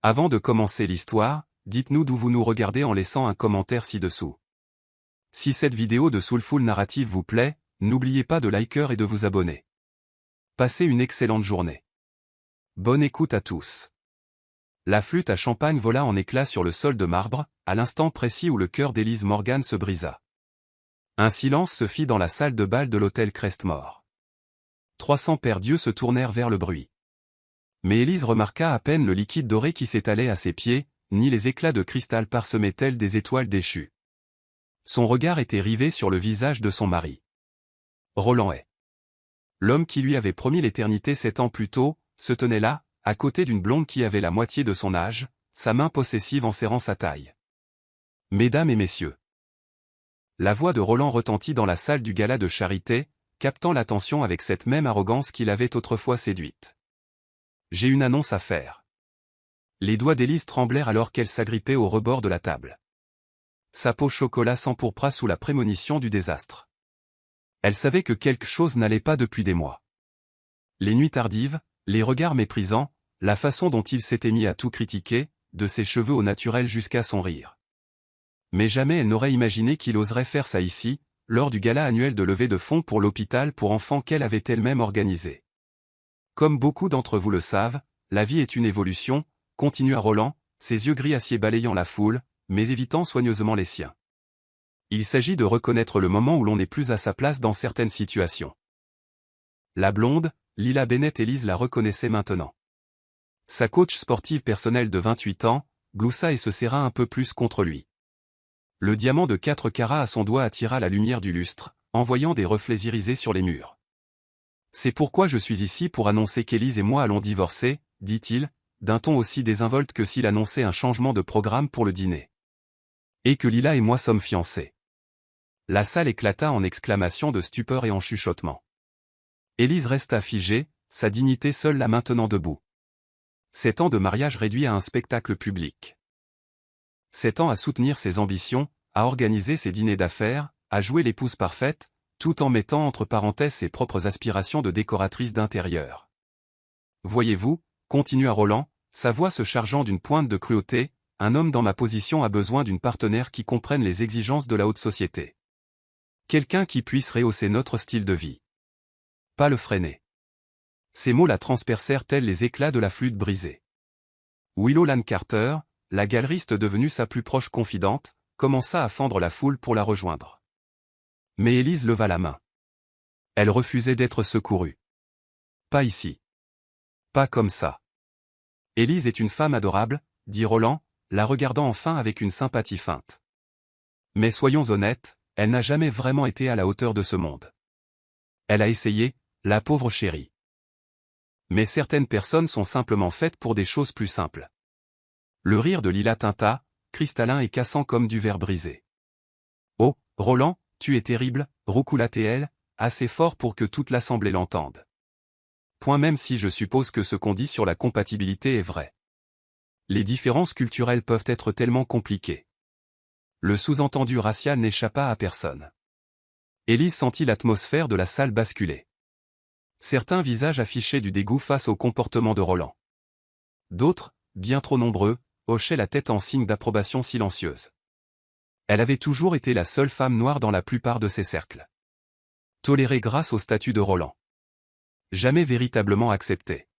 Avant de commencer l'histoire, dites-nous d'où vous nous regardez en laissant un commentaire ci-dessous. Si cette vidéo de Soulful Narrative vous plaît, n'oubliez pas de liker et de vous abonner. Passez une excellente journée. Bonne écoute à tous. La flûte à champagne vola en éclats sur le sol de marbre, à l'instant précis où le cœur d'Elise Morgan se brisa. Un silence se fit dans la salle de bal de l'hôtel Crestmore. 300 paires d'yeux se tournèrent vers le bruit. Mais Elise remarqua à peine le liquide doré qui s'étalait à ses pieds, ni les éclats de cristal parsemés tels des étoiles déchues. Son regard était rivé sur le visage de son mari. Roland Hay. L'homme qui lui avait promis l'éternité 7 ans plus tôt, se tenait là, à côté d'une blonde qui avait la moitié de son âge, sa main possessive en serrant sa taille. Mesdames et messieurs. La voix de Roland retentit dans la salle du gala de charité, captant l'attention avec cette même arrogance qui l'avait autrefois séduite. J'ai une annonce à faire. Les doigts d'Élise tremblèrent alors qu'elle s'agrippait au rebord de la table. Sa peau chocolat s'empourpra sous la prémonition du désastre. Elle savait que quelque chose n'allait pas depuis des mois. Les nuits tardives, les regards méprisants, la façon dont il s'était mis à tout critiquer, de ses cheveux au naturel jusqu'à son rire. Mais jamais elle n'aurait imaginé qu'il oserait faire ça ici, lors du gala annuel de levée de fonds pour l'hôpital pour enfants qu'elle avait elle-même organisé. Comme beaucoup d'entre vous le savent, la vie est une évolution, continua Roland, ses yeux gris acier balayant la foule, mais évitant soigneusement les siens. Il s'agit de reconnaître le moment où l'on n'est plus à sa place dans certaines situations. La blonde, Lila Bennett-Elise la reconnaissait maintenant. Sa coach sportive personnelle de 28 ans, gloussa et se serra un peu plus contre lui. Le diamant de 4 carats à son doigt attira la lumière du lustre, envoyant des reflets irisés sur les murs. C'est pourquoi je suis ici pour annoncer qu'Élise et moi allons divorcer, dit-il, d'un ton aussi désinvolte que s'il annonçait un changement de programme pour le dîner. Et que Lila et moi sommes fiancés. La salle éclata en exclamations de stupeur et en chuchotements. Élise resta figée, sa dignité seule la maintenant debout. 7 ans de mariage réduit à un spectacle public. 7 ans à soutenir ses ambitions, à organiser ses dîners d'affaires, à jouer l'épouse parfaite, tout en mettant entre parenthèses ses propres aspirations de décoratrice d'intérieur. Voyez-vous, continua Roland, sa voix se chargeant d'une pointe de cruauté, un homme dans ma position a besoin d'une partenaire qui comprenne les exigences de la haute société. Quelqu'un qui puisse rehausser notre style de vie. Pas le freiner. Ces mots la transpercèrent tels les éclats de la flûte brisée. Willow Lane Carter, la galeriste devenue sa plus proche confidente, commença à fendre la foule pour la rejoindre. Mais Élise leva la main. Elle refusait d'être secourue. Pas ici. Pas comme ça. Élise est une femme adorable, dit Roland, la regardant enfin avec une sympathie feinte. Mais soyons honnêtes, elle n'a jamais vraiment été à la hauteur de ce monde. Elle a essayé, la pauvre chérie. Mais certaines personnes sont simplement faites pour des choses plus simples. Le rire de Lila tinta, cristallin et cassant comme du verre brisé. Oh, Roland, tu es terrible, roucoula-t-elle, assez fort pour que toute l'assemblée l'entende. Point même si je suppose que ce qu'on dit sur la compatibilité est vrai. Les différences culturelles peuvent être tellement compliquées. Le sous-entendu racial n'échappa à personne. Élise sentit l'atmosphère de la salle basculer. Certains visages affichaient du dégoût face au comportement de Roland. D'autres, bien trop nombreux, hochaient la tête en signe d'approbation silencieuse. Elle avait toujours été la seule femme noire dans la plupart de ces cercles. Tolérée grâce au statut de Roland. Jamais véritablement acceptée.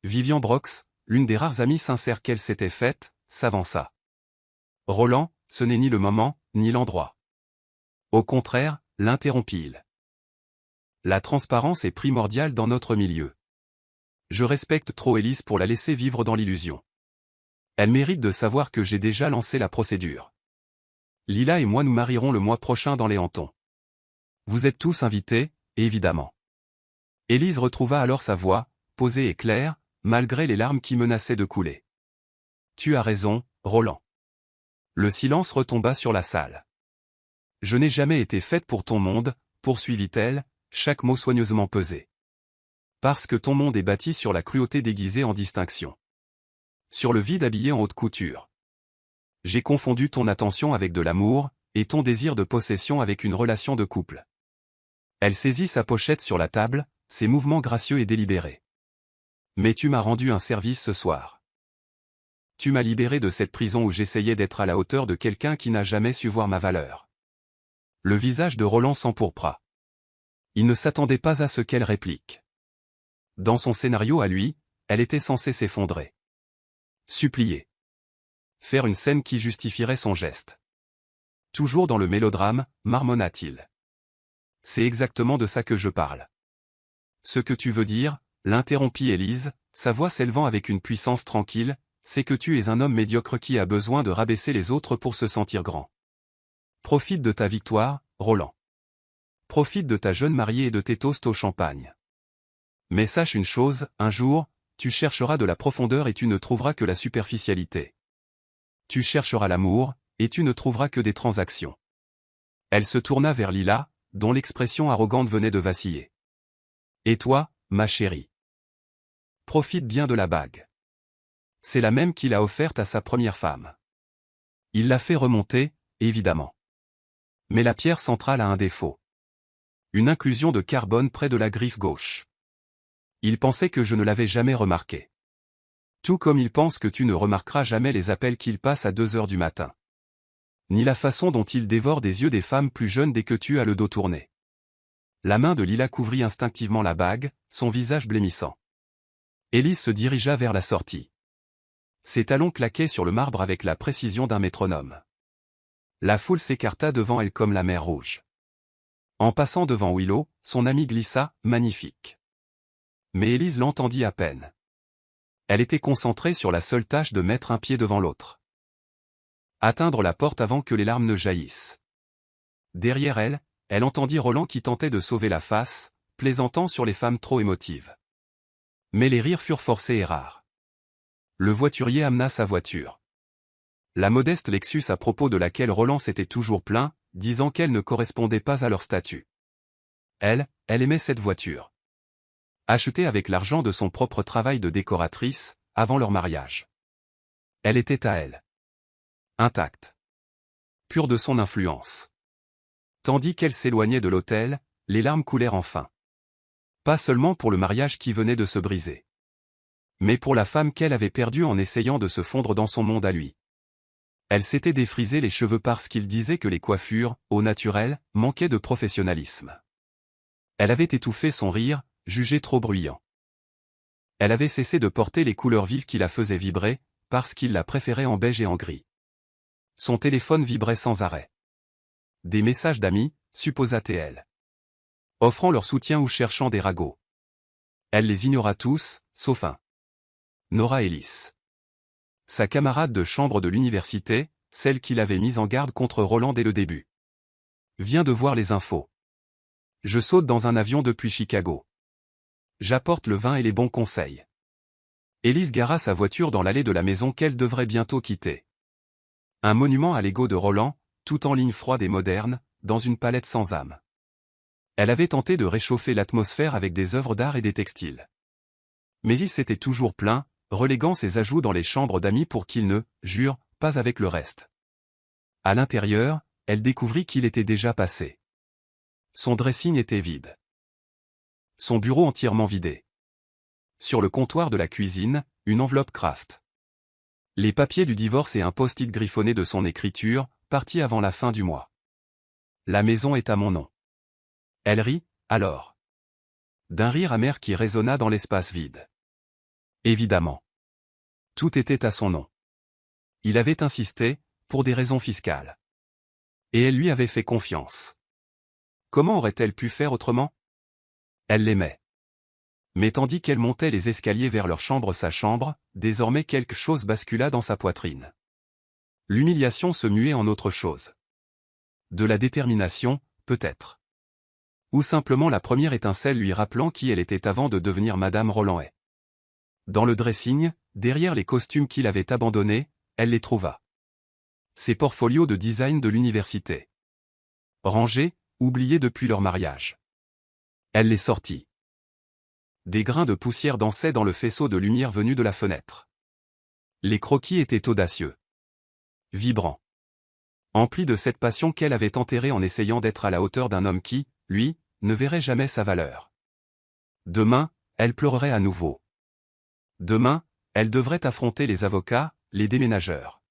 Vivian Brox, l'une des rares amies sincères qu'elle s'était faite, s'avança. Roland, ce n'est ni le moment, ni l'endroit. Au contraire, l'interrompit-il. La transparence est primordiale dans notre milieu. Je respecte trop Élise pour la laisser vivre dans l'illusion. Elle mérite de savoir que j'ai déjà lancé la procédure. Lila et moi nous marierons le mois prochain dans les Hantons. Vous êtes tous invités, évidemment. Élise retrouva alors sa voix, posée et claire, malgré les larmes qui menaçaient de couler. Tu as raison, Roland. Le silence retomba sur la salle. Je n'ai jamais été faite pour ton monde, poursuivit-elle, chaque mot soigneusement pesé. Parce que ton monde est bâti sur la cruauté déguisée en distinction. Sur le vide habillé en haute couture. J'ai confondu ton attention avec de l'amour, et ton désir de possession avec une relation de couple. Elle saisit sa pochette sur la table, ses mouvements gracieux et délibérés. Mais tu m'as rendu un service ce soir. tu m'as libéré de cette prison où j'essayais d'être à la hauteur de quelqu'un qui n'a jamais su voir ma valeur. » Le visage de Roland s'empourpra. Il ne s'attendait pas à ce qu'elle réplique. Dans son scénario à lui, elle était censée s'effondrer. Supplier. Faire une scène qui justifierait son geste. Toujours dans le mélodrame, marmonna-t-il. C'est exactement de ça que je parle. Ce que tu veux dire, l'interrompit Élise, sa voix s'élevant avec une puissance tranquille, c'est que tu es un homme médiocre qui a besoin de rabaisser les autres pour se sentir grand. Profite de ta victoire, Roland. Profite de ta jeune mariée et de tes toasts au champagne. Mais sache une chose, un jour, tu chercheras de la profondeur et tu ne trouveras que la superficialité. Tu chercheras l'amour, et tu ne trouveras que des transactions. Elle se tourna vers Lila, dont l'expression arrogante venait de vaciller. Et toi, ma chérie? Profite bien de la bague. C'est la même qu'il a offerte à sa première femme. Il l'a fait remonter, évidemment. Mais la pierre centrale a un défaut. Une inclusion de carbone près de la griffe gauche. Il pensait que je ne l'avais jamais remarqué. Tout comme il pense que tu ne remarqueras jamais les appels qu'il passe à 2 heures du matin. Ni la façon dont il dévore des yeux des femmes plus jeunes dès que tu as le dos tourné. La main de Lila couvrit instinctivement la bague, son visage blêmissant. Élise se dirigea vers la sortie. Ses talons claquaient sur le marbre avec la précision d'un métronome. La foule s'écarta devant elle comme la mer Rouge. En passant devant Willow, son ami glissa, magnifique. Mais Élise l'entendit à peine. Elle était concentrée sur la seule tâche de mettre un pied devant l'autre. Atteindre la porte avant que les larmes ne jaillissent. Derrière elle, elle entendit Roland qui tentait de sauver la face, plaisantant sur les femmes trop émotives. Mais les rires furent forcés et rares. Le voiturier amena sa voiture. La modeste Lexus à propos de laquelle Roland s'était toujours plaint, disant qu'elle ne correspondait pas à leur statut. Elle aimait cette voiture. Achetée avec l'argent de son propre travail de décoratrice, avant leur mariage. Elle était à elle. Intacte. Pure de son influence. Tandis qu'elle s'éloignait de l'hôtel, les larmes coulèrent enfin. Pas seulement pour le mariage qui venait de se briser. Mais pour la femme qu'elle avait perdue en essayant de se fondre dans son monde à lui. Elle s'était défrisé les cheveux parce qu'il disait que les coiffures, au naturel, manquaient de professionnalisme. Elle avait étouffé son rire, jugé trop bruyant. Elle avait cessé de porter les couleurs vives qui la faisaient vibrer, parce qu'il la préférait en beige et en gris. Son téléphone vibrait sans arrêt. Des messages d'amis, supposa-t-elle. Offrant leur soutien ou cherchant des ragots. Elle les ignora tous, sauf un. Nora Ellis. Sa camarade de chambre de l'université, celle qui l'avait mise en garde contre Roland dès le début. Vient de voir les infos. Je saute dans un avion depuis Chicago. J'apporte le vin et les bons conseils. Élise gara sa voiture dans l'allée de la maison qu'elle devrait bientôt quitter. Un monument à l'ego de Roland, tout en ligne froide et moderne, dans une palette sans âme. Elle avait tenté de réchauffer l'atmosphère avec des œuvres d'art et des textiles. Mais il s'était toujours plaint, reléguant ses ajouts dans les chambres d'amis pour qu'il ne jure pas avec le reste. À l'intérieur, elle découvrit qu'il était déjà passé. Son dressing était vide. Son bureau entièrement vidé. Sur le comptoir de la cuisine, une enveloppe Kraft. Les papiers du divorce et un post-it griffonné de son écriture, parti avant la fin du mois. La maison est à mon nom. Elle rit, alors. D'un rire amer qui résonna dans l'espace vide. Évidemment. Tout était à son nom. Il avait insisté, pour des raisons fiscales. Et elle lui avait fait confiance. Comment aurait-elle pu faire autrement? Elle l'aimait. Mais tandis qu'elle montait les escaliers vers leur chambre, sa chambre, désormais quelque chose bascula dans sa poitrine. L'humiliation se muait en autre chose. De la détermination, peut-être. Ou simplement la première étincelle lui rappelant qui elle était avant de devenir Madame Roland. Dans le dressing, derrière les costumes qu'il avait abandonnés, elle les trouva. Ses portfolios de design de l'université. Rangés, oubliés depuis leur mariage. Elle les sortit. Des grains de poussière dansaient dans le faisceau de lumière venu de la fenêtre. Les croquis étaient audacieux. Vibrants. Emplis de cette passion qu'elle avait enterrée en essayant d'être à la hauteur d'un homme qui, lui, ne verrait jamais sa valeur. Demain, elle pleurerait à nouveau. Demain, elle devrait affronter les avocats, les déménageurs.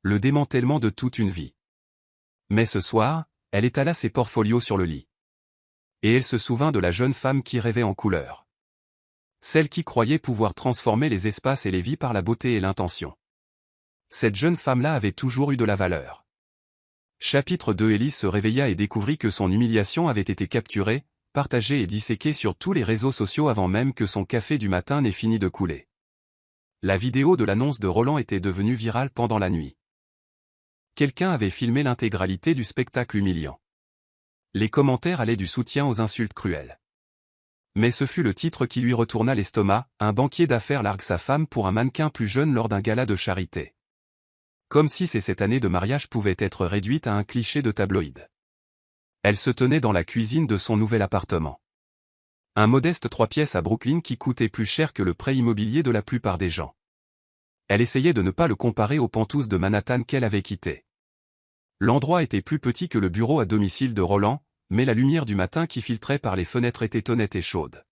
Le démantèlement de toute une vie. Mais ce soir, elle étala ses portfolios sur le lit. Et elle se souvint de la jeune femme qui rêvait en couleur. Celle qui croyait pouvoir transformer les espaces et les vies par la beauté et l'intention. Cette jeune femme-là avait toujours eu de la valeur. Chapitre 2. Élise se réveilla et découvrit que son humiliation avait été capturée, partagée et disséquée sur tous les réseaux sociaux avant même que son café du matin n'ait fini de couler. La vidéo de l'annonce de Roland était devenue virale pendant la nuit. Quelqu'un avait filmé l'intégralité du spectacle humiliant. Les commentaires allaient du soutien aux insultes cruelles. Mais ce fut le titre qui lui retourna l'estomac: un banquier d'affaires largue sa femme pour un mannequin plus jeune lors d'un gala de charité. Comme si cette année de mariage pouvait être réduite à un cliché de tabloïd. Elle se tenait dans la cuisine de son nouvel appartement. Un modeste 3 pièces à Brooklyn qui coûtait plus cher que le prêt immobilier de la plupart des gens. Elle essayait de ne pas le comparer aux penthouse de Manhattan qu'elle avait quitté. L'endroit était plus petit que le bureau à domicile de Roland, mais la lumière du matin qui filtrait par les fenêtres était honnête et chaude.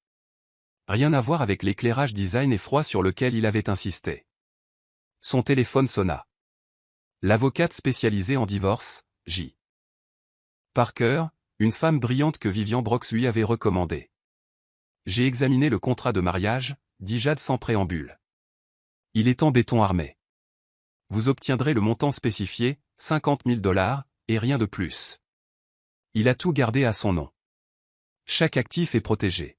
Rien à voir avec l'éclairage design et froid sur lequel il avait insisté. Son téléphone sonna. L'avocate spécialisée en divorce, J. Parker, une femme brillante que Vivian Brox lui avait recommandée. J'ai examiné le contrat de mariage, dit Jade sans préambule. Il est en béton armé. Vous obtiendrez le montant spécifié, $50 000, et rien de plus. Il a tout gardé à son nom. Chaque actif est protégé.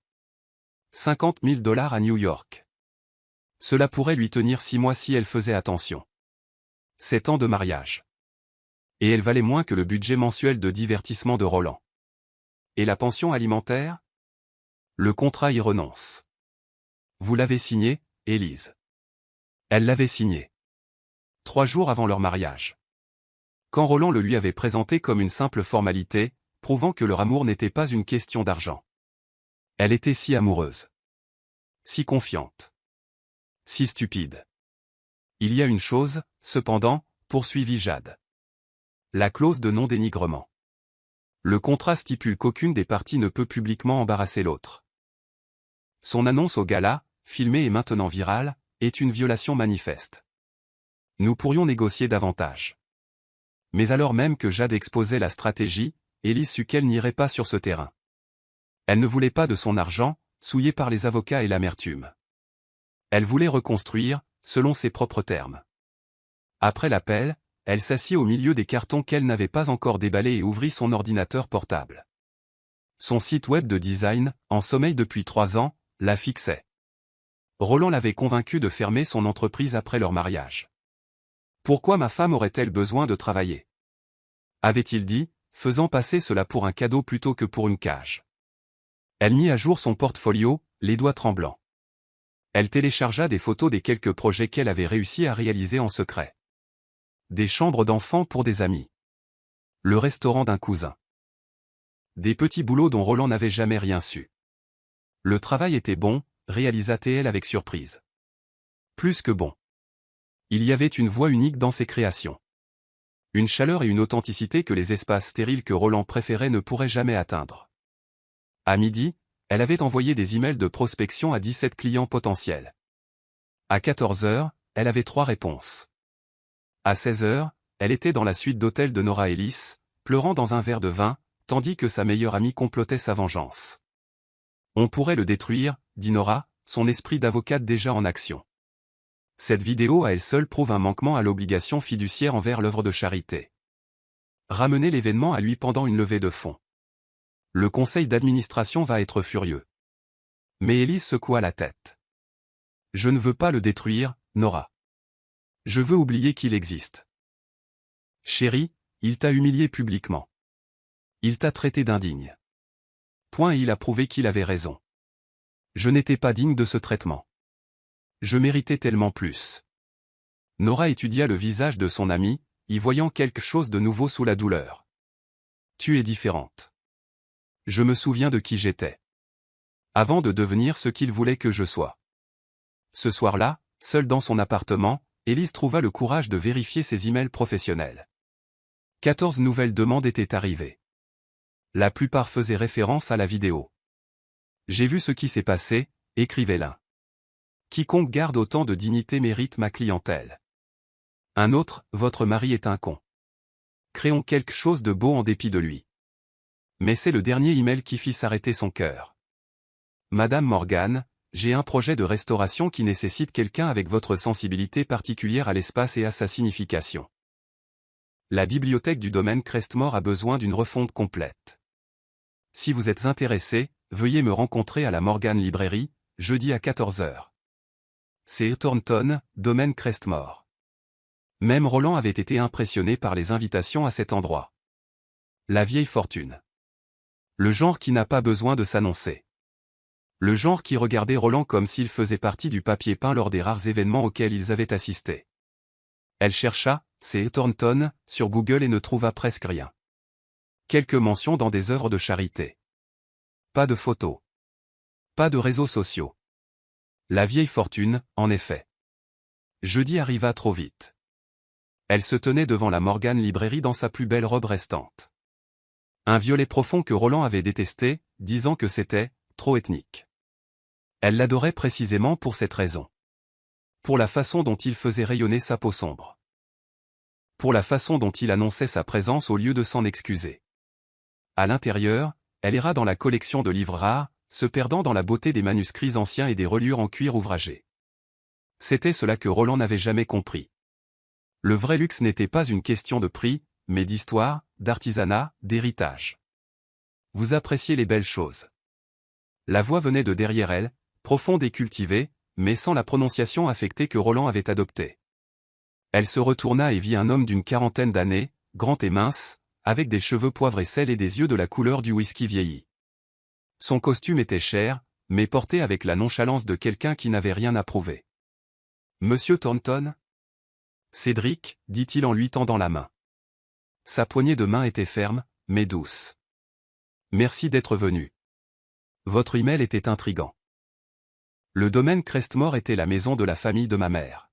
$50 000 à New York. Cela pourrait lui tenir 6 mois si elle faisait attention. 7 ans de mariage. Et elle valait moins que le budget mensuel de divertissement de Roland. Et la pension alimentaire? Le contrat y renonce. Vous l'avez signé, Élise. Elle l'avait signé. 3 jours avant leur mariage. Quand Roland le lui avait présenté comme une simple formalité, prouvant que leur amour n'était pas une question d'argent. Elle était si amoureuse. Si confiante. Si stupide. Il y a une chose, cependant, poursuivit Jade. La clause de non-dénigrement. Le contrat stipule qu'aucune des parties ne peut publiquement embarrasser l'autre. Son annonce au gala, filmée et maintenant virale, est une violation manifeste. Nous pourrions négocier davantage. Mais alors même que Jade exposait la stratégie, Élise sut qu'elle n'irait pas sur ce terrain. Elle ne voulait pas de son argent, souillé par les avocats et l'amertume. Elle voulait reconstruire, selon ses propres termes. Après l'appel, elle s'assit au milieu des cartons qu'elle n'avait pas encore déballés et ouvrit son ordinateur portable. Son site web de design, en sommeil depuis 3 ans, la fixait. Roland l'avait convaincue de fermer son entreprise après leur mariage. Pourquoi ma femme aurait-elle besoin de travailler? Avait-il dit, faisant passer cela pour un cadeau plutôt que pour une cage. Elle mit à jour son portfolio, les doigts tremblants. Elle téléchargea des photos des quelques projets qu'elle avait réussi à réaliser en secret. Des chambres d'enfants pour des amis. Le restaurant d'un cousin. Des petits boulots dont Roland n'avait jamais rien su. Le travail était bon, réalisa-t-elle avec surprise. Plus que bon. Il y avait une voix unique dans ses créations. Une chaleur et une authenticité que les espaces stériles que Roland préférait ne pourraient jamais atteindre. À midi, elle avait envoyé des emails de prospection à 17 clients potentiels. À 14 heures, elle avait 3 réponses. À 16 heures, elle était dans la suite d'hôtel de Nora Ellis, pleurant dans un verre de vin, tandis que sa meilleure amie complotait sa vengeance. On pourrait le détruire, dit Nora, son esprit d'avocate déjà en action. Cette vidéo à elle seule prouve un manquement à l'obligation fiduciaire envers l'œuvre de charité. Ramener l'événement à lui pendant une levée de fonds. Le conseil d'administration va être furieux. Mais Élise secoua la tête. Je ne veux pas le détruire, Nora. Je veux oublier qu'il existe. Chérie, il t'a humilié publiquement. Il t'a traité d'indigne. Point et il a prouvé qu'il avait raison. Je n'étais pas digne de ce traitement. Je méritais tellement plus. Nora étudia le visage de son amie, y voyant quelque chose de nouveau sous la douleur. Tu es différente. Je me souviens de qui j'étais. Avant de devenir ce qu'il voulait que je sois. Ce soir-là, seule dans son appartement, Élise trouva le courage de vérifier ses emails professionnels. 14 nouvelles demandes étaient arrivées. La plupart faisaient référence à la vidéo. J'ai vu ce qui s'est passé, écrivait l'un. Quiconque garde autant de dignité mérite ma clientèle. Un autre, votre mari est un con. Créons quelque chose de beau en dépit de lui. Mais c'est le dernier email qui fit s'arrêter son cœur. Madame Morgan, j'ai un projet de restauration qui nécessite quelqu'un avec votre sensibilité particulière à l'espace et à sa signification. La bibliothèque du domaine Crestmore a besoin d'une refonte complète. Si vous êtes intéressé, veuillez me rencontrer à la Morgan Librairie, jeudi à 14 h. C'est Thornton, domaine Crestmore. Même Roland avait été impressionné par les invitations à cet endroit. La vieille fortune. Le genre qui n'a pas besoin de s'annoncer. Le genre qui regardait Roland comme s'il faisait partie du papier peint lors des rares événements auxquels ils avaient assisté. Elle chercha, c'est Thornton, sur Google et ne trouva presque rien. Quelques mentions dans des œuvres de charité. Pas de photos. Pas de réseaux sociaux. La vieille fortune, en effet. Jeudi arriva trop vite. Elle se tenait devant la Morgan Librairie dans sa plus belle robe restante. Un violet profond que Roland avait détesté, disant que c'était trop ethnique. Elle l'adorait précisément pour cette raison. Pour la façon dont il faisait rayonner sa peau sombre. Pour la façon dont il annonçait sa présence au lieu de s'en excuser. À l'intérieur, elle erra dans la collection de livres rares, se perdant dans la beauté des manuscrits anciens et des reliures en cuir ouvragé. C'était cela que Roland n'avait jamais compris. Le vrai luxe n'était pas une question de prix, mais d'histoire, d'artisanat, d'héritage. Vous appréciez les belles choses. La voix venait de derrière elle, profonde et cultivée, mais sans la prononciation affectée que Roland avait adoptée. Elle se retourna et vit un homme d'une quarantaine d'années, grand et mince, avec des cheveux poivre et sel et des yeux de la couleur du whisky vieilli. Son costume était cher, mais porté avec la nonchalance de quelqu'un qui n'avait rien à prouver. « Monsieur Thornton ?» Cédric, dit-il en lui tendant la main. Sa poignée de main était ferme, mais douce. « Merci d'être venu. Votre email était intrigant. Le domaine Crestmore était la maison de la famille de ma mère.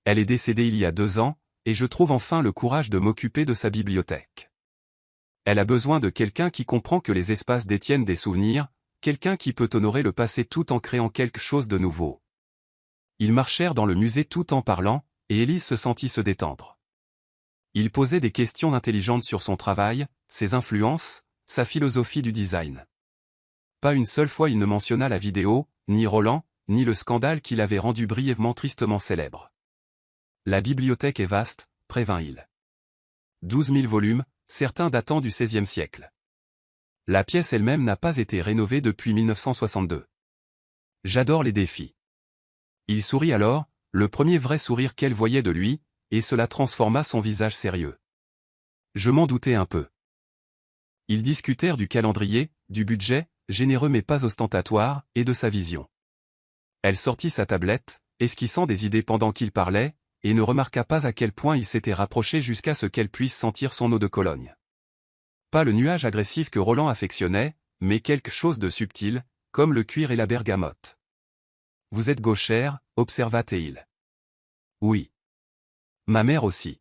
Elle est décédée il y a 2 ans, et je trouve enfin le courage de m'occuper de sa bibliothèque. Elle a besoin de quelqu'un qui comprend que les espaces détiennent des souvenirs, quelqu'un qui peut honorer le passé tout en créant quelque chose de nouveau. Ils marchèrent dans le musée tout en parlant, et Élise se sentit se détendre. Il posait des questions intelligentes sur son travail, ses influences, sa philosophie du design. Pas une seule fois il ne mentionna la vidéo, ni Roland, ni le scandale qui l'avait rendu brièvement tristement célèbre. La bibliothèque est vaste, prévint-il. 12 000 volumes, certains datant du XVIe siècle. La pièce elle-même n'a pas été rénovée depuis 1962. J'adore les défis. Il sourit alors, le premier vrai sourire qu'elle voyait de lui, et cela transforma son visage sérieux. Je m'en doutais un peu. Ils discutèrent du calendrier, du budget, généreux mais pas ostentatoire, et de sa vision. Elle sortit sa tablette, esquissant des idées pendant qu'il parlait, et ne remarqua pas à quel point il s'était rapproché jusqu'à ce qu'elle puisse sentir son eau de Cologne. Pas le nuage agressif que Roland affectionnait, mais quelque chose de subtil, comme le cuir et la bergamote. « Vous êtes gauchère » observa-t-il. « Oui. Ma mère aussi. »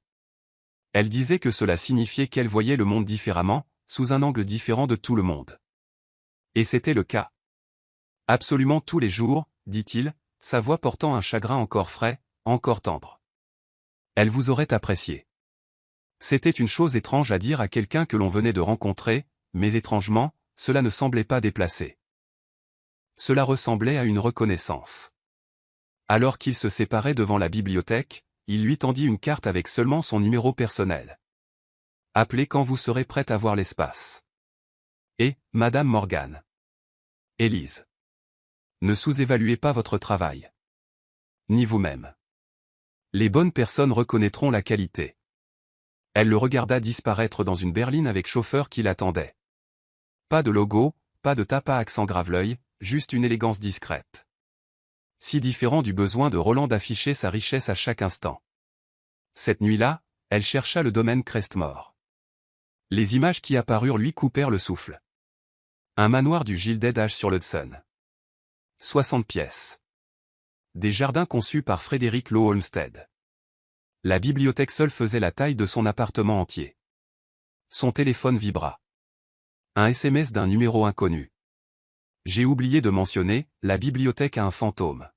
Elle disait que cela signifiait qu'elle voyait le monde différemment, sous un angle différent de tout le monde. Et c'était le cas. Absolument tous les jours, dit-il, sa voix portant un chagrin encore frais, encore tendre. Elle vous aurait apprécié. C'était une chose étrange à dire à quelqu'un que l'on venait de rencontrer, mais étrangement, cela ne semblait pas déplacé. Cela ressemblait à une reconnaissance. Alors qu'ils se séparaient devant la bibliothèque, il lui tendit une carte avec seulement son numéro personnel. Appelez quand vous serez prête à voir l'espace. Et, Madame Morgan. Élise. Ne sous-évaluez pas votre travail. Ni vous-même. Les bonnes personnes reconnaîtront la qualité. Elle le regarda disparaître dans une berline avec chauffeur qui l'attendait. Pas de logo, pas de tape à accent grave-l'œil, juste une élégance discrète. Si différent du besoin de Roland d'afficher sa richesse à chaque instant. Cette nuit-là, elle chercha le domaine Crestmore. Les images qui apparurent lui coupèrent le souffle. Un manoir du Gilded Age sur l'Hudson. 60 pièces. Des jardins conçus par Frédéric Law Olmsted. La bibliothèque seule faisait la taille de son appartement entier. Son téléphone vibra. Un SMS d'un numéro inconnu. J'ai oublié de mentionner, la bibliothèque a un fantôme.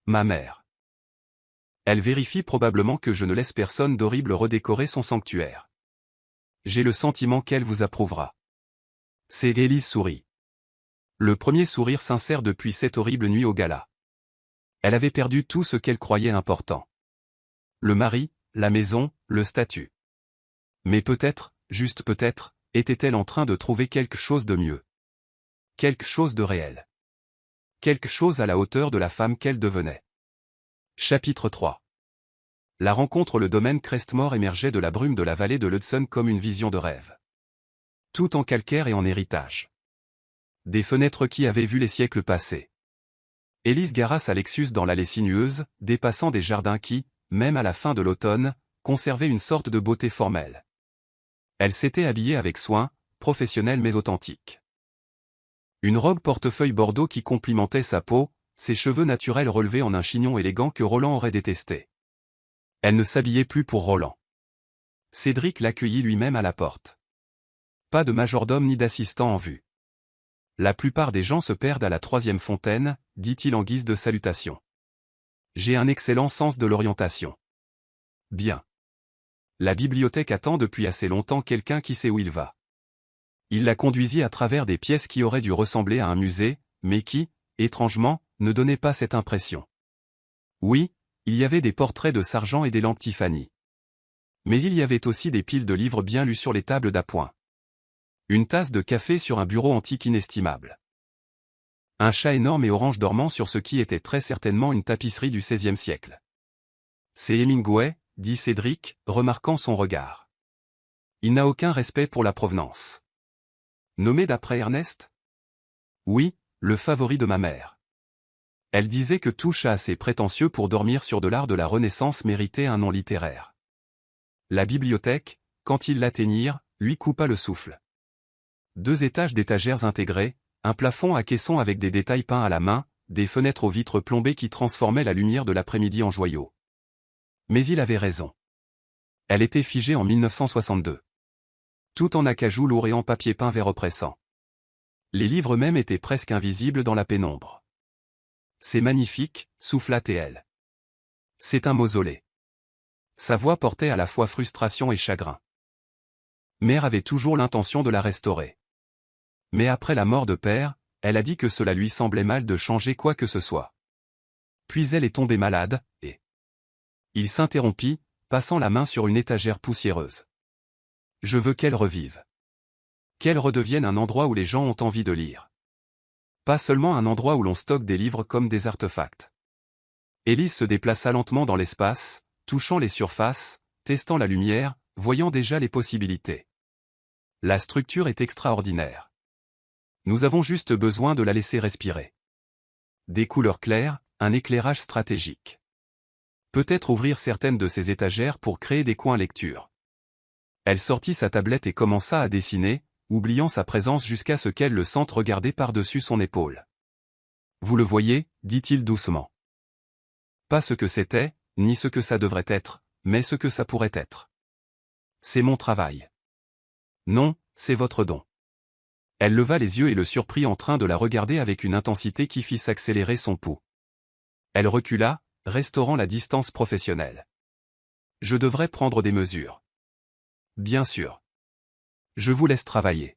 Ma mère. Elle vérifie probablement que je ne laisse personne d'horrible redécorer son sanctuaire. J'ai le sentiment qu'elle vous approuvera. C'est Élise sourit. Le premier sourire sincère depuis cette horrible nuit au gala. Elle avait perdu tout ce qu'elle croyait important. Le mari, la maison, le statut. Mais peut-être, juste peut-être, était-elle en train de trouver quelque chose de mieux. Quelque chose de réel. Quelque chose à la hauteur de la femme qu'elle devenait. Chapitre 3. La rencontre. Le domaine Crestmore émergeait de la brume de la vallée de l'Hudson comme une vision de rêve. Tout en calcaire et en héritage. Des fenêtres qui avaient vu les siècles passés. Élise gara sa Lexus dans l'allée sinueuse, dépassant des jardins qui, même à la fin de l'automne, conservaient une sorte de beauté formelle. Elle s'était habillée avec soin, professionnelle mais authentique. Une robe portefeuille bordeaux qui complimentait sa peau, ses cheveux naturels relevés en un chignon élégant que Roland aurait détesté. Elle ne s'habillait plus pour Roland. Cédric l'accueillit lui-même à la porte. Pas de majordome ni d'assistant en vue. La plupart des gens se perdent à la 3e fontaine, dit-il en guise de salutation. J'ai un excellent sens de l'orientation. Bien. La bibliothèque attend depuis assez longtemps quelqu'un qui sait où il va. Il la conduisit à travers des pièces qui auraient dû ressembler à un musée, mais qui, étrangement, ne donnaient pas cette impression. Oui, il y avait des portraits de Sargent et des lampes Tiffany. Mais il y avait aussi des piles de livres bien lus sur les tables d'appoint. Une tasse de café sur un bureau antique inestimable. Un chat énorme et orange dormant sur ce qui était très certainement une tapisserie du XVIe siècle. C'est Hemingway, dit Cédric, remarquant son regard. Il n'a aucun respect pour la provenance. Nommé d'après Ernest? Oui, le favori de ma mère. Elle disait que tout chat assez prétentieux pour dormir sur de l'art de la Renaissance méritait un nom littéraire. La bibliothèque, quand ils l'atteignirent, lui coupa le souffle. 2 étages d'étagères intégrées, un plafond à caissons avec des détails peints à la main, des fenêtres aux vitres plombées qui transformaient la lumière de l'après-midi en joyaux. Mais il avait raison. Elle était figée en 1962. Tout en acajou lourd et en papier peint vert oppressant. Les livres même étaient presque invisibles dans la pénombre. C'est magnifique, souffla-t-elle. C'est un mausolée. Sa voix portait à la fois frustration et chagrin. Mère avait toujours l'intention de la restaurer. Mais après la mort de père, elle a dit que cela lui semblait mal de changer quoi que ce soit. Puis elle est tombée malade, et... Il s'interrompit, passant la main sur une étagère poussiéreuse. Je veux qu'elle revive. Qu'elle redevienne un endroit où les gens ont envie de lire. Pas seulement un endroit où l'on stocke des livres comme des artefacts. Élise se déplaça lentement dans l'espace, touchant les surfaces, testant la lumière, voyant déjà les possibilités. La structure est extraordinaire. Nous avons juste besoin de la laisser respirer. Des couleurs claires, un éclairage stratégique. Peut-être ouvrir certaines de ces étagères pour créer des coins lecture. Elle sortit sa tablette et commença à dessiner, oubliant sa présence jusqu'à ce qu'elle le sente regarder par-dessus son épaule. Vous le voyez, dit-il doucement. Pas ce que c'était, ni ce que ça devrait être, mais ce que ça pourrait être. C'est mon travail. Non, c'est votre don. Elle leva les yeux et le surprit en train de la regarder avec une intensité qui fit s'accélérer son pouls. Elle recula, restaurant la distance professionnelle. Je devrais prendre des mesures. Bien sûr. Je vous laisse travailler.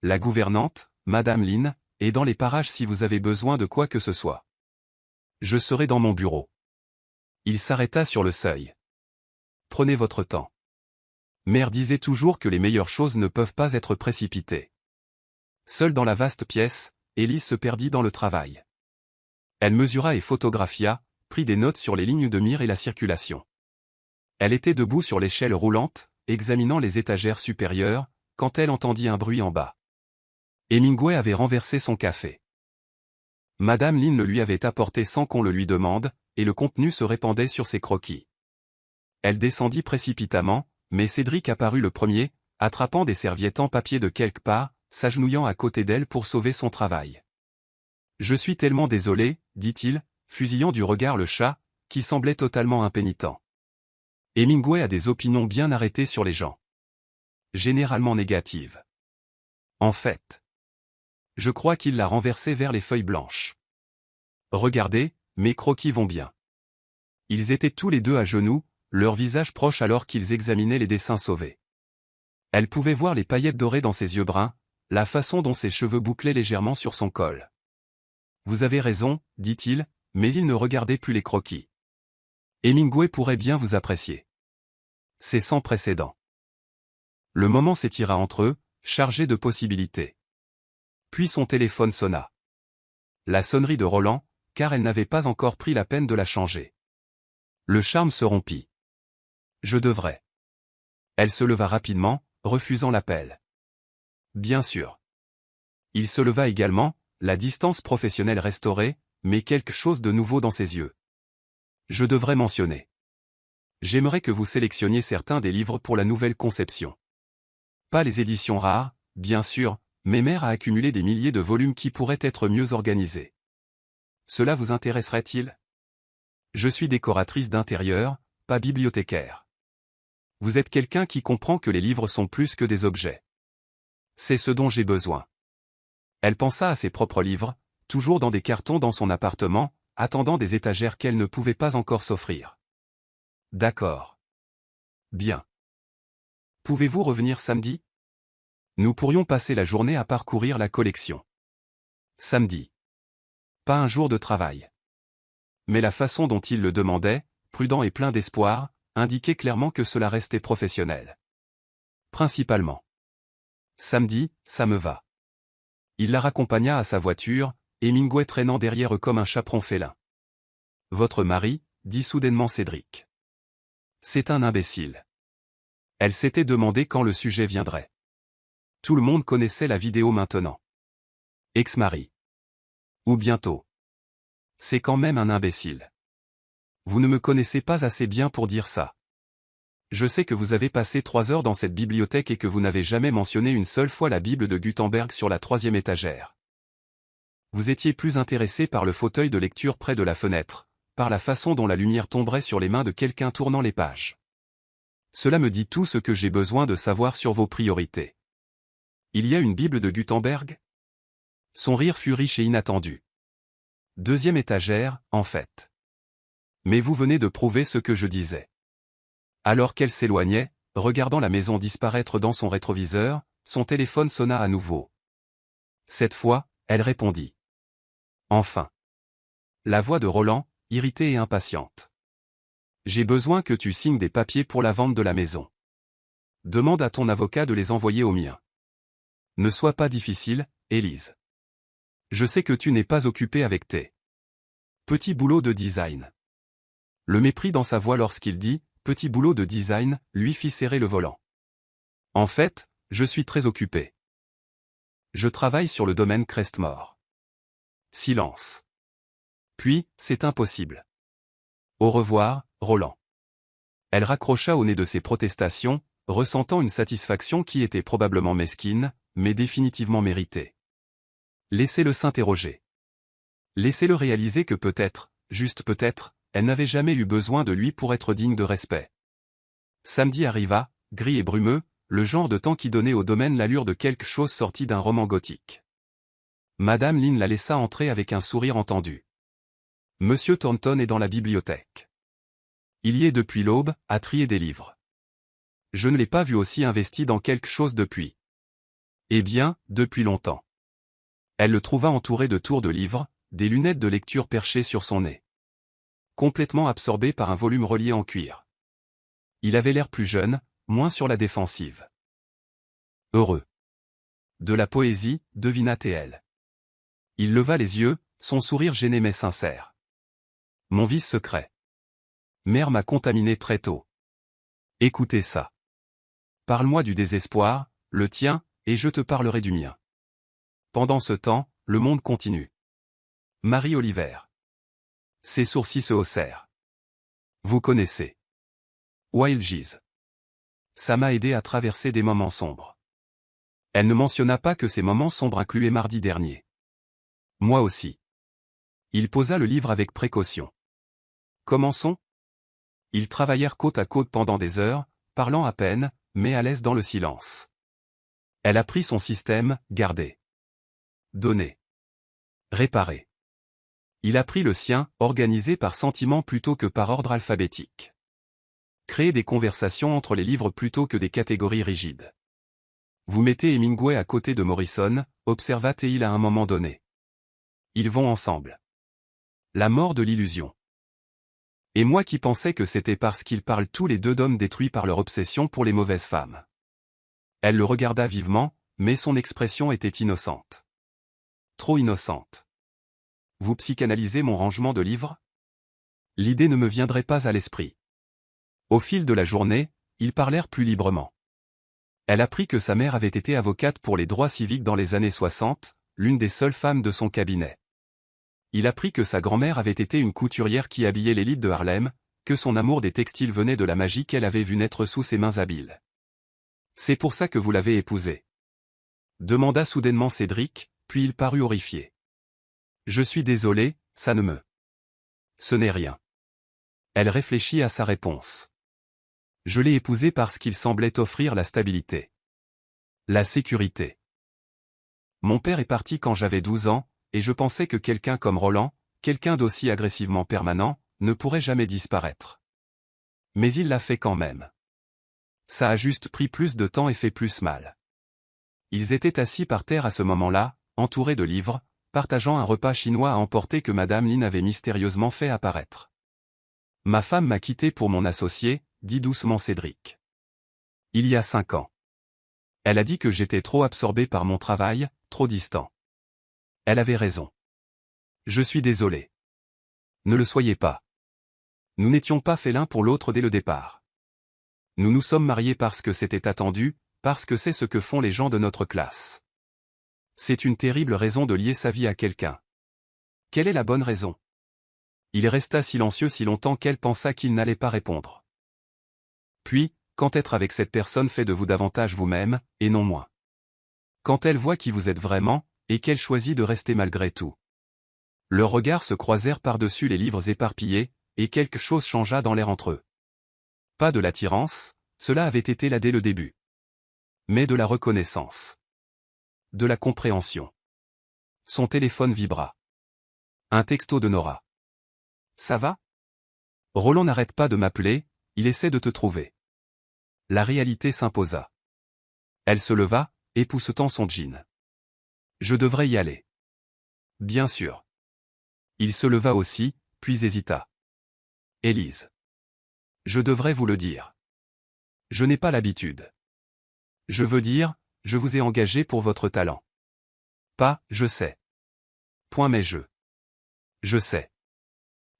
La gouvernante, Madame Lynn, est dans les parages si vous avez besoin de quoi que ce soit. Je serai dans mon bureau. Il s'arrêta sur le seuil. Prenez votre temps. Mère disait toujours que les meilleures choses ne peuvent pas être précipitées. Seule dans la vaste pièce, Élise se perdit dans le travail. Elle mesura et photographia, prit des notes sur les lignes de mire et la circulation. Elle était debout sur l'échelle roulante, examinant les étagères supérieures, quand elle entendit un bruit en bas. Hemingway avait renversé son café. Madame Lynn le lui avait apporté sans qu'on le lui demande, et le contenu se répandait sur ses croquis. Elle descendit précipitamment, mais Cédric apparut le premier, attrapant des serviettes en papier de quelque part, s'agenouillant à côté d'elle pour sauver son travail. « Je suis tellement désolé, dit-il, fusillant du regard le chat, qui semblait totalement impénitent. Hemingway a des opinions bien arrêtées sur les gens. Généralement négatives. En fait, je crois qu'il l'a renversé vers les feuilles blanches. Regardez, mes croquis vont bien. Ils étaient tous les deux à genoux, leurs visages proches alors qu'ils examinaient les dessins sauvés. Elle pouvait voir les paillettes dorées dans ses yeux bruns, la façon dont ses cheveux bouclaient légèrement sur son col. « Vous avez raison, dit-il, mais il ne regardait plus les croquis. Hemingway pourrait bien vous apprécier. C'est sans précédent. » Le moment s'étira entre eux, chargé de possibilités. Puis son téléphone sonna. La sonnerie de Roland, car elle n'avait pas encore pris la peine de la changer. Le charme se rompit. « Je devrais. » Elle se leva rapidement, refusant l'appel. Bien sûr. Il se leva également, la distance professionnelle restaurée, mais quelque chose de nouveau dans ses yeux. Je devrais mentionner. J'aimerais que vous sélectionniez certains des livres pour la nouvelle conception. Pas les éditions rares, bien sûr, mais Mère a accumulé des milliers de volumes qui pourraient être mieux organisés. Cela vous intéresserait-il? Je suis décoratrice d'intérieur, pas bibliothécaire. Vous êtes quelqu'un qui comprend que les livres sont plus que des objets. C'est ce dont j'ai besoin. Elle pensa à ses propres livres, toujours dans des cartons dans son appartement, attendant des étagères qu'elle ne pouvait pas encore s'offrir. D'accord. Bien. Pouvez-vous revenir samedi? Nous pourrions passer la journée à parcourir la collection. Samedi. Pas un jour de travail. Mais la façon dont il le demandait, prudent et plein d'espoir, indiquait clairement que cela restait professionnel. Principalement. Samedi, ça me va. Il la raccompagna à sa voiture, Hemingway traînant derrière eux comme un chaperon félin. Votre mari, dit soudainement Cédric. C'est un imbécile. Elle s'était demandé quand le sujet viendrait. Tout le monde connaissait la vidéo maintenant. Ex-mari. Ou bientôt. C'est quand même un imbécile. Vous ne me connaissez pas assez bien pour dire ça. Je sais que vous avez passé 3 heures dans cette bibliothèque et que vous n'avez jamais mentionné une seule fois la Bible de Gutenberg sur la 3e étagère. Vous étiez plus intéressé par le fauteuil de lecture près de la fenêtre, par la façon dont la lumière tomberait sur les mains de quelqu'un tournant les pages. Cela me dit tout ce que j'ai besoin de savoir sur vos priorités. Il y a une Bible de Gutenberg? Son rire fut riche et inattendu. 2e étagère, en fait. Mais vous venez de prouver ce que je disais. Alors qu'elle s'éloignait, regardant la maison disparaître dans son rétroviseur, son téléphone sonna à nouveau. Cette fois, elle répondit. Enfin. La voix de Roland, irritée et impatiente. J'ai besoin que tu signes des papiers pour la vente de la maison. Demande à ton avocat de les envoyer au mien. Ne sois pas difficile, Élise. Je sais que tu n'es pas occupée avec tes petits boulots de design. Le mépris dans sa voix lorsqu'il dit « petit boulot de design » lui fit serrer le volant. En fait, je suis très occupé. Je travaille sur le domaine Crestmore. Silence. Puis, c'est impossible. Au revoir, Roland. Elle raccrocha au nez de ses protestations, ressentant une satisfaction qui était probablement mesquine, mais définitivement méritée. Laissez-le s'interroger. Laissez-le réaliser que peut-être, juste peut-être, elle n'avait jamais eu besoin de lui pour être digne de respect. Samedi arriva, gris et brumeux, le genre de temps qui donnait au domaine l'allure de quelque chose sorti d'un roman gothique. Madame Lynn la laissa entrer avec un sourire entendu. Monsieur Thornton est dans la bibliothèque. Il y est depuis l'aube, à trier des livres. Je ne l'ai pas vu aussi investi dans quelque chose depuis. Eh bien, depuis longtemps. Elle le trouva entouré de tours de livres, des lunettes de lecture perchées sur son nez. Complètement absorbé par un volume relié en cuir. Il avait l'air plus jeune, moins sur la défensive. Heureux. De la poésie, devina-t-elle. Il leva les yeux, son sourire gêné mais sincère. Mon vice secret. Mère m'a contaminé très tôt. Écoutez ça. Parle-moi du désespoir, le tien, et je te parlerai du mien. Pendant ce temps, le monde continue. Marie Oliver. Ses sourcils se haussèrent. Vous connaissez. Wild Geese. Ça m'a aidé à traverser des moments sombres. Elle ne mentionna pas que ces moments sombres incluaient mardi dernier. Moi aussi. Il posa le livre avec précaution. Commençons. Ils travaillèrent côte à côte pendant des heures, parlant à peine, mais à l'aise dans le silence. Elle apprit son système, garder. Donner. Réparer. Il a pris le sien, organisé par sentiment plutôt que par ordre alphabétique. Créer des conversations entre les livres plutôt que des catégories rigides. Vous mettez Hemingway à côté de Morrison, observa-t-il à un moment donné. Ils vont ensemble. La mort de l'illusion. Et moi qui pensais que c'était parce qu'ils parlent tous les deux d'hommes détruits par leur obsession pour les mauvaises femmes. Elle le regarda vivement, mais son expression était innocente. Trop innocente. Vous psychanalysez mon rangement de livres? L'idée ne me viendrait pas à l'esprit. Au fil de la journée, ils parlèrent plus librement. Elle apprit que sa mère avait été avocate pour les droits civiques dans les années 60, l'une des seules femmes de son cabinet. Il apprit que sa grand-mère avait été une couturière qui habillait l'élite de Harlem, que son amour des textiles venait de la magie qu'elle avait vue naître sous ses mains habiles. C'est pour ça que vous l'avez épousée? Demanda soudainement Cédric, puis il parut horrifié. Je suis désolé, ça ne me... Ce n'est rien. Elle réfléchit à sa réponse. Je l'ai épousé parce qu'il semblait offrir la stabilité. La sécurité. Mon père est parti quand j'avais 12 ans, et je pensais que quelqu'un comme Roland, quelqu'un d'aussi agressivement permanent, ne pourrait jamais disparaître. Mais il l'a fait quand même. Ça a juste pris plus de temps et fait plus mal. Ils étaient assis par terre à ce moment-là, entourés de livres, partageant un repas chinois à emporter que Madame Lin avait mystérieusement fait apparaître. Ma femme m'a quitté pour mon associé, dit doucement Cédric. Il y a 5 ans. Elle a dit que j'étais trop absorbé par mon travail, trop distant. Elle avait raison. Je suis désolé. Ne le soyez pas. Nous n'étions pas faits l'un pour l'autre dès le départ. Nous nous sommes mariés parce que c'était attendu, parce que c'est ce que font les gens de notre classe. C'est une terrible raison de lier sa vie à quelqu'un. Quelle est la bonne raison? Il resta silencieux si longtemps qu'elle pensa qu'il n'allait pas répondre. Puis, quand être avec cette personne fait de vous davantage vous-même, et non moins. Quand elle voit qui vous êtes vraiment, et qu'elle choisit de rester malgré tout. Leurs regards se croisèrent par-dessus les livres éparpillés, et quelque chose changea dans l'air entre eux. Pas de l'attirance, cela avait été là dès le début. Mais de la reconnaissance. De la compréhension. Son téléphone vibra. Un texto de Nora. Ça va? Roland n'arrête pas de m'appeler, il essaie de te trouver. La réalité s'imposa. Elle se leva, époussetant son jean. Je devrais y aller. Bien sûr. Il se leva aussi, puis hésita. Élise. Je devrais vous le dire. Je n'ai pas l'habitude. Je veux dire, je vous ai engagé pour votre talent. Pas, je sais. Point mais je. Je sais.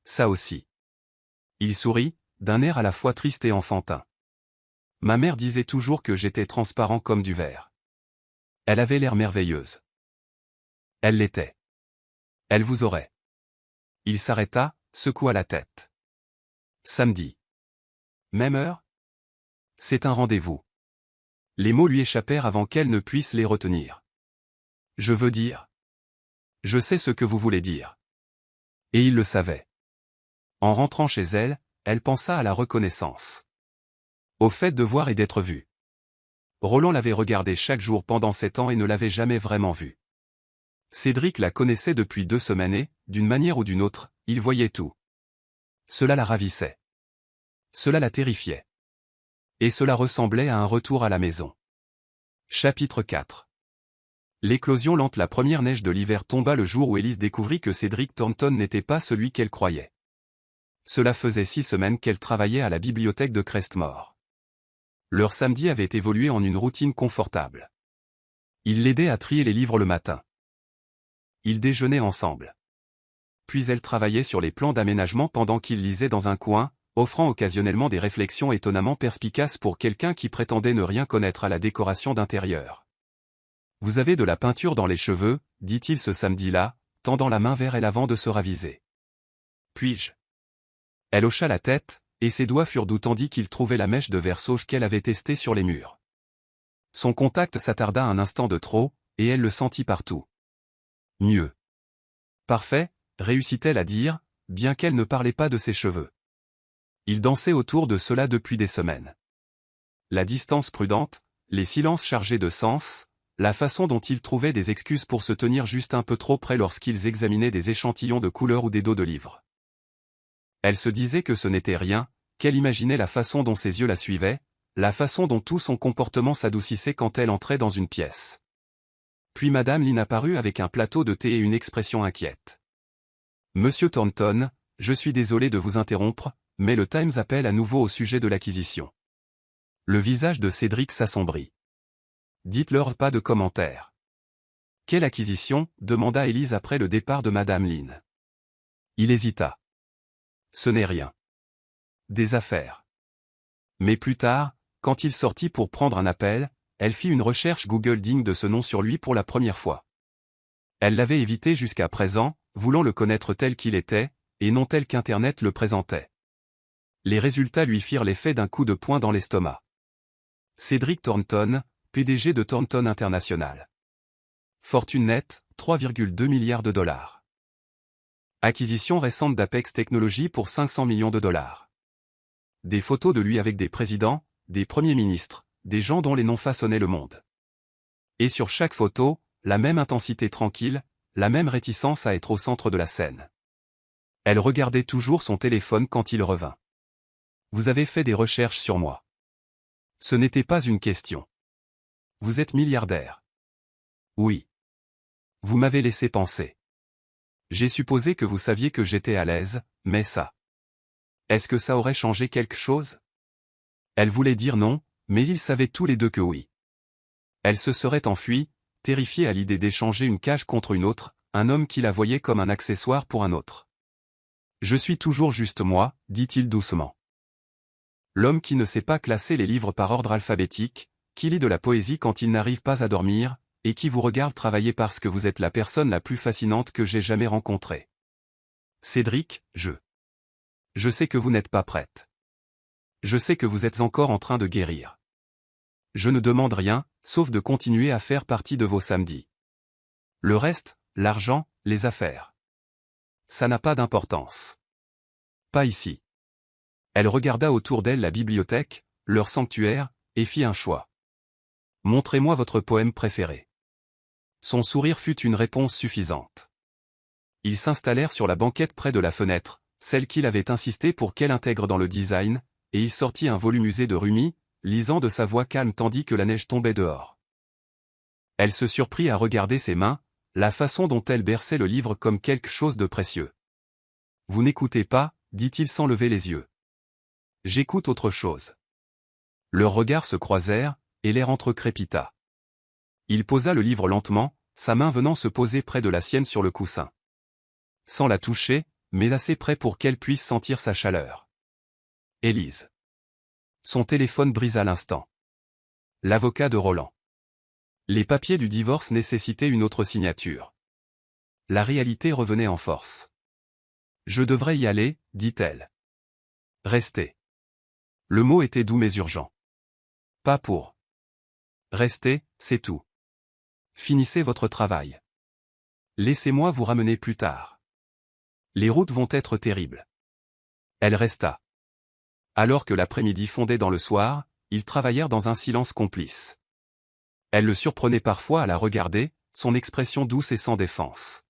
Ça aussi. Il sourit, d'un air à la fois triste et enfantin. Ma mère disait toujours que j'étais transparent comme du verre. Elle avait l'air merveilleuse. Elle l'était. Elle vous aurait. Il s'arrêta, secoua la tête. Samedi. Même heure? C'est un rendez-vous. Les mots lui échappèrent avant qu'elle ne puisse les retenir. Je veux dire. Je sais ce que vous voulez dire. Et il le savait. En rentrant chez elle, elle pensa à la reconnaissance. Au fait de voir et d'être vue. Roland l'avait regardée chaque jour pendant 7 ans et ne l'avait jamais vraiment vue. Cédric la connaissait depuis 2 semaines et, d'une manière ou d'une autre, il voyait tout. Cela la ravissait. Cela la terrifiait. Et cela ressemblait à un retour à la maison. Chapitre 4. L'éclosion lente. La première neige de l'hiver tomba le jour où Élise découvrit que Cédric Thornton n'était pas celui qu'elle croyait. Cela faisait 6 semaines qu'elle travaillait à la bibliothèque de Crestmore. Leur samedi avait évolué en une routine confortable. Il l'aidait à trier les livres le matin. Ils déjeunaient ensemble. Puis elle travaillait sur les plans d'aménagement pendant qu'il lisait dans un coin, offrant occasionnellement des réflexions étonnamment perspicaces pour quelqu'un qui prétendait ne rien connaître à la décoration d'intérieur. « Vous avez de la peinture dans les cheveux », dit-il ce samedi-là, tendant la main vers elle avant de se raviser. « Puis-je » Elle hocha la tête, et ses doigts furent doux tandis qu'il trouvait la mèche de verre sauge qu'elle avait testée sur les murs. Son contact s'attarda un instant de trop, et elle le sentit partout. Mieux. Parfait, réussit-elle à dire, bien qu'elle ne parlait pas de ses cheveux. Il dansait autour de cela depuis des semaines. La distance prudente, les silences chargés de sens, la façon dont ils trouvaient des excuses pour se tenir juste un peu trop près lorsqu'ils examinaient des échantillons de couleurs ou des dos de livres. Elle se disait que ce n'était rien, qu'elle imaginait la façon dont ses yeux la suivaient, la façon dont tout son comportement s'adoucissait quand elle entrait dans une pièce. Puis Madame Lynn apparut avec un plateau de thé et une expression inquiète. « Monsieur Thornton, je suis désolé de vous interrompre, mais le Times appelle à nouveau au sujet de l'acquisition. » Le visage de Cédric s'assombrit. « Dites-leur pas de commentaires. »« Quelle acquisition ?» demanda Élise après le départ de Madame Lynn. Il hésita. « Ce n'est rien. Des affaires. » Mais plus tard, quand il sortit pour prendre un appel, elle fit une recherche Google digne de ce nom sur lui pour la première fois. Elle l'avait évité jusqu'à présent, voulant le connaître tel qu'il était, et non tel qu'Internet le présentait. Les résultats lui firent l'effet d'un coup de poing dans l'estomac. Cédric Thornton, PDG de Thornton International. Fortune nette, 3,2 milliards de dollars. Acquisition récente d'Apex Technologies pour 500 millions de dollars. Des photos de lui avec des présidents, des premiers ministres, des gens dont les noms façonnaient le monde. Et sur chaque photo, la même intensité tranquille, la même réticence à être au centre de la scène. Elle regardait toujours son téléphone quand il revint. « Vous avez fait des recherches sur moi. » Ce n'était pas une question. « Vous êtes milliardaire. » Oui. « Vous m'avez laissé penser. » J'ai supposé que vous saviez que j'étais à l'aise, mais ça. Est-ce que ça aurait changé quelque chose? Elle voulait dire non, mais ils savaient tous les deux que oui. Elle se serait enfuie, terrifiée à l'idée d'échanger une cage contre une autre, un homme qui la voyait comme un accessoire pour un autre. « Je suis toujours juste moi, dit-il doucement. L'homme qui ne sait pas classer les livres par ordre alphabétique, qui lit de la poésie quand il n'arrive pas à dormir, et qui vous regarde travailler parce que vous êtes la personne la plus fascinante que j'ai jamais rencontrée. Cédric, je sais que vous n'êtes pas prête. Je sais que vous êtes encore en train de guérir. Je ne demande rien, sauf de continuer à faire partie de vos samedis. Le reste, l'argent, les affaires. Ça n'a pas d'importance. Pas ici. Elle regarda autour d'elle la bibliothèque, leur sanctuaire, et fit un choix. Montrez-moi votre poème préféré. Son sourire fut une réponse suffisante. Ils s'installèrent sur la banquette près de la fenêtre, celle qu'il avait insisté pour qu'elle intègre dans le design, et il sortit un volume usé de Rumi, lisant de sa voix calme tandis que la neige tombait dehors. Elle se surprit à regarder ses mains, la façon dont elle berçait le livre comme quelque chose de précieux. « Vous n'écoutez pas » dit-il sans lever les yeux. « J'écoute autre chose. » Leurs regards se croisèrent, et l'air entrecrépita. Il posa le livre lentement, sa main venant se poser près de la sienne sur le coussin. Sans la toucher, mais assez près pour qu'elle puisse sentir sa chaleur. Élise. Son téléphone brisa l'instant. L'avocat de Roland. Les papiers du divorce nécessitaient une autre signature. La réalité revenait en force. « Je devrais y aller » dit-elle. « Restez. » Le mot était doux mais urgent. « Pas pour. » « Restez, c'est tout. Finissez votre travail. Laissez-moi vous ramener plus tard. Les routes vont être terribles. » Elle resta. Alors que l'après-midi fondait dans le soir, ils travaillèrent dans un silence complice. Elle le surprenait parfois à la regarder, son expression douce et sans défense.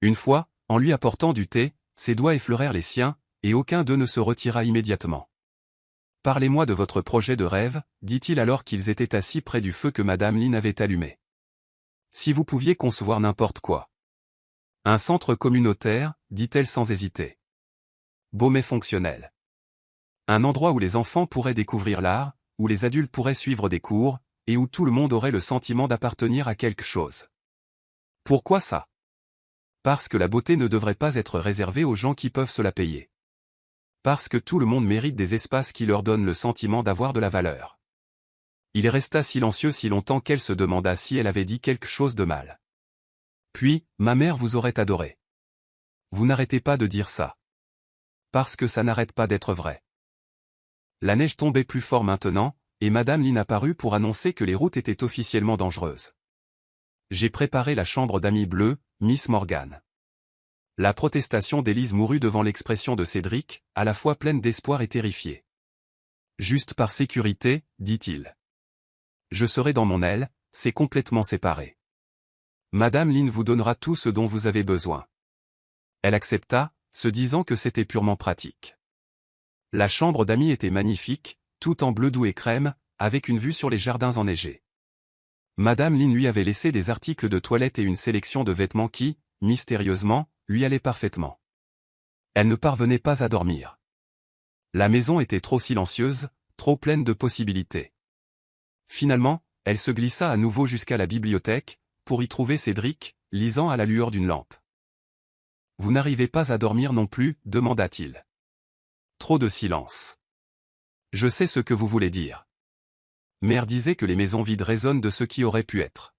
Une fois, en lui apportant du thé, ses doigts effleurèrent les siens, et aucun d'eux ne se retira immédiatement. « Parlez-moi de votre projet de rêve, » dit-il alors qu'ils étaient assis près du feu que Madame Lynn avait allumé. « Si vous pouviez concevoir n'importe quoi. »« Un centre communautaire, » dit-elle sans hésiter. « Beau mais fonctionnel. Un endroit où les enfants pourraient découvrir l'art, où les adultes pourraient suivre des cours, et où tout le monde aurait le sentiment d'appartenir à quelque chose. » Pourquoi ça? Parce que la beauté ne devrait pas être réservée aux gens qui peuvent se la payer. Parce que tout le monde mérite des espaces qui leur donnent le sentiment d'avoir de la valeur. Il resta silencieux si longtemps qu'elle se demanda si elle avait dit quelque chose de mal. Puis, « Ma mère vous aurait adoré. » Vous n'arrêtez pas de dire ça. Parce que ça n'arrête pas d'être vrai. La neige tombait plus fort maintenant, et Madame Lynn apparut pour annoncer que les routes étaient officiellement dangereuses. « J'ai préparé la chambre d'amis bleus, Miss Morgan. » La protestation d'Élise mourut devant l'expression de Cédric, à la fois pleine d'espoir et terrifiée. « Juste par sécurité, dit-il. Je serai dans mon aile, c'est complètement séparé. Madame Lin vous donnera tout ce dont vous avez besoin. Elle accepta, se disant que c'était purement pratique. La chambre d'amis était magnifique, tout en bleu doux et crème, avec une vue sur les jardins enneigés. Madame Lin lui avait laissé des articles de toilette et une sélection de vêtements qui, mystérieusement, lui allaient parfaitement. Elle ne parvenait pas à dormir. La maison était trop silencieuse, trop pleine de possibilités. Finalement, elle se glissa à nouveau jusqu'à la bibliothèque, pour y trouver Cédric, lisant à la lueur d'une lampe. « Vous n'arrivez pas à dormir non plus » demanda-t-il. Trop de silence. Je sais ce que vous voulez dire. Mère disait que les maisons vides résonnent de ce qui aurait pu être.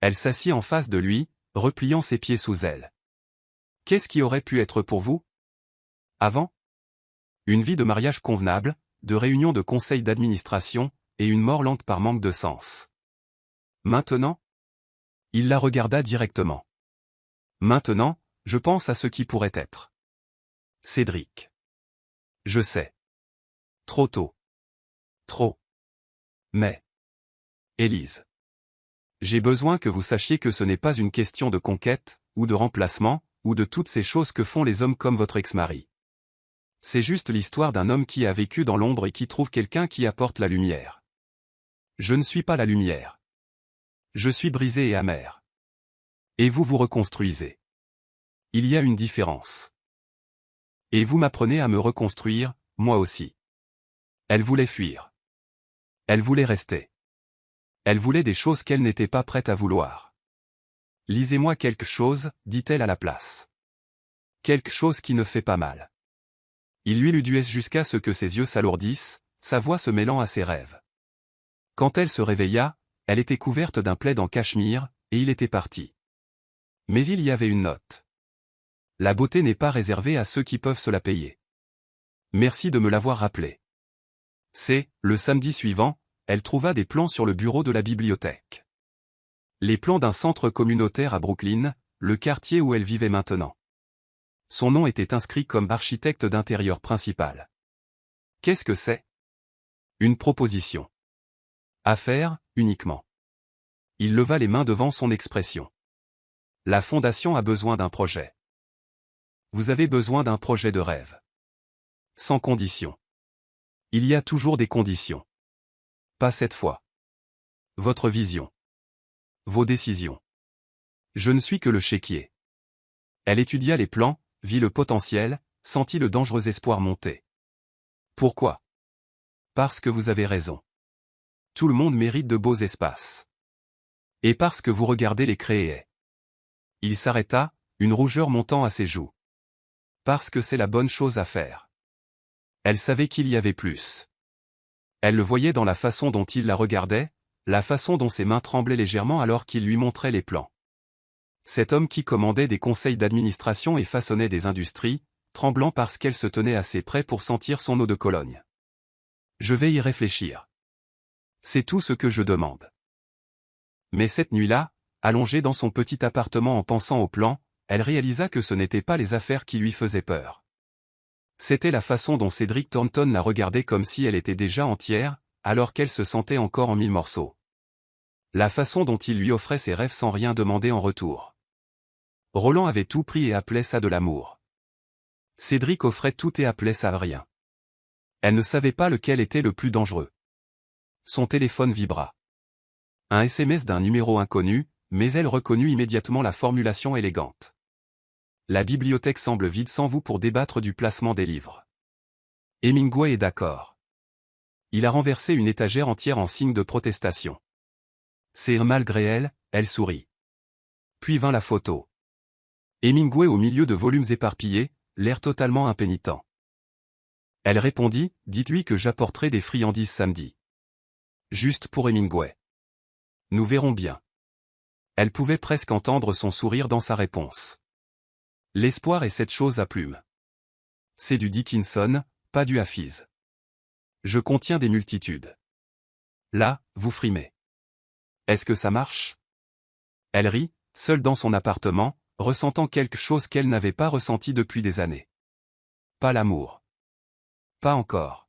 Elle s'assit en face de lui, repliant ses pieds sous elle. Qu'est-ce qui aurait pu être pour vous? Avant? Une vie de mariage convenable, de réunions de conseil d'administration, et une mort lente par manque de sens. Maintenant? Il la regarda directement. Maintenant, je pense à ce qui pourrait être. Cédric. Je sais. Trop tôt. Trop. Mais. Élise. J'ai besoin que vous sachiez que ce n'est pas une question de conquête, ou de remplacement, ou de toutes ces choses que font les hommes comme votre ex-mari. C'est juste l'histoire d'un homme qui a vécu dans l'ombre et qui trouve quelqu'un qui apporte la lumière. Je ne suis pas la lumière. Je suis brisé et amer. Et vous vous reconstruisez. Il y a une différence. Et vous m'apprenez à me reconstruire, moi aussi. Elle voulait fuir. Elle voulait rester. Elle voulait des choses qu'elle n'était pas prête à vouloir. Lisez-moi quelque chose, dit-elle à la place. Quelque chose qui ne fait pas mal. Il lui lut du S jusqu'à ce que ses yeux s'alourdissent, sa voix se mêlant à ses rêves. Quand elle se réveilla, elle était couverte d'un plaid en cachemire, et il était parti. Mais il y avait une note. La beauté n'est pas réservée à ceux qui peuvent se la payer. Merci de me l'avoir rappelé. Le samedi suivant, elle trouva des plans sur le bureau de la bibliothèque. Les plans d'un centre communautaire à Brooklyn, le quartier où elle vivait maintenant. Son nom était inscrit comme architecte d'intérieur principal. Qu'est-ce que c'est? Une proposition. À faire, uniquement. Il leva les mains devant son expression. La fondation a besoin d'un projet. Vous avez besoin d'un projet de rêve. Sans condition. Il y a toujours des conditions. Pas cette fois. Votre vision. Vos décisions. Je ne suis que le chéquier. Elle étudia les plans, vit le potentiel, sentit le dangereux espoir monter. Pourquoi? Parce que vous avez raison. Tout le monde mérite de beaux espaces. Et parce que vous regardez les créer. Il s'arrêta, une rougeur montant à ses joues. Parce que c'est la bonne chose à faire. Elle savait qu'il y avait plus. Elle le voyait dans la façon dont il la regardait, la façon dont ses mains tremblaient légèrement alors qu'il lui montrait les plans. Cet homme qui commandait des conseils d'administration et façonnait des industries, tremblant parce qu'elle se tenait assez près pour sentir son eau de Cologne. Je vais y réfléchir. C'est tout ce que je demande. Mais cette nuit-là, allongée dans son petit appartement en pensant au plan, elle réalisa que ce n'étaient pas les affaires qui lui faisaient peur. C'était la façon dont Cédric Thornton la regardait comme si elle était déjà entière, alors qu'elle se sentait encore en 1000 morceaux. La façon dont il lui offrait ses rêves sans rien demander en retour. Roland avait tout pris et appelait ça de l'amour. Cédric offrait tout et appelait ça rien. Elle ne savait pas lequel était le plus dangereux. Son téléphone vibra. Un SMS d'un numéro inconnu, mais elle reconnut immédiatement la formulation élégante. La bibliothèque semble vide sans vous pour débattre du placement des livres. Hemingway est d'accord. Il a renversé une étagère entière en signe de protestation. Malgré elle, elle sourit. Puis vint la photo. Hemingway au milieu de volumes éparpillés, l'air totalement impénitent. Elle répondit, dites-lui que j'apporterai des friandises samedi. Juste pour Hemingway. Nous verrons bien. Elle pouvait presque entendre son sourire dans sa réponse. L'espoir est cette chose à plumes. C'est du Dickinson, pas du Hafiz. Je contiens des multitudes. Là, vous frimez. Est-ce que ça marche? Elle rit, seule dans son appartement, ressentant quelque chose qu'elle n'avait pas ressenti depuis des années. Pas l'amour. Pas encore.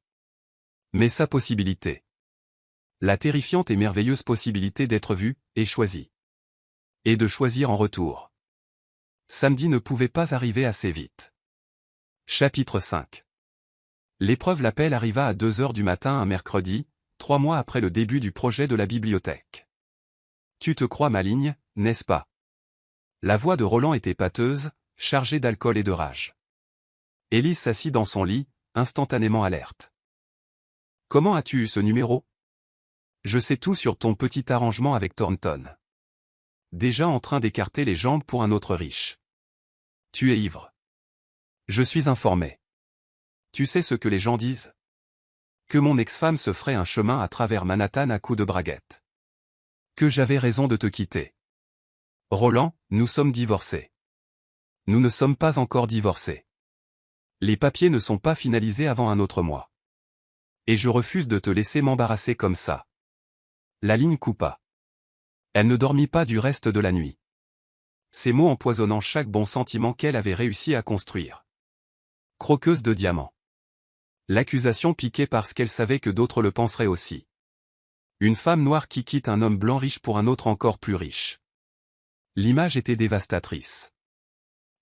Mais sa possibilité. La terrifiante et merveilleuse possibilité d'être vu, et choisi. Et de choisir en retour. Samedi ne pouvait pas arriver assez vite. Chapitre 5. L'épreuve l'appel arriva à 2 heures du matin un mercredi, 3 mois après le début du projet de la bibliothèque. Tu te crois maligne, n'est-ce pas? La voix de Roland était pâteuse, chargée d'alcool et de rage. Élise s'assit dans son lit, instantanément alerte. Comment as-tu eu ce numéro? Je sais tout sur ton petit arrangement avec Thornton. Déjà en train d'écarter les jambes pour un autre riche. Tu es ivre. Je suis informé. Tu sais ce que les gens disent? Que mon ex-femme se ferait un chemin à travers Manhattan à coups de braguette. Que j'avais raison de te quitter. Roland, nous sommes divorcés. Nous ne sommes pas encore divorcés. Les papiers ne sont pas finalisés avant un autre mois. Et je refuse de te laisser m'embarrasser comme ça. La ligne coupa. Elle ne dormit pas du reste de la nuit. Ces mots empoisonnant chaque bon sentiment qu'elle avait réussi à construire. Croqueuse de diamants. L'accusation piquait parce qu'elle savait que d'autres le penseraient aussi. Une femme noire qui quitte un homme blanc riche pour un autre encore plus riche. L'image était dévastatrice.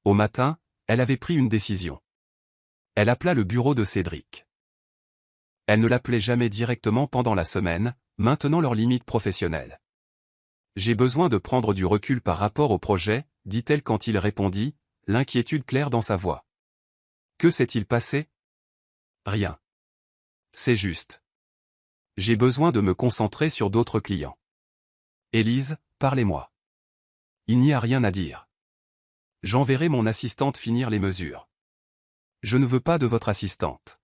Au matin, elle avait pris une décision. Elle appela le bureau de Cédric. Elle ne l'appelait jamais directement pendant la semaine, maintenant leurs limites professionnelles. J'ai besoin de prendre du recul par rapport au projet, dit-elle quand il répondit, l'inquiétude claire dans sa voix. Que s'est-il passé? Rien. C'est juste. J'ai besoin de me concentrer sur d'autres clients. Élise, parlez-moi. Il n'y a rien à dire. J'enverrai mon assistante finir les mesures. Je ne veux pas de votre assistante.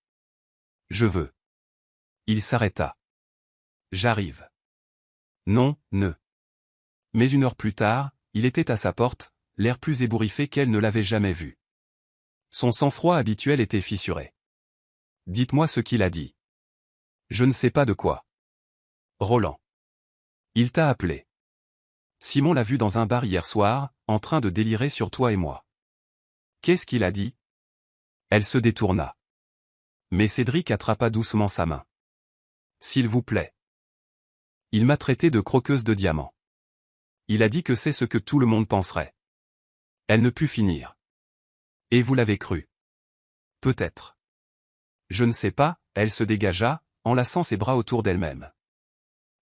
Je veux. Il s'arrêta. J'arrive. Non, ne. Mais 1 heure plus tard, il était à sa porte, l'air plus ébouriffé qu'elle ne l'avait jamais vu. Son sang-froid habituel était fissuré. Dites-moi ce qu'il a dit. Je ne sais pas de quoi. Roland. Il t'a appelé. Simon l'a vu dans un bar hier soir, en train de délirer sur toi et moi. Qu'est-ce qu'il a dit? Elle se détourna. Mais Cédric attrapa doucement sa main. S'il vous plaît. Il m'a traité de croqueuse de diamants. Il a dit que c'est ce que tout le monde penserait. Elle ne put finir. Et vous l'avez cru. Peut-être. Je ne sais pas, elle se dégagea, enlaçant ses bras autour d'elle-même.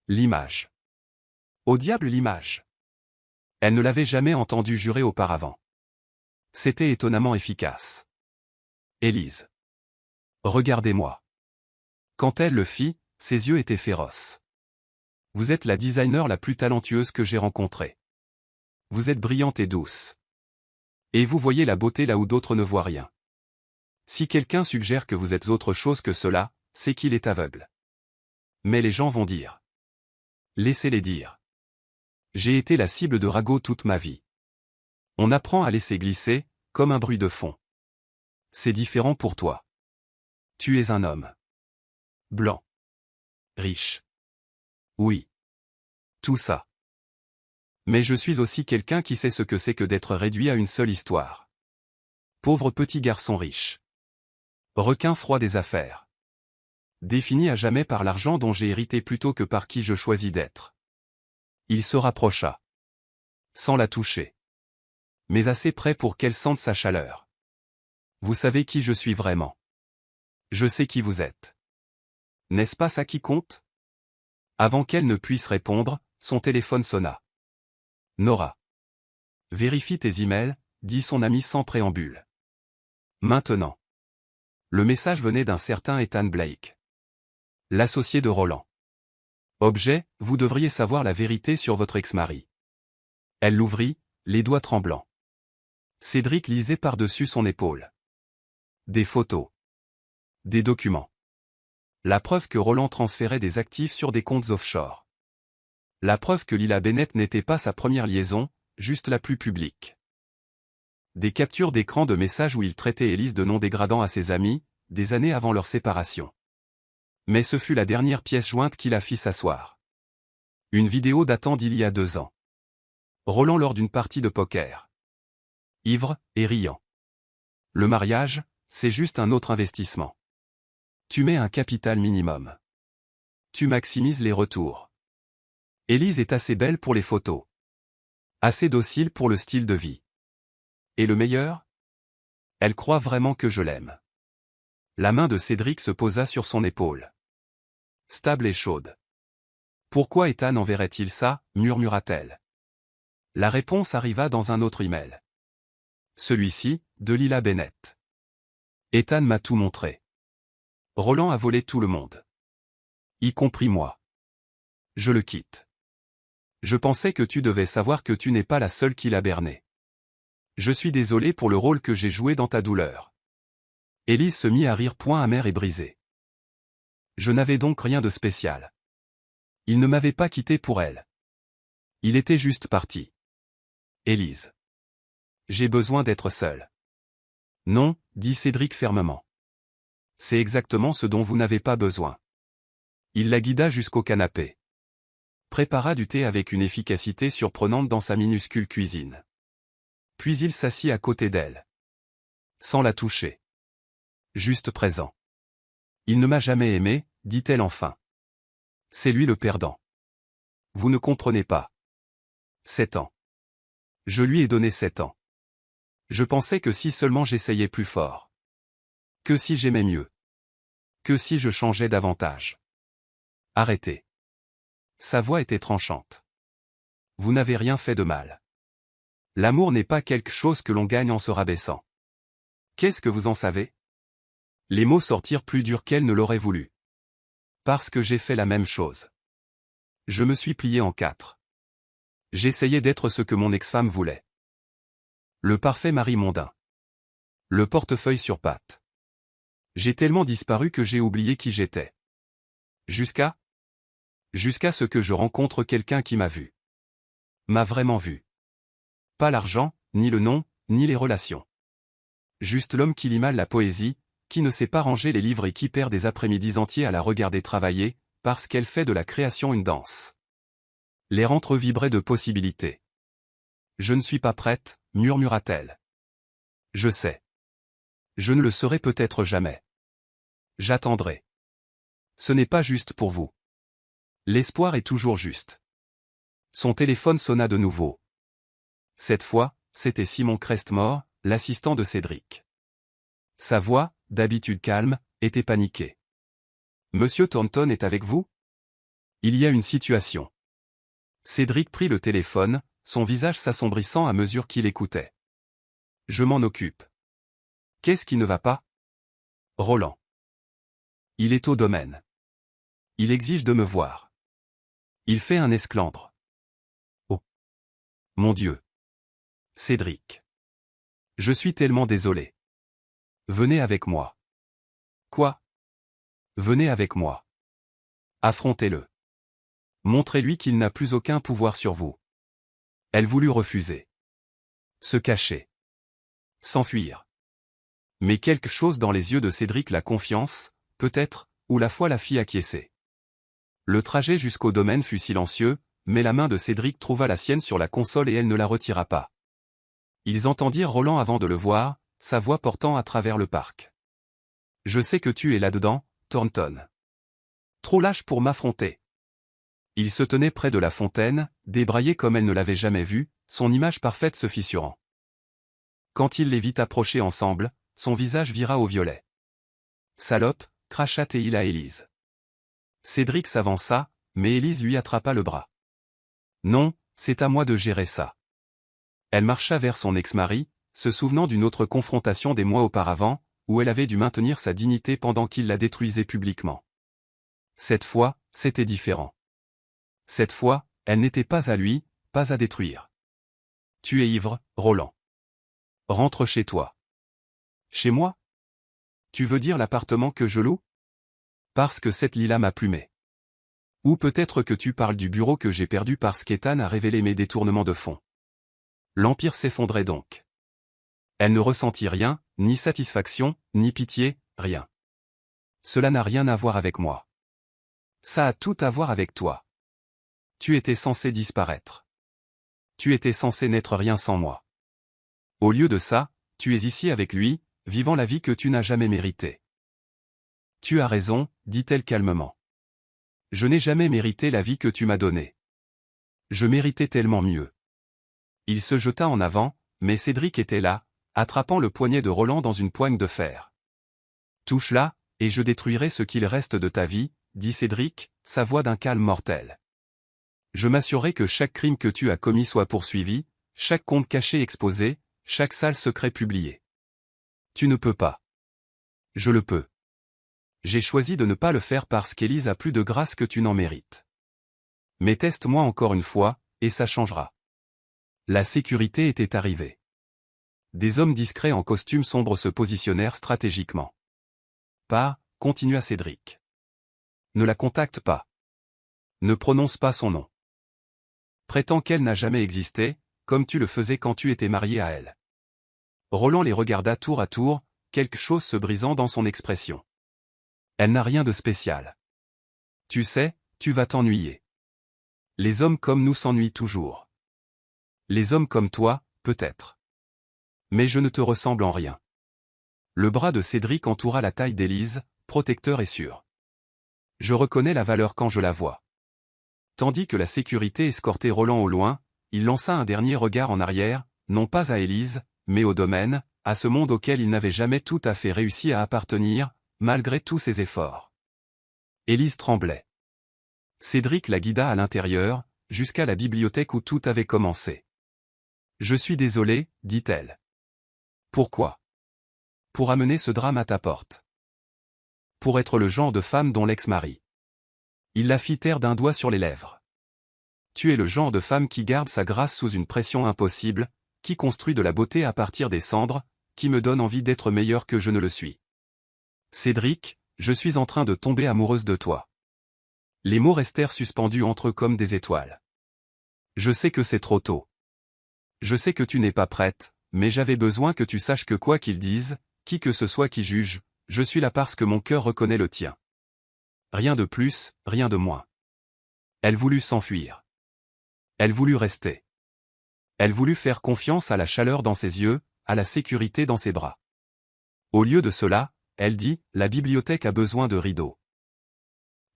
L'image. Au diable l'image. Elle ne l'avait jamais entendu jurer auparavant. C'était étonnamment efficace. Élise. Regardez-moi. Quand elle le fit, ses yeux étaient féroces. Vous êtes la designer la plus talentueuse que j'ai rencontrée. Vous êtes brillante et douce. Et vous voyez la beauté là où d'autres ne voient rien. Si quelqu'un suggère que vous êtes autre chose que cela, c'est qu'il est aveugle. Mais les gens vont dire. Laissez-les dire. J'ai été la cible de ragots toute ma vie. On apprend à laisser glisser, comme un bruit de fond. C'est différent pour toi. Tu es un homme. Blanc. Riche. Oui. Tout ça. Mais je suis aussi quelqu'un qui sait ce que c'est que d'être réduit à une seule histoire. Pauvre petit garçon riche. Requin froid des affaires. Défini à jamais par l'argent dont j'ai hérité plutôt que par qui je choisis d'être. Il se rapprocha. Sans la toucher. Mais assez près pour qu'elle sente sa chaleur. Vous savez qui je suis vraiment. Je sais qui vous êtes. N'est-ce pas ça qui compte? Avant qu'elle ne puisse répondre, son téléphone sonna. Nora. Vérifie tes emails, dit son ami sans préambule. Maintenant. Le message venait d'un certain Ethan Blake. L'associé de Roland. Objet, vous devriez savoir la vérité sur votre ex-mari. Elle l'ouvrit, les doigts tremblants. Cédric lisait par-dessus son épaule. Des photos. Des documents. La preuve que Roland transférait des actifs sur des comptes offshore. La preuve que Lila Bennett n'était pas sa première liaison, juste la plus publique. Des captures d'écran de messages où il traitait Élise de noms dégradants à ses amis, des années avant leur séparation. Mais ce fut la dernière pièce jointe qui la fit s'asseoir. Une vidéo datant d'il y a 2 ans. Roland lors d'une partie de poker. Ivre et riant. Le mariage, c'est juste un autre investissement. Tu mets un capital minimum. tu maximises les retours. Élise est assez belle pour les photos. Assez docile pour le style de vie. Et le meilleur? Elle croit vraiment que je l'aime. La main de Cédric se posa sur son épaule. Stable et chaude. Pourquoi Ethan enverrait-il ça, murmura-t-elle. La réponse arriva dans un autre email. Celui-ci, de Lila Bennett. Ethan m'a tout montré. Roland a volé tout le monde. Y compris moi. Je le quitte. Je pensais que tu devais savoir que tu n'es pas la seule qui l'a berné. Je suis désolé pour le rôle que j'ai joué dans ta douleur. Élise se mit à rire point amer et brisé. Je n'avais donc rien de spécial. Il ne m'avait pas quitté pour elle. Il était juste parti. Élise. J'ai besoin d'être seul. Non, dit Cédric fermement. C'est exactement ce dont vous n'avez pas besoin. Il la guida jusqu'au canapé. Prépara du thé avec une efficacité surprenante dans sa minuscule cuisine. Puis il s'assit à côté d'elle. Sans la toucher. Juste présent. Il ne m'a jamais aimé, dit-elle enfin. C'est lui le perdant. Vous ne comprenez pas. 7 ans. Je lui ai donné 7 ans. Je pensais que si seulement j'essayais plus fort. Que si j'aimais mieux. Que si je changeais davantage. Arrêtez. Sa voix était tranchante. Vous n'avez rien fait de mal. L'amour n'est pas quelque chose que l'on gagne en se rabaissant. Qu'est-ce que vous en savez? Les mots sortirent plus durs qu'elle ne l'aurait voulu. Parce que j'ai fait la même chose. Je me suis plié en 4. J'essayais d'être ce que mon ex-femme voulait. Le parfait mari mondain. Le portefeuille sur pattes. J'ai tellement disparu que j'ai oublié qui j'étais. Jusqu'à ce que je rencontre quelqu'un qui m'a vu. M'a vraiment vu. Pas l'argent, ni le nom, ni les relations. Juste l'homme qui lit mal la poésie, qui ne sait pas ranger les livres et qui perd des après-midi entiers à la regarder travailler, parce qu'elle fait de la création une danse. L'air entrevibrait de possibilités. Je ne suis pas prête, murmura-t-elle. Je sais. Je ne le serai peut-être jamais. J'attendrai. Ce n'est pas juste pour vous. L'espoir est toujours juste. Son téléphone sonna de nouveau. Cette fois, c'était Simon Crestmore, l'assistant de Cédric. Sa voix, d'habitude calme, était paniquée. Monsieur Thornton est avec vous? Il y a une situation. Cédric prit le téléphone, son visage s'assombrissant à mesure qu'il écoutait. Je m'en occupe. Qu'est-ce qui ne va pas? Roland. Il est au domaine. Il exige de me voir. Il fait un esclandre. Oh. Mon Dieu. Cédric. Je suis tellement désolé. Venez avec moi. Quoi? Venez avec moi. Affrontez-le. Montrez-lui qu'il n'a plus aucun pouvoir sur vous. Elle voulut refuser. Se cacher. S'enfuir. Mais quelque chose dans les yeux de Cédric la confiance, peut-être, ou la foi la fit acquiescer. Le trajet jusqu'au domaine fut silencieux, mais la main de Cédric trouva la sienne sur la console et elle ne la retira pas. Ils entendirent Roland avant de le voir, sa voix portant à travers le parc. Je sais que tu es là-dedans, Thornton. Trop lâche pour m'affronter. Il se tenait près de la fontaine, débraillé comme elle ne l'avait jamais vu, son image parfaite se fissurant. Quand il les vit approcher ensemble, son visage vira au violet. Salope, cracha-t-il à Élise. Cédric s'avança, mais Élise lui attrapa le bras. Non, c'est à moi de gérer ça. Elle marcha vers son ex-mari, se souvenant d'une autre confrontation des mois auparavant, où elle avait dû maintenir sa dignité pendant qu'il la détruisait publiquement. Cette fois, c'était différent. Cette fois, elle n'était pas à lui, pas à détruire. Tu es ivre, Roland. Rentre chez toi. Chez moi? Tu veux dire l'appartement que je loue? Parce que cette Lila m'a plumé. Ou peut-être que tu parles du bureau que j'ai perdu parce qu'Ethan a révélé mes détournements de fonds. L'empire s'effondrait donc. Elle ne ressentit rien, ni satisfaction, ni pitié, rien. Cela n'a rien à voir avec moi. Ça a tout à voir avec toi. Tu étais censé disparaître. Tu étais censé n'être rien sans moi. Au lieu de ça, tu es ici avec lui, vivant la vie que tu n'as jamais méritée. Tu as raison, dit-elle calmement. Je n'ai jamais mérité la vie que tu m'as donnée. Je méritais tellement mieux. Il se jeta en avant, mais Cédric était là, attrapant le poignet de Roland dans une poigne de fer. Touche-la, et je détruirai ce qu'il reste de ta vie, dit Cédric, sa voix d'un calme mortel. Je m'assurerai que chaque crime que tu as commis soit poursuivi, chaque compte caché exposé, chaque sale secret publié. Tu ne peux pas. Je le peux. J'ai choisi de ne pas le faire parce qu'Élise a plus de grâce que tu n'en mérites. Mais teste-moi encore une fois, et ça changera. La sécurité était arrivée. Des hommes discrets en costume sombre se positionnèrent stratégiquement. Pas, continua Cédric. Ne la contacte pas. Ne prononce pas son nom. Prétends qu'elle n'a jamais existé, comme tu le faisais quand tu étais marié à elle. Roland les regarda tour à tour, quelque chose se brisant dans son expression. Elle n'a rien de spécial. Tu sais, tu vas t'ennuyer. Les hommes comme nous s'ennuient toujours. Les hommes comme toi, peut-être. Mais je ne te ressemble en rien. Le bras de Cédric entoura la taille d'Élise, protecteur et sûr. Je reconnais la valeur quand je la vois. Tandis que la sécurité escortait Roland au loin, il lança un dernier regard en arrière, non pas à Élise, mais au domaine, à ce monde auquel il n'avait jamais tout à fait réussi à appartenir, malgré tous ses efforts. Élise tremblait. Cédric la guida à l'intérieur, jusqu'à la bibliothèque où tout avait commencé. « Je suis désolé, dit-elle. Pourquoi ? Pour amener ce drame à ta porte. Pour être le genre de femme dont l'ex-mari. Il la fit taire d'un doigt sur les lèvres. Tu es le genre de femme qui garde sa grâce sous une pression impossible, qui construit de la beauté à partir des cendres, qui me donne envie d'être meilleur que je ne le suis. Cédric, je suis en train de tomber amoureuse de toi. Les mots restèrent suspendus entre eux comme des étoiles. Je sais que c'est trop tôt. Je sais que tu n'es pas prête, mais j'avais besoin que tu saches que quoi qu'ils disent, qui que ce soit qui juge, je suis là parce que mon cœur reconnaît le tien. Rien de plus, rien de moins. Elle voulut s'enfuir. Elle voulut rester. Elle voulut faire confiance à la chaleur dans ses yeux, à la sécurité dans ses bras. Au lieu de cela, elle dit, la bibliothèque a besoin de rideaux.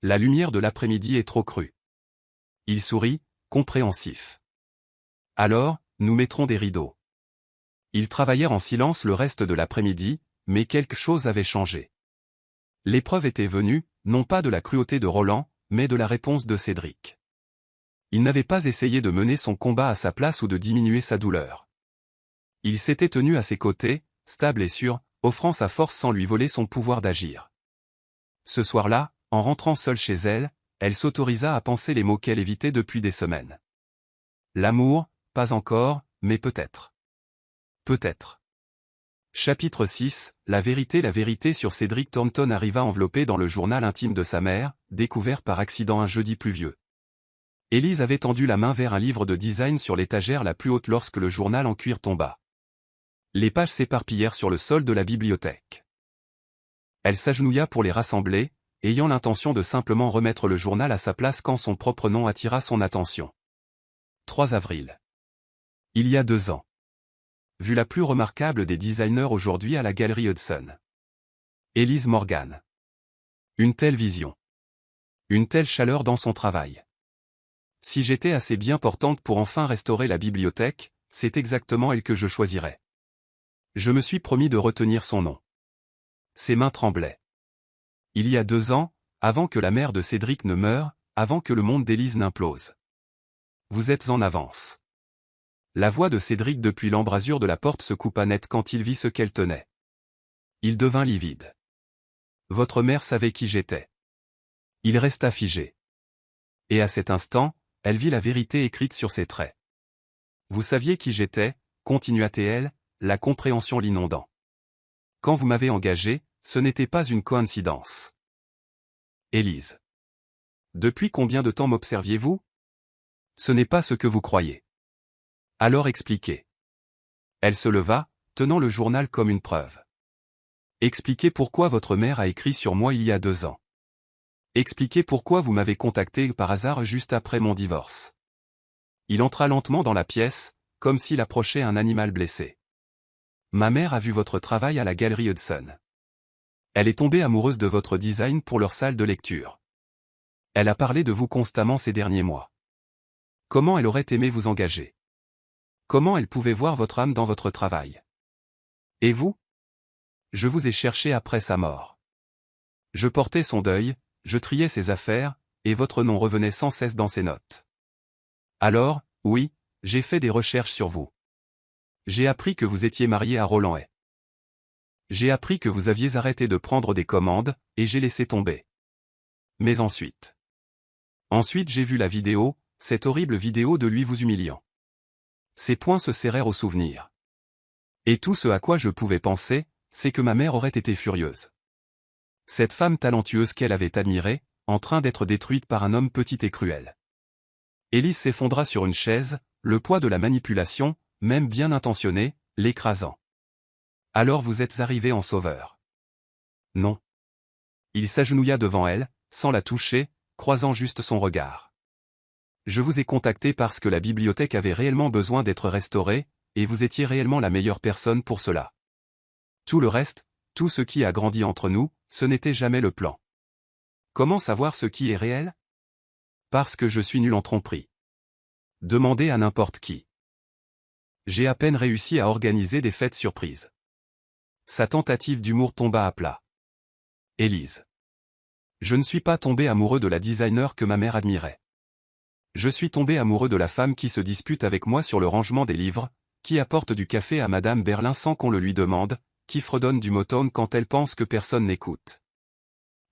La lumière de l'après-midi est trop crue. Il sourit, compréhensif. Alors, nous mettrons des rideaux. Ils travaillèrent en silence le reste de l'après-midi, mais quelque chose avait changé. L'épreuve était venue, non pas de la cruauté de Roland, mais de la réponse de Cédric. Il n'avait pas essayé de mener son combat à sa place ou de diminuer sa douleur. Il s'était tenu à ses côtés, stable et sûr, offrant sa force sans lui voler son pouvoir d'agir. Ce soir-là, en rentrant seule chez elle, elle s'autorisa à penser les mots qu'elle évitait depuis des semaines. L'amour, pas encore, mais peut-être. Peut-être. Chapitre 6, La vérité sur Cédric Thornton arriva enveloppé dans le journal intime de sa mère, découvert par accident un jeudi pluvieux. Élise avait tendu la main vers un livre de design sur l'étagère la plus haute lorsque le journal en cuir tomba. Les pages s'éparpillèrent sur le sol de la bibliothèque. Elle s'agenouilla pour les rassembler, ayant l'intention de simplement remettre le journal à sa place quand son propre nom attira son attention. 3 avril. Il y a 2 ans. Vu la plus remarquable des designers aujourd'hui à la galerie Hudson. Élise Morgan. Une telle vision. Une telle chaleur dans son travail. Si j'étais assez bien portante pour enfin restaurer la bibliothèque, c'est exactement elle que je choisirais. Je me suis promis de retenir son nom. Ses mains tremblaient. Il y a 2 ans, avant que la mère de Cédric ne meure, avant que le monde d'Élise n'implose. Vous êtes en avance. La voix de Cédric depuis l'embrasure de la porte se coupa net quand il vit ce qu'elle tenait. Il devint livide. Votre mère savait qui j'étais. Il resta figé. Et à cet instant, elle vit la vérité écrite sur ses traits. Vous saviez qui j'étais, continua-t-elle, la compréhension l'inondant. Quand vous m'avez engagé, ce n'était pas une coïncidence. Élise. Depuis combien de temps m'observiez-vous? Ce n'est pas ce que vous croyez. Alors expliquez. Elle se leva, tenant le journal comme une preuve. Expliquez pourquoi votre mère a écrit sur moi il y a 2 ans. Expliquez pourquoi vous m'avez contacté par hasard juste après mon divorce. Il entra lentement dans la pièce, comme s'il approchait un animal blessé. Ma mère a vu votre travail à la galerie Hudson. Elle est tombée amoureuse de votre design pour leur salle de lecture. Elle a parlé de vous constamment ces derniers mois. Comment elle aurait aimé vous engager? Comment elle pouvait voir votre âme dans votre travail? Et vous? Je vous ai cherché après sa mort. Je portais son deuil, je triais ses affaires, et votre nom revenait sans cesse dans ses notes. Alors, oui, j'ai fait des recherches sur vous. J'ai appris que vous étiez marié à Roland Hay. J'ai appris que vous aviez arrêté de prendre des commandes, et j'ai laissé tomber. Mais ensuite, j'ai vu la vidéo, cette horrible vidéo de lui vous humiliant. Ses poings se serrèrent au souvenir. Et tout ce à quoi je pouvais penser, c'est que ma mère aurait été furieuse. Cette femme talentueuse qu'elle avait admirée, en train d'être détruite par un homme petit et cruel. Élise s'effondra sur une chaise, le poids de la manipulation, même bien intentionné, l'écrasant. Alors vous êtes arrivé en sauveur. Non. Il s'agenouilla devant elle, sans la toucher, croisant juste son regard. Je vous ai contacté parce que la bibliothèque avait réellement besoin d'être restaurée, et vous étiez réellement la meilleure personne pour cela. Tout le reste, tout ce qui a grandi entre nous, ce n'était jamais le plan. Comment savoir ce qui est réel? Parce que je suis nul en tromperie. Demandez à n'importe qui. J'ai à peine réussi à organiser des fêtes surprises. Sa tentative d'humour tomba à plat. Élise. Je ne suis pas tombé amoureux de la designer que ma mère admirait. Je suis tombé amoureux de la femme qui se dispute avec moi sur le rangement des livres, qui apporte du café à Madame Berlin sans qu'on le lui demande, qui fredonne du Motown quand elle pense que personne n'écoute.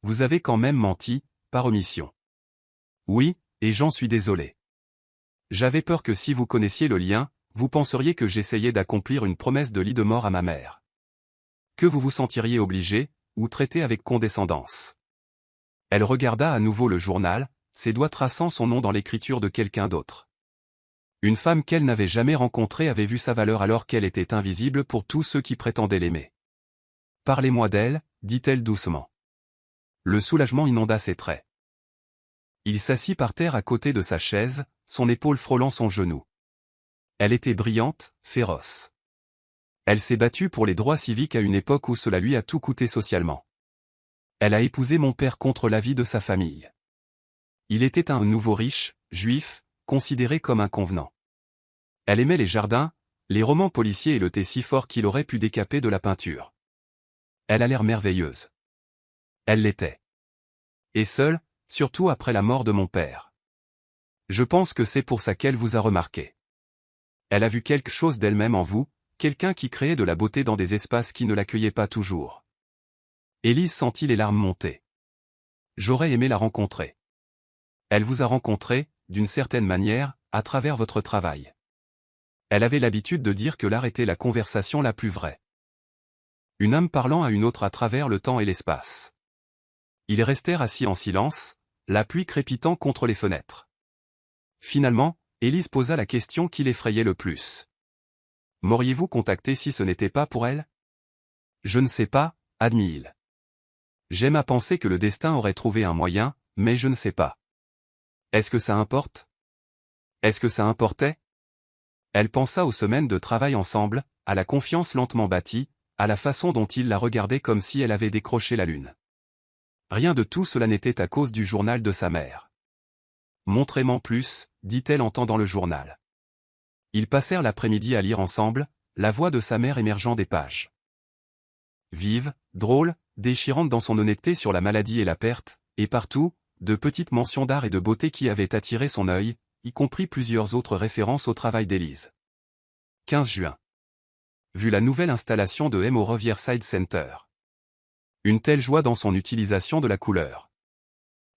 Vous avez quand même menti, par omission. Oui, et j'en suis désolé. J'avais peur que si vous connaissiez le lien, vous penseriez que j'essayais d'accomplir une promesse de lit de mort à ma mère. Que vous vous sentiriez obligé, ou traité avec condescendance. Elle regarda à nouveau le journal, ses doigts traçant son nom dans l'écriture de quelqu'un d'autre. Une femme qu'elle n'avait jamais rencontrée avait vu sa valeur alors qu'elle était invisible pour tous ceux qui prétendaient l'aimer. Parlez-moi d'elle, dit-elle doucement. Le soulagement inonda ses traits. Il s'assit par terre à côté de sa chaise, son épaule frôlant son genou. Elle était brillante, féroce. Elle s'est battue pour les droits civiques à une époque où cela lui a tout coûté socialement. Elle a épousé mon père contre l'avis de sa famille. Il était un nouveau riche, juif, considéré comme inconvenant. Elle aimait les jardins, les romans policiers et le thé si fort qu'il aurait pu décaper de la peinture. Elle a l'air merveilleuse. Elle l'était. Et seule, surtout après la mort de mon père. Je pense que c'est pour ça qu'elle vous a remarqué. Elle a vu quelque chose d'elle-même en vous, quelqu'un qui créait de la beauté dans des espaces qui ne l'accueillaient pas toujours. Élise sentit les larmes monter. J'aurais aimé la rencontrer. Elle vous a rencontré, d'une certaine manière, à travers votre travail. Elle avait l'habitude de dire que l'art était la conversation la plus vraie. Une âme parlant à une autre à travers le temps et l'espace. Ils restèrent assis en silence, la pluie crépitant contre les fenêtres. Finalement, Élise posa la question qui l'effrayait le plus. M'auriez-vous contacté si ce n'était pas pour elle? Je ne sais pas, admit-il. J'aime à penser que le destin aurait trouvé un moyen, mais je ne sais pas. Est-ce que ça importe? Est-ce que ça importait? Elle pensa aux semaines de travail ensemble, à la confiance lentement bâtie, à la façon dont il la regardait comme si elle avait décroché la lune. Rien de tout cela n'était à cause du journal de sa mère. Montrez-moi plus, dit-elle en tendant le journal. Ils passèrent l'après-midi à lire ensemble, la voix de sa mère émergeant des pages. Vive, drôle, déchirante dans son honnêteté sur la maladie et la perte, et partout, de petites mentions d'art et de beauté qui avaient attiré son œil, y compris plusieurs autres références au travail d'Élise. 15 juin. Vu la nouvelle installation de M au Riverside Center. Une telle joie dans son utilisation de la couleur.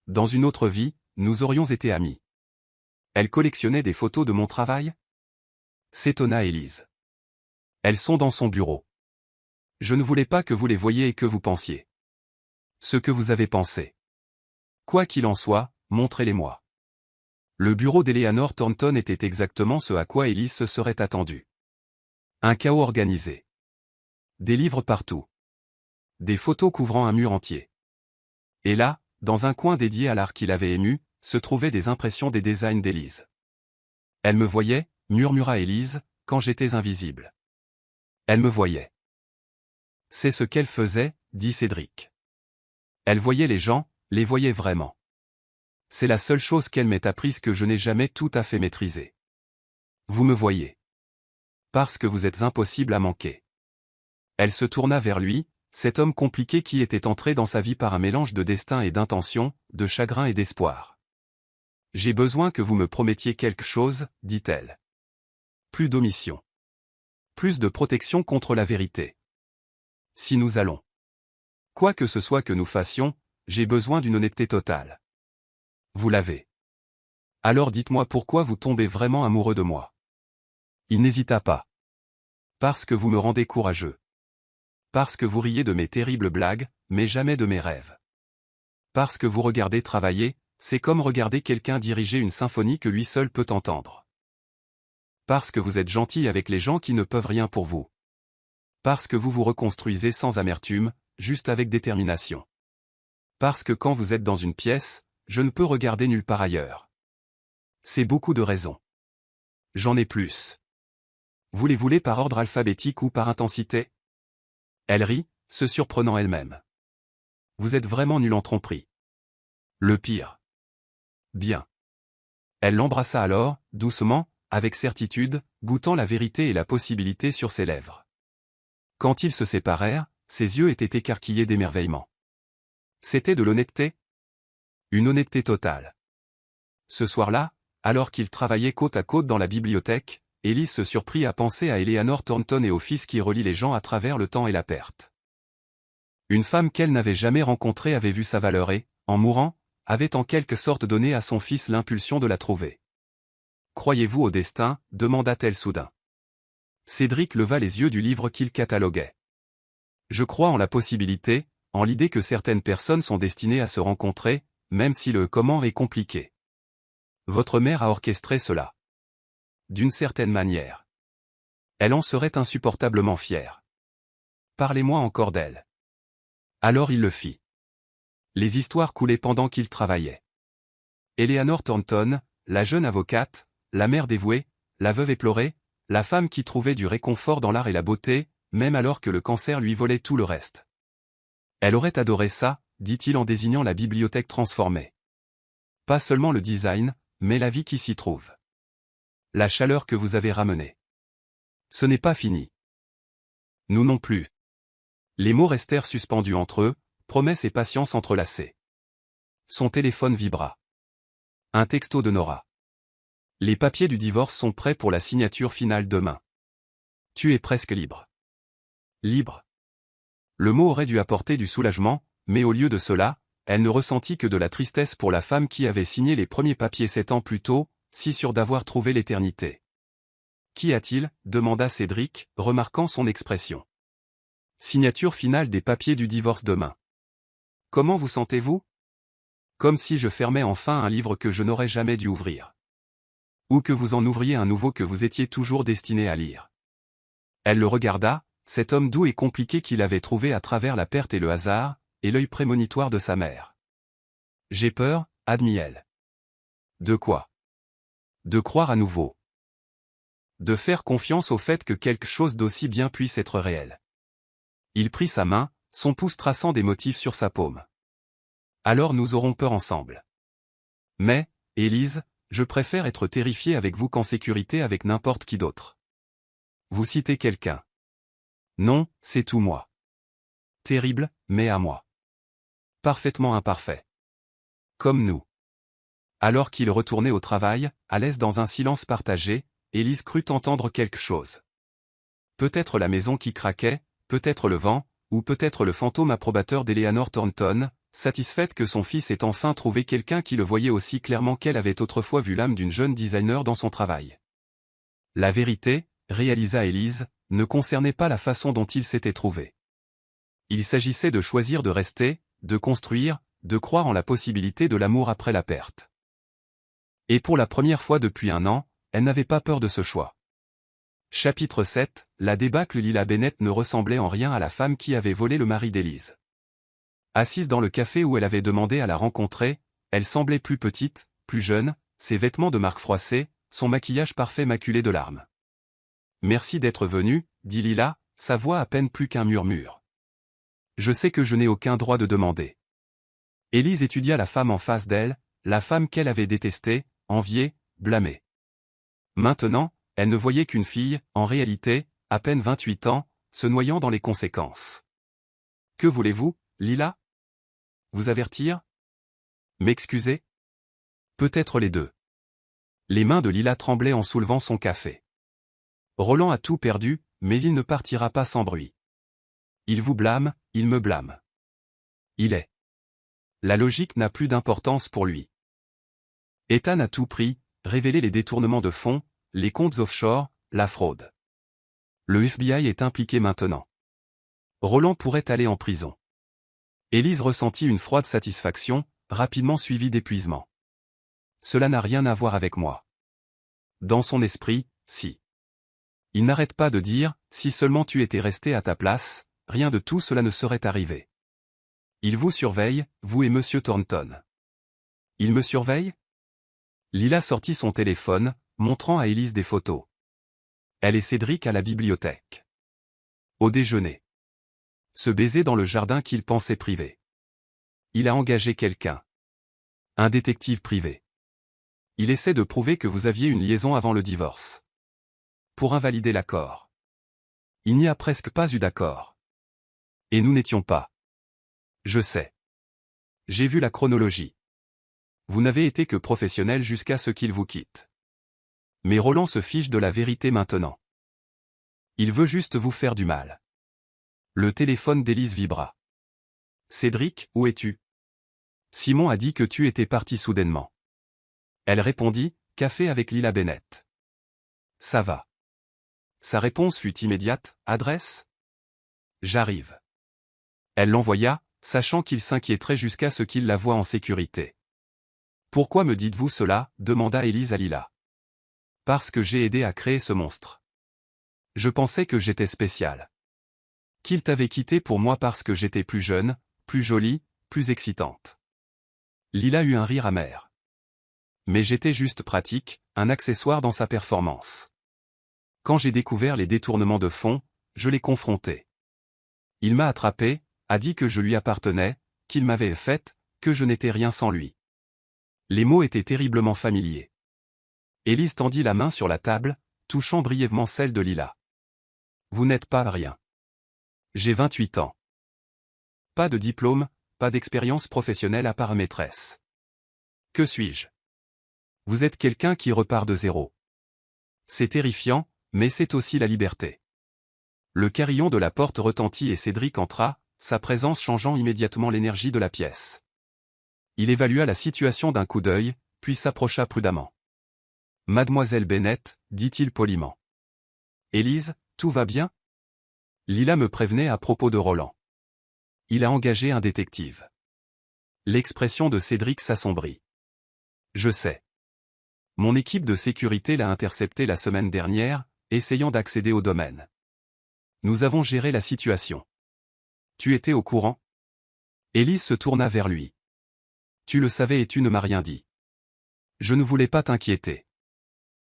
Dans une autre vie, nous aurions été amis. Elle collectionnait des photos de mon travail? S'étonna Élise. Elles sont dans son bureau. Je ne voulais pas que vous les voyiez et que vous pensiez. Ce que vous avez pensé. Quoi qu'il en soit, montrez-les-moi. Le bureau d'Eleanor Thornton était exactement ce à quoi Élise se serait attendue. Un chaos organisé. Des livres partout. Des photos couvrant un mur entier. Et là, dans un coin dédié à l'art qu'il avait ému, se trouvaient des impressions des designs d'Élise. Elle me voyait, murmura Élise, quand j'étais invisible. Elle me voyait. C'est ce qu'elle faisait, dit Cédric. Elle voyait les gens, les voyait vraiment. C'est la seule chose qu'elle m'ait apprise que je n'ai jamais tout à fait maîtrisée. Vous me voyez. Parce que vous êtes impossible à manquer. Elle se tourna vers lui, cet homme compliqué qui était entré dans sa vie par un mélange de destin et d'intention, de chagrin et d'espoir. J'ai besoin que vous me promettiez quelque chose, dit-elle. Plus d'omission. Plus de protection contre la vérité. Si nous allons. Quoi que ce soit que nous fassions, j'ai besoin d'une honnêteté totale. Vous l'avez. Alors dites-moi pourquoi vous tombez vraiment amoureux de moi. Il n'hésita pas. Parce que vous me rendez courageux. Parce que vous riez de mes terribles blagues, mais jamais de mes rêves. Parce que vous regardez travailler, c'est comme regarder quelqu'un diriger une symphonie que lui seul peut entendre. Parce que vous êtes gentil avec les gens qui ne peuvent rien pour vous. Parce que vous vous reconstruisez sans amertume, juste avec détermination. Parce que quand vous êtes dans une pièce, je ne peux regarder nulle part ailleurs. C'est beaucoup de raisons. J'en ai plus. Vous les voulez par ordre alphabétique ou par intensité? Elle rit, se surprenant elle-même. Vous êtes vraiment nul en tromperie. Le pire. Bien. Elle l'embrassa alors, doucement, avec certitude, goûtant la vérité et la possibilité sur ses lèvres. Quand ils se séparèrent, ses yeux étaient écarquillés d'émerveillement. C'était de l'honnêteté? Une honnêteté totale. Ce soir-là, alors qu'ils travaillaient côte à côte dans la bibliothèque, Élise se surprit à penser à Eleanor Thornton et au fils qui relie les gens à travers le temps et la perte. Une femme qu'elle n'avait jamais rencontrée avait vu sa valeur et, en mourant, avait en quelque sorte donné à son fils l'impulsion de la trouver. « Croyez-vous au destin » demanda-t-elle soudain. Cédric leva les yeux du livre qu'il cataloguait. « Je crois en la possibilité, en l'idée que certaines personnes sont destinées à se rencontrer, même si le comment est compliqué. Votre mère a orchestré cela. D'une certaine manière. Elle en serait insupportablement fière. Parlez-moi encore d'elle. » Alors il le fit. Les histoires coulaient pendant qu'il travaillait. Eleanor Thornton, la jeune avocate, la mère dévouée, la veuve éplorée, la femme qui trouvait du réconfort dans l'art et la beauté, même alors que le cancer lui volait tout le reste. Elle aurait adoré ça, dit-il en désignant la bibliothèque transformée. Pas seulement le design, mais la vie qui s'y trouve. La chaleur que vous avez ramenée. Ce n'est pas fini. Nous non plus. Les mots restèrent suspendus entre eux, promesse et patience entrelacées. Son téléphone vibra. Un texto de Nora. Les papiers du divorce sont prêts pour la signature finale demain. Tu es presque libre. Libre. Le mot aurait dû apporter du soulagement, mais au lieu de cela, elle ne ressentit que de la tristesse pour la femme qui avait signé les premiers papiers 7 ans plus tôt, si sûre d'avoir trouvé l'éternité. Qu'y a-t-il? Demanda Cédric, remarquant son expression. Signature finale des papiers du divorce demain. Comment vous sentez-vous? Comme si je fermais enfin un livre que je n'aurais jamais dû ouvrir. Ou que vous en ouvriez un nouveau que vous étiez toujours destiné à lire. Elle le regarda, cet homme doux et compliqué qu'il avait trouvé à travers la perte et le hasard, et l'œil prémonitoire de sa mère. J'ai peur, admit-elle. De quoi? De croire à nouveau. De faire confiance au fait que quelque chose d'aussi bien puisse être réel. Il prit sa main, son pouce traçant des motifs sur sa paume. Alors nous aurons peur ensemble. Mais, Élise, je préfère être terrifié avec vous qu'en sécurité avec n'importe qui d'autre. Vous citez quelqu'un. Non, c'est tout moi. Terrible, mais à moi. Parfaitement imparfait. Comme nous. Alors qu'il retournait au travail, à l'aise dans un silence partagé, Élise crut entendre quelque chose. Peut-être la maison qui craquait, peut-être le vent, ou peut-être le fantôme approbateur d'Eleanor Thornton, satisfaite que son fils ait enfin trouvé quelqu'un qui le voyait aussi clairement qu'elle avait autrefois vu l'âme d'une jeune designer dans son travail. La vérité, réalisa Élise, ne concernait pas la façon dont il s'était trouvé. Il s'agissait de choisir de rester, de construire, de croire en la possibilité de l'amour après la perte. Et pour la première fois depuis 1 an, elle n'avait pas peur de ce choix. Chapitre 7, la débâcle. Lila Bennett ne ressemblait en rien à la femme qui avait volé le mari d'Élise. Assise dans le café où elle avait demandé à la rencontrer, elle semblait plus petite, plus jeune, ses vêtements de marque froissés, son maquillage parfait maculé de larmes. « Merci d'être venue, dit Lila, sa voix à peine plus qu'un murmure. Je sais que je n'ai aucun droit de demander. Élise étudia la femme en face d'elle, la femme qu'elle avait détestée, enviée, blâmée. Maintenant, elle ne voyait qu'une fille, en réalité, à peine 28 ans, se noyant dans les conséquences. Que voulez-vous, Lila? Vous avertir? M'excuser? Peut-être les deux. Les mains de Lila tremblaient en soulevant son café. Roland a tout perdu, mais il ne partira pas sans bruit. Il vous blâme, il me blâme. Il est. La logique n'a plus d'importance pour lui. Ethan a tout pris, révélé les détournements de fonds, les comptes offshore, la fraude. Le FBI est impliqué maintenant. Roland pourrait aller en prison. Élise ressentit une froide satisfaction, rapidement suivie d'épuisement. Cela n'a rien à voir avec moi. Dans son esprit, si. Il n'arrête pas de dire, si seulement tu étais resté à ta place, rien de tout cela ne serait arrivé. Il vous surveille, vous et Monsieur Thornton. Il me surveille? Lila sortit son téléphone, montrant à Élise des photos. Elle et Cédric à la bibliothèque. Au déjeuner. Ce baiser dans le jardin qu'il pensait privé. Il a engagé quelqu'un. Un détective privé. Il essaie de prouver que vous aviez une liaison avant le divorce. Pour invalider l'accord. Il n'y a presque pas eu d'accord. Et nous n'étions pas. Je sais. J'ai vu la chronologie. Vous n'avez été que professionnel jusqu'à ce qu'il vous quitte. Mais Roland se fiche de la vérité maintenant. Il veut juste vous faire du mal. Le téléphone d'Élise vibra. Cédric, où es-tu? Simon a dit que tu étais parti soudainement. Elle répondit, café avec Lila Bennett. Ça va. Sa réponse fut immédiate, adresse? J'arrive. Elle l'envoya, sachant qu'il s'inquiéterait jusqu'à ce qu'il la voie en sécurité. Pourquoi me dites-vous cela? Demanda Élise à Lila. Parce que j'ai aidé à créer ce monstre. Je pensais que j'étais spécial. Qu'il t'avait quitté pour moi parce que j'étais plus jeune, plus jolie, plus excitante. Lila eut un rire amer. Mais j'étais juste pratique, un accessoire dans sa performance. Quand j'ai découvert les détournements de fonds, je l'ai confronté. Il m'a attrapé, a dit que je lui appartenais, qu'il m'avait faite, que je n'étais rien sans lui. Les mots étaient terriblement familiers. Élise tendit la main sur la table, touchant brièvement celle de Lila. Vous n'êtes pas rien. J'ai 28 ans. Pas de diplôme, pas d'expérience professionnelle à part maîtresse. Que suis-je? Vous êtes quelqu'un qui repart de zéro. C'est terrifiant, mais c'est aussi la liberté. Le carillon de la porte retentit et Cédric entra, sa présence changeant immédiatement l'énergie de la pièce. Il évalua la situation d'un coup d'œil, puis s'approcha prudemment. Mademoiselle Bennett, dit-il poliment. Élise, tout va bien? Lila me prévenait à propos de Roland. Il a engagé un détective. L'expression de Cédric s'assombrit. Je sais. Mon équipe de sécurité l'a intercepté la semaine dernière, essayant d'accéder au domaine. Nous avons géré la situation. Tu étais au courant? Élise se tourna vers lui. Tu le savais et tu ne m'as rien dit. Je ne voulais pas t'inquiéter.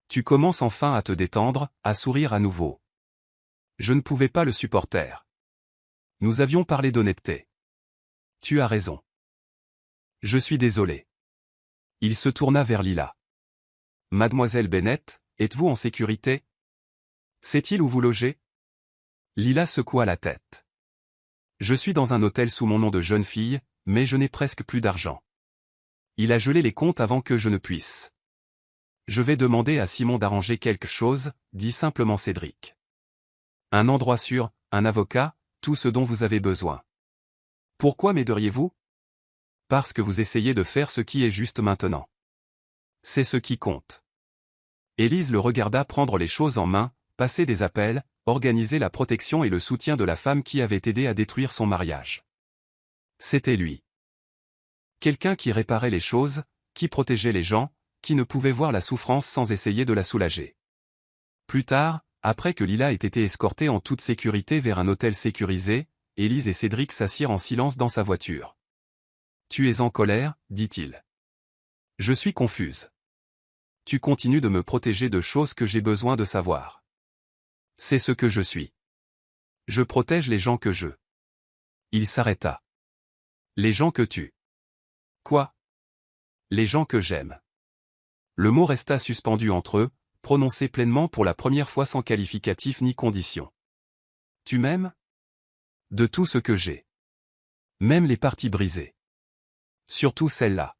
Tu commences enfin à te détendre, à sourire à nouveau. Je ne pouvais pas le supporter. Nous avions parlé d'honnêteté. Tu as raison. Je suis désolé. Il se tourna vers Lila. Mademoiselle Bennett, êtes-vous en sécurité? Sait-il où vous logez? Lila secoua la tête. Je suis dans un hôtel sous mon nom de jeune fille, mais je n'ai presque plus d'argent. Il a gelé les comptes avant que je ne puisse. Je vais demander à Simon d'arranger quelque chose, dit simplement Cédric. Un endroit sûr, un avocat, tout ce dont vous avez besoin. Pourquoi m'aideriez-vous? Parce que vous essayez de faire ce qui est juste maintenant. C'est ce qui compte. Élise le regarda prendre les choses en main, passer des appels, organiser la protection et le soutien de la femme qui avait aidé à détruire son mariage. C'était lui. Quelqu'un qui réparait les choses, qui protégeait les gens, qui ne pouvait voir la souffrance sans essayer de la soulager. Plus tard, après que Lila ait été escortée en toute sécurité vers un hôtel sécurisé, Élise et Cédric s'assirent en silence dans sa voiture. « Tu es en colère, dit-il. Je suis confuse. Tu continues de me protéger de choses que j'ai besoin de savoir. C'est ce que je suis. Je protège les gens que je. Il s'arrêta. Les gens que tu. Quoi? Les gens que j'aime. Le mot resta suspendu entre eux, prononcé pleinement pour la première fois sans qualificatif ni condition. Tu m'aimes? De tout ce que j'ai. Même les parties brisées. Surtout celle-là.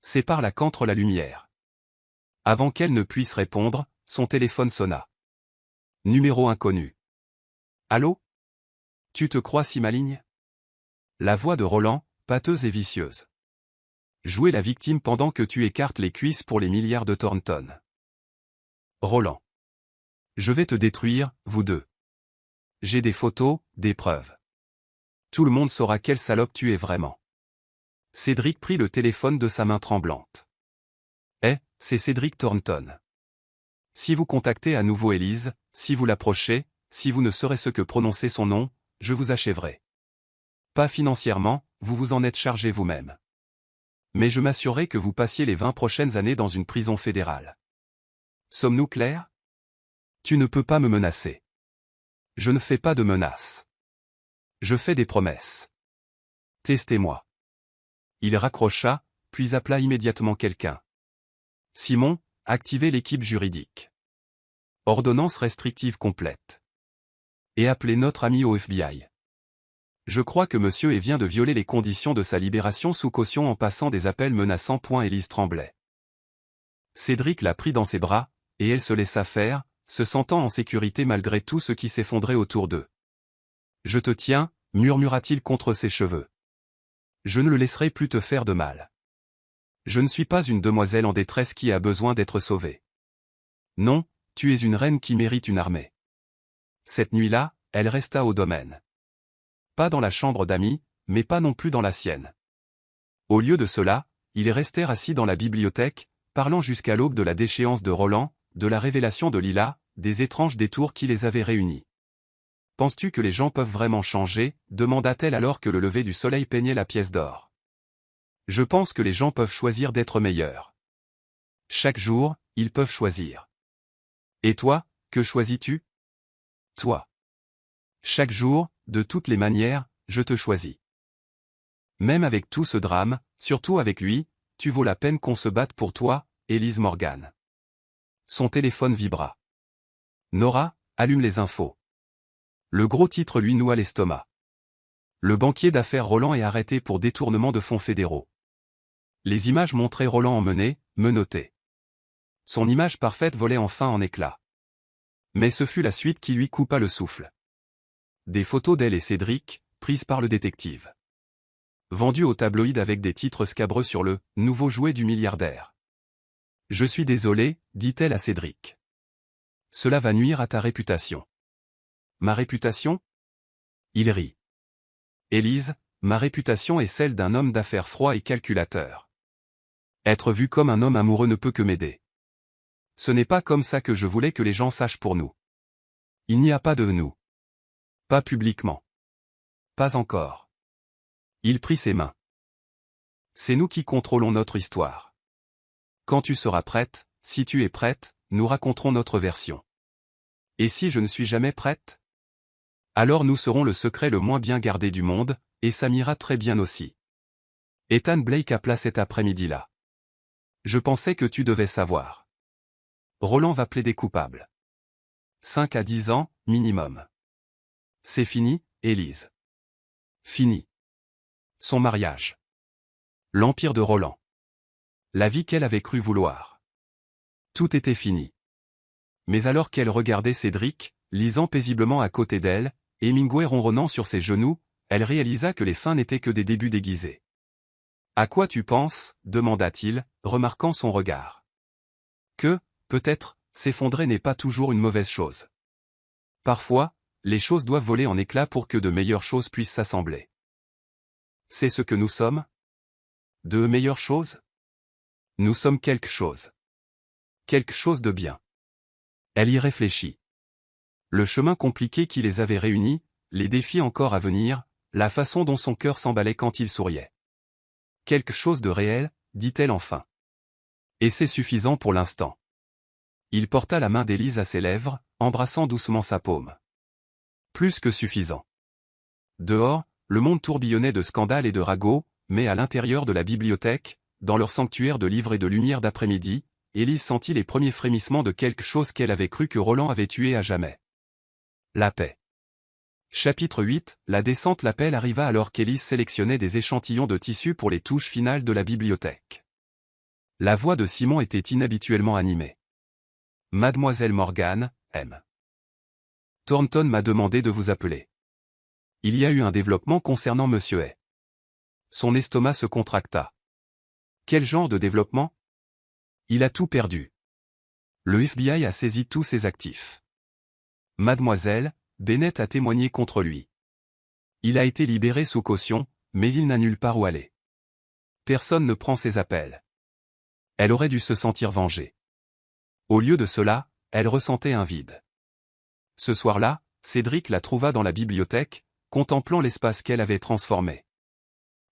C'est par là qu'entre la lumière. Avant qu'elle ne puisse répondre, son téléphone sonna. Numéro inconnu. Allô? Tu te crois si maligne? La voix de Roland, pâteuse et vicieuse. Jouer la victime pendant que tu écartes les cuisses pour les milliards de Thornton. Roland. Je vais te détruire, vous deux. J'ai des photos, des preuves. Tout le monde saura quelle salope tu es vraiment. Cédric prit le téléphone de sa main tremblante. C'est Cédric Thornton. Si vous contactez à nouveau Élise, si vous l'approchez, si vous ne saurez ce que prononcer son nom, je vous achèverai. Pas financièrement, vous vous en êtes chargé vous-même. Mais je m'assurerai que vous passiez les 20 prochaines années dans une prison fédérale. Sommes-nous clairs? Tu ne peux pas me menacer. Je ne fais pas de menaces. Je fais des promesses. Testez-moi. Il raccrocha, puis appela immédiatement quelqu'un. Simon, activez l'équipe juridique. Ordonnance restrictive complète. Et appelez notre ami au FBI. Je crois que monsieur vient de violer les conditions de sa libération sous caution en passant des appels menaçants. Élise tremblait. Cédric la prit dans ses bras, et elle se laissa faire, se sentant en sécurité malgré tout ce qui s'effondrait autour d'eux. Je te tiens, murmura-t-il contre ses cheveux. Je ne le laisserai plus te faire de mal. Je ne suis pas une demoiselle en détresse qui a besoin d'être sauvée. Non, tu es une reine qui mérite une armée. Cette nuit-là, elle resta au domaine. Pas dans la chambre d'amis, mais pas non plus dans la sienne. Au lieu de cela, ils restèrent assis dans la bibliothèque, parlant jusqu'à l'aube de la déchéance de Roland, de la révélation de Lila, des étranges détours qui les avaient réunis. « Penses-tu que les gens peuvent vraiment changer » demanda-t-elle alors que le lever du soleil peignait la pièce d'or. Je pense que les gens peuvent choisir d'être meilleurs. Chaque jour, ils peuvent choisir. Et toi, que choisis-tu? Toi. Chaque jour, de toutes les manières, je te choisis. Même avec tout ce drame, surtout avec lui, tu vaux la peine qu'on se batte pour toi, Élise Morgan. Son téléphone vibra. Nora, allume les infos. Le gros titre lui noua l'estomac. Le banquier d'affaires Roland est arrêté pour détournement de fonds fédéraux. Les images montraient Roland emmené, menotté. Son image parfaite volait enfin en éclats. Mais ce fut la suite qui lui coupa le souffle. Des photos d'elle et Cédric, prises par le détective. Vendues au tabloïd avec des titres scabreux sur le « nouveau jouet du milliardaire ». Je suis désolé, dit-elle à Cédric. Cela va nuire à ta réputation. Ma réputation? Il rit. Élise, ma réputation est celle d'un homme d'affaires froid et calculateur. Être vu comme un homme amoureux ne peut que m'aider. Ce n'est pas comme ça que je voulais que les gens sachent pour nous. Il n'y a pas de nous. Pas publiquement. Pas encore. Il prit ses mains. C'est nous qui contrôlons notre histoire. Quand tu seras prête, si tu es prête, nous raconterons notre version. Et si je ne suis jamais prête? Alors nous serons le secret le moins bien gardé du monde, et ça m'ira très bien aussi. Ethan Blake appela cet après-midi-là. Je pensais que tu devais savoir. Roland va plaider coupable. 5 à 10 ans, minimum. C'est fini, Élise. Fini. Son mariage. L'empire de Roland. La vie qu'elle avait cru vouloir. Tout était fini. Mais alors qu'elle regardait Cédric, lisant paisiblement à côté d'elle, Hemingway ronronnant sur ses genoux, elle réalisa que les fins n'étaient que des débuts déguisés. « À quoi tu penses » demanda-t-il, remarquant son regard. Que, peut-être, s'effondrer n'est pas toujours une mauvaise chose. Parfois, les choses doivent voler en éclats pour que de meilleures choses puissent s'assembler. C'est ce que nous sommes? De meilleures choses? Nous sommes quelque chose. Quelque chose de bien. Elle y réfléchit. Le chemin compliqué qui les avait réunis, les défis encore à venir, la façon dont son cœur s'emballait quand il souriait. Quelque chose de réel, dit-elle enfin. Et c'est suffisant pour l'instant. Il porta la main d'Élise à ses lèvres, embrassant doucement sa paume. Plus que suffisant. Dehors, le monde tourbillonnait de scandales et de ragots, mais à l'intérieur de la bibliothèque, dans leur sanctuaire de livres et de lumière d'après-midi, Élise sentit les premiers frémissements de quelque chose qu'elle avait cru que Roland avait tué à jamais. La paix. Chapitre 8. La descente. L'appel arriva alors qu'Élise sélectionnait des échantillons de tissu pour les touches finales de la bibliothèque. La voix de Simon était inhabituellement animée. Mademoiselle Morgan, M. Thornton m'a demandé de vous appeler. Il y a eu un développement concernant Monsieur Hay. Son estomac se contracta. Quel genre de développement? Il a tout perdu. Le FBI a saisi tous ses actifs. Mademoiselle Bennett a témoigné contre lui. Il a été libéré sous caution, mais il n'a nulle part où aller. Personne ne prend ses appels. Elle aurait dû se sentir vengée. Au lieu de cela, elle ressentait un vide. Ce soir-là, Cédric la trouva dans la bibliothèque, contemplant l'espace qu'elle avait transformé.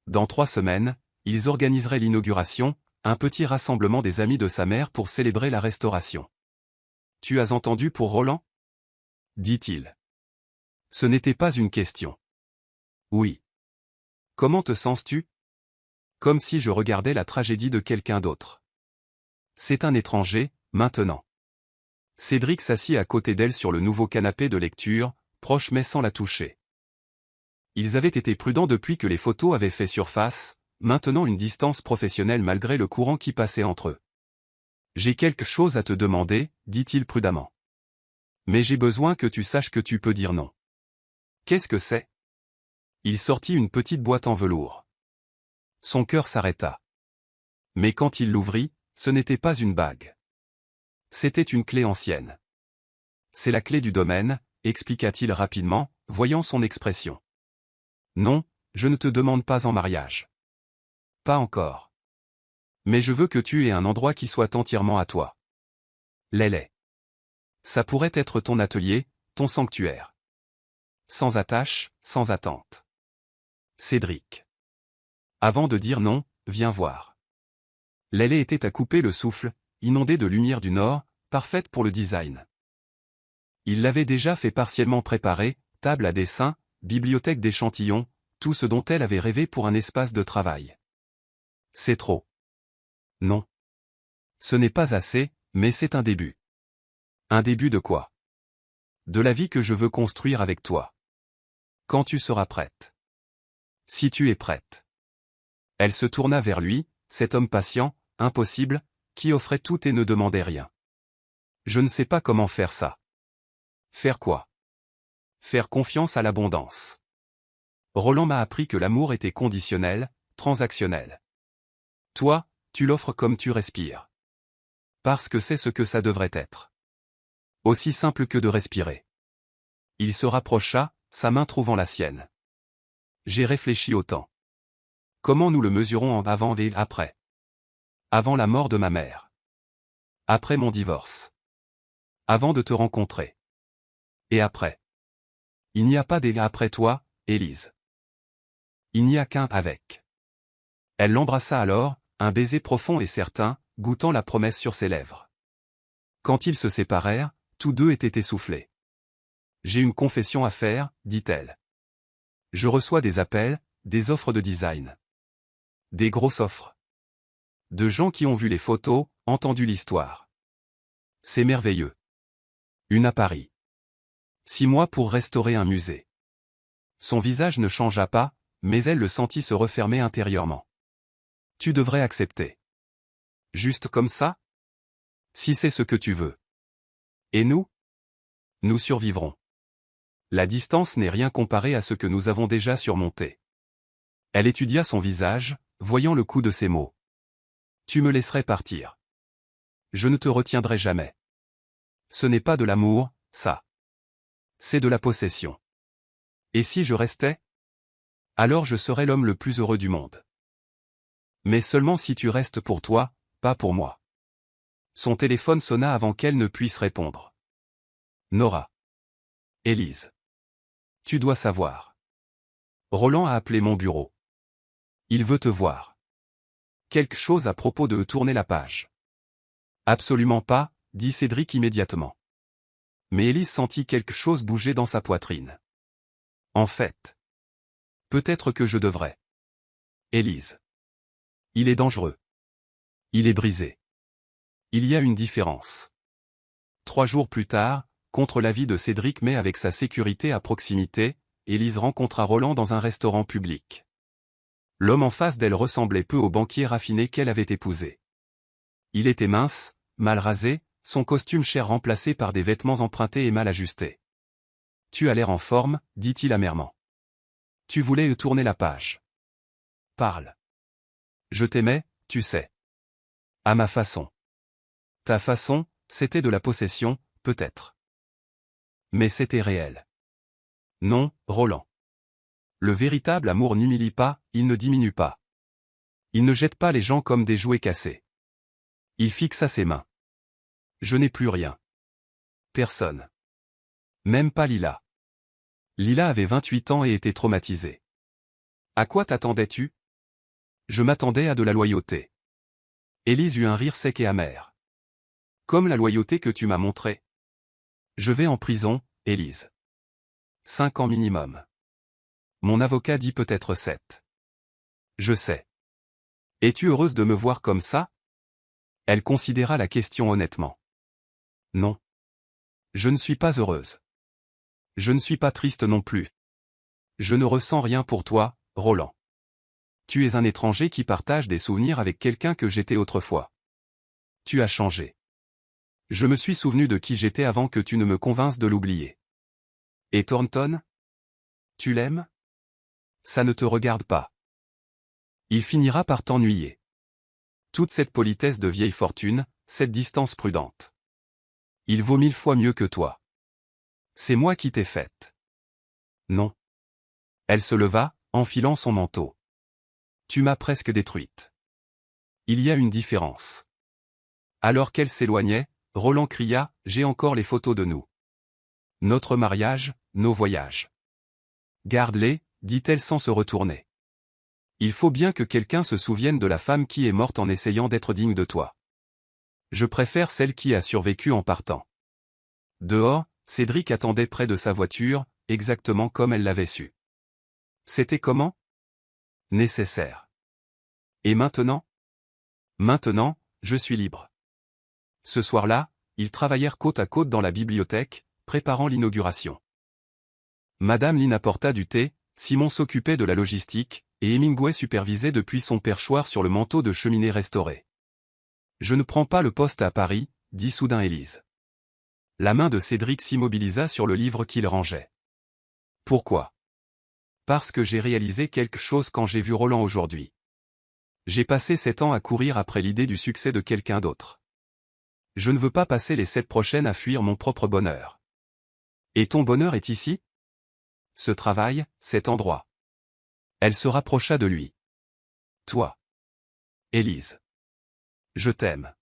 Dans 3 semaines, ils organiseraient l'inauguration, un petit rassemblement des amis de sa mère pour célébrer la restauration. « Tu as entendu pour Roland » dit-il. Ce n'était pas une question. Oui. Comment te sens-tu? Comme si je regardais la tragédie de quelqu'un d'autre. C'est un étranger, maintenant. Cédric s'assit à côté d'elle sur le nouveau canapé de lecture, proche mais sans la toucher. Ils avaient été prudents depuis que les photos avaient fait surface, maintenant une distance professionnelle malgré le courant qui passait entre eux. J'ai quelque chose à te demander, dit-il prudemment. Mais j'ai besoin que tu saches que tu peux dire non. Qu'est-ce que c'est? Il sortit une petite boîte en velours. Son cœur s'arrêta. Mais quand il l'ouvrit, ce n'était pas une bague. C'était une clé ancienne. C'est la clé du domaine, expliqua-t-il rapidement, voyant son expression. Non, je ne te demande pas en mariage. Pas encore. Mais je veux que tu aies un endroit qui soit entièrement à toi. L'est. Ça pourrait être ton atelier, ton sanctuaire. Sans attache, sans attente. Cédric. Avant de dire non, viens voir. L'allée était à couper le souffle, inondée de lumière du nord, parfaite pour le design. Il l'avait déjà fait partiellement préparer, table à dessin, bibliothèque d'échantillons, tout ce dont elle avait rêvé pour un espace de travail. C'est trop. Non. Ce n'est pas assez, mais c'est un début. Un début de quoi? De la vie que je veux construire avec toi. Quand tu seras prête. Si tu es prête. Elle se tourna vers lui, cet homme patient, impossible, qui offrait tout et ne demandait rien. Je ne sais pas comment faire ça. Faire quoi? Faire confiance à l'abondance. Roland m'a appris que l'amour était conditionnel, transactionnel. Toi, tu l'offres comme tu respires. Parce que c'est ce que ça devrait être. Aussi simple que de respirer. Il se rapprocha, sa main trouvant la sienne. J'ai réfléchi au temps. Comment nous le mesurons en avant et après? Avant la mort de ma mère. Après mon divorce. Avant de te rencontrer. Et après. Il n'y a pas des après toi, Élise. Il n'y a qu'un avec. Elle l'embrassa alors, un baiser profond et certain, goûtant la promesse sur ses lèvres. Quand ils se séparèrent, tous deux étaient essoufflés. J'ai une confession à faire, dit-elle. Je reçois des appels, des offres de design. Des grosses offres. De gens qui ont vu les photos, entendu l'histoire. C'est merveilleux. Une à Paris. 6 mois pour restaurer un musée. Son visage ne changea pas, mais elle le sentit se refermer intérieurement. Tu devrais accepter. Juste comme ça? Si c'est ce que tu veux. Et nous? Nous survivrons. La distance n'est rien comparée à ce que nous avons déjà surmonté. Elle étudia son visage, voyant le coup de ses mots. Tu me laisserais partir. Je ne te retiendrai jamais. Ce n'est pas de l'amour, ça. C'est de la possession. Et si je restais? Alors je serais l'homme le plus heureux du monde. Mais seulement si tu restes pour toi, pas pour moi. Son téléphone sonna avant qu'elle ne puisse répondre. Nora. Élise. Tu dois savoir. Roland a appelé mon bureau. Il veut te voir. Quelque chose à propos de tourner la page. Absolument pas, dit Cédric immédiatement. Mais Élise sentit quelque chose bouger dans sa poitrine. En fait. Peut-être que je devrais. Élise. Il est dangereux. Il est brisé. Il y a une différence. 3 jours plus tard, contre l'avis de Cédric mais avec sa sécurité à proximité, Élise rencontra Roland dans un restaurant public. L'homme en face d'elle ressemblait peu au banquier raffiné qu'elle avait épousé. Il était mince, mal rasé, son costume cher remplacé par des vêtements empruntés et mal ajustés. « Tu as l'air en forme, dit-il amèrement. Tu voulais tourner la page. Parle. Je t'aimais, tu sais. À ma façon. Ta façon, c'était de la possession, peut-être. Mais c'était réel. Non, Roland. Le véritable amour n'humilie pas, il ne diminue pas. Il ne jette pas les gens comme des jouets cassés. Il fixa ses mains. Je n'ai plus rien. Personne. Même pas Lila. Lila avait 28 ans et était traumatisée. À quoi t'attendais-tu? Je m'attendais à de la loyauté. Élise eut un rire sec et amer. Comme la loyauté que tu m'as montrée. Je vais en prison, Élise. 5 ans minimum. Mon avocat dit peut-être 7. Je sais. Es-tu heureuse de me voir comme ça? Elle considéra la question honnêtement. Non. Je ne suis pas heureuse. Je ne suis pas triste non plus. Je ne ressens rien pour toi, Roland. Tu es un étranger qui partage des souvenirs avec quelqu'un que j'étais autrefois. Tu as changé. Je me suis souvenu de qui j'étais avant que tu ne me convainces de l'oublier. Et Thornton? Tu l'aimes? Ça ne te regarde pas. Il finira par t'ennuyer. Toute cette politesse de vieille fortune, cette distance prudente. Il vaut 1000 fois mieux que toi. C'est moi qui t'ai faite. Non. Elle se leva, enfilant son manteau. Tu m'as presque détruite. Il y a une différence. Alors qu'elle s'éloignait, Roland cria, j'ai encore les photos de nous. Notre mariage, nos voyages. Garde-les, dit-elle sans se retourner. Il faut bien que quelqu'un se souvienne de la femme qui est morte en essayant d'être digne de toi. Je préfère celle qui a survécu en partant. Dehors, Cédric attendait près de sa voiture, exactement comme elle l'avait su. C'était comment? Nécessaire. Et maintenant? Maintenant, je suis libre. Ce soir-là, ils travaillèrent côte à côte dans la bibliothèque, préparant l'inauguration. Madame Lynn apporta du thé, Simon s'occupait de la logistique, et Hemingway supervisait depuis son perchoir sur le manteau de cheminée restauré. Je ne prends pas le poste à Paris, dit soudain Élise. La main de Cédric s'immobilisa sur le livre qu'il rangeait. Pourquoi? Parce que j'ai réalisé quelque chose quand j'ai vu Roland aujourd'hui. J'ai passé 7 ans à courir après l'idée du succès de quelqu'un d'autre. Je ne veux pas passer les 7 prochaines à fuir mon propre bonheur. Et ton bonheur est ici? Ce travail, cet endroit. Elle se rapprocha de lui. Toi. Élise. Je t'aime.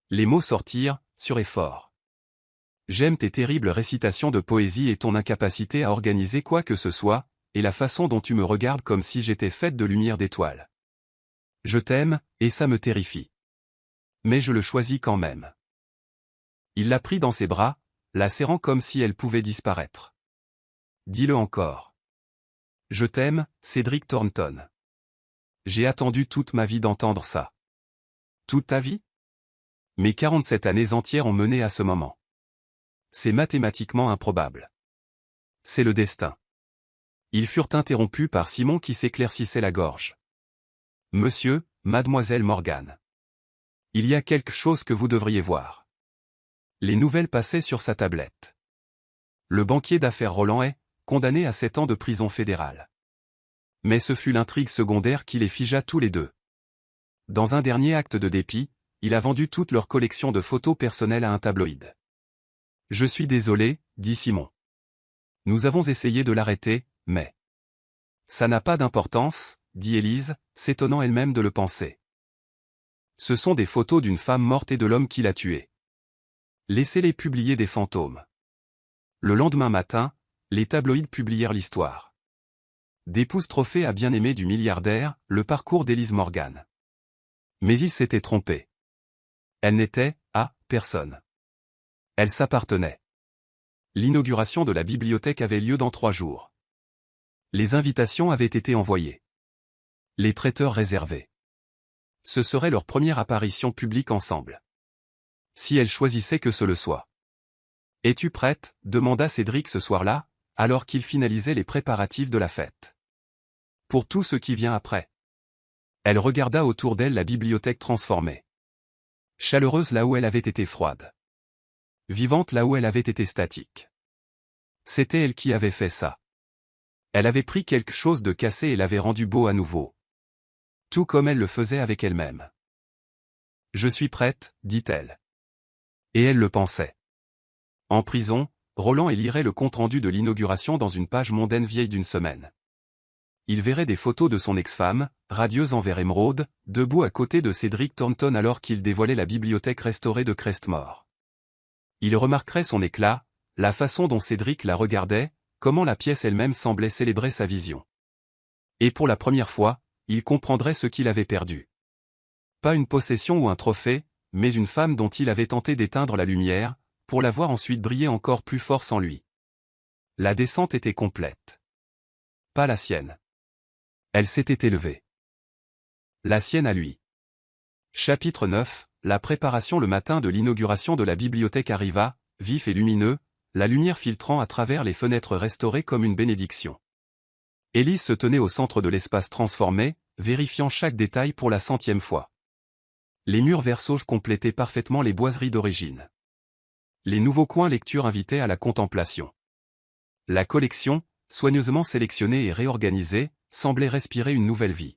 Les mots sortirent, sûrs et forts. J'aime tes terribles récitations de poésie et ton incapacité à organiser quoi que ce soit, et la façon dont tu me regardes comme si j'étais faite de lumière d'étoiles. Je t'aime, et ça me terrifie. Mais je le choisis quand même. Il la prit dans ses bras, la serrant comme si elle pouvait disparaître. Dis-le encore. Je t'aime, Cédric Thornton. J'ai attendu toute ma vie d'entendre ça. Toute ta vie? Mes 47 années entières ont mené à ce moment. C'est mathématiquement improbable. C'est le destin. Ils furent interrompus par Simon qui s'éclaircissait la gorge. Monsieur, mademoiselle Morgan. Il y a quelque chose que vous devriez voir. Les nouvelles passaient sur sa tablette. Le banquier d'affaires Roland est condamné à 7 ans de prison fédérale. Mais ce fut l'intrigue secondaire qui les figea tous les deux. Dans un dernier acte de dépit, il a vendu toute leur collection de photos personnelles à un tabloïd. Je suis désolé, dit Simon. Nous avons essayé de l'arrêter, mais... Ça n'a pas d'importance, dit Élise, s'étonnant elle-même de le penser. Ce sont des photos d'une femme morte et de l'homme qui l'a tuée. Laissez-les publier des fantômes. Le lendemain matin, les tabloïds publièrent l'histoire. D'épouse trophée à bien-aimé du milliardaire, le parcours d'Élise Morgan. Mais il s'était trompé. Elle n'était, à personne. Elle s'appartenait. L'inauguration de la bibliothèque avait lieu dans 3 jours. Les invitations avaient été envoyées. Les traiteurs réservés. Ce serait leur première apparition publique ensemble. Si elle choisissait que ce le soit. « Es-tu prête ?» demanda Cédric ce soir-là, alors qu'il finalisait les préparatifs de la fête. Pour tout ce qui vient après. Elle regarda autour d'elle la bibliothèque transformée. Chaleureuse là où elle avait été froide. Vivante là où elle avait été statique. C'était elle qui avait fait ça. Elle avait pris quelque chose de cassé et l'avait rendu beau à nouveau. Tout comme elle le faisait avec elle-même. « Je suis prête, dit-elle. Et elle le pensait. En prison, Roland lirait le compte-rendu de l'inauguration dans une page mondaine vieille d'une semaine. Il verrait des photos de son ex-femme, radieuse en vert émeraude, debout à côté de Cédric Thornton alors qu'il dévoilait la bibliothèque restaurée de Crestmore. Il remarquerait son éclat, la façon dont Cédric la regardait, comment la pièce elle-même semblait célébrer sa vision. Et pour la première fois, il comprendrait ce qu'il avait perdu. Pas une possession ou un trophée, mais une femme dont il avait tenté d'éteindre la lumière, pour la voir ensuite briller encore plus fort sans lui. La descente était complète. Pas la sienne. Elle s'était élevée. La sienne à lui. Chapitre 9, la préparation. Le matin de l'inauguration de la bibliothèque arriva, vif et lumineux, la lumière filtrant à travers les fenêtres restaurées comme une bénédiction. Élise se tenait au centre de l'espace transformé, vérifiant chaque détail pour la 100e fois. Les murs vert sauge complétaient parfaitement les boiseries d'origine. Les nouveaux coins lecture invitaient à la contemplation. La collection, soigneusement sélectionnée et réorganisée, semblait respirer une nouvelle vie.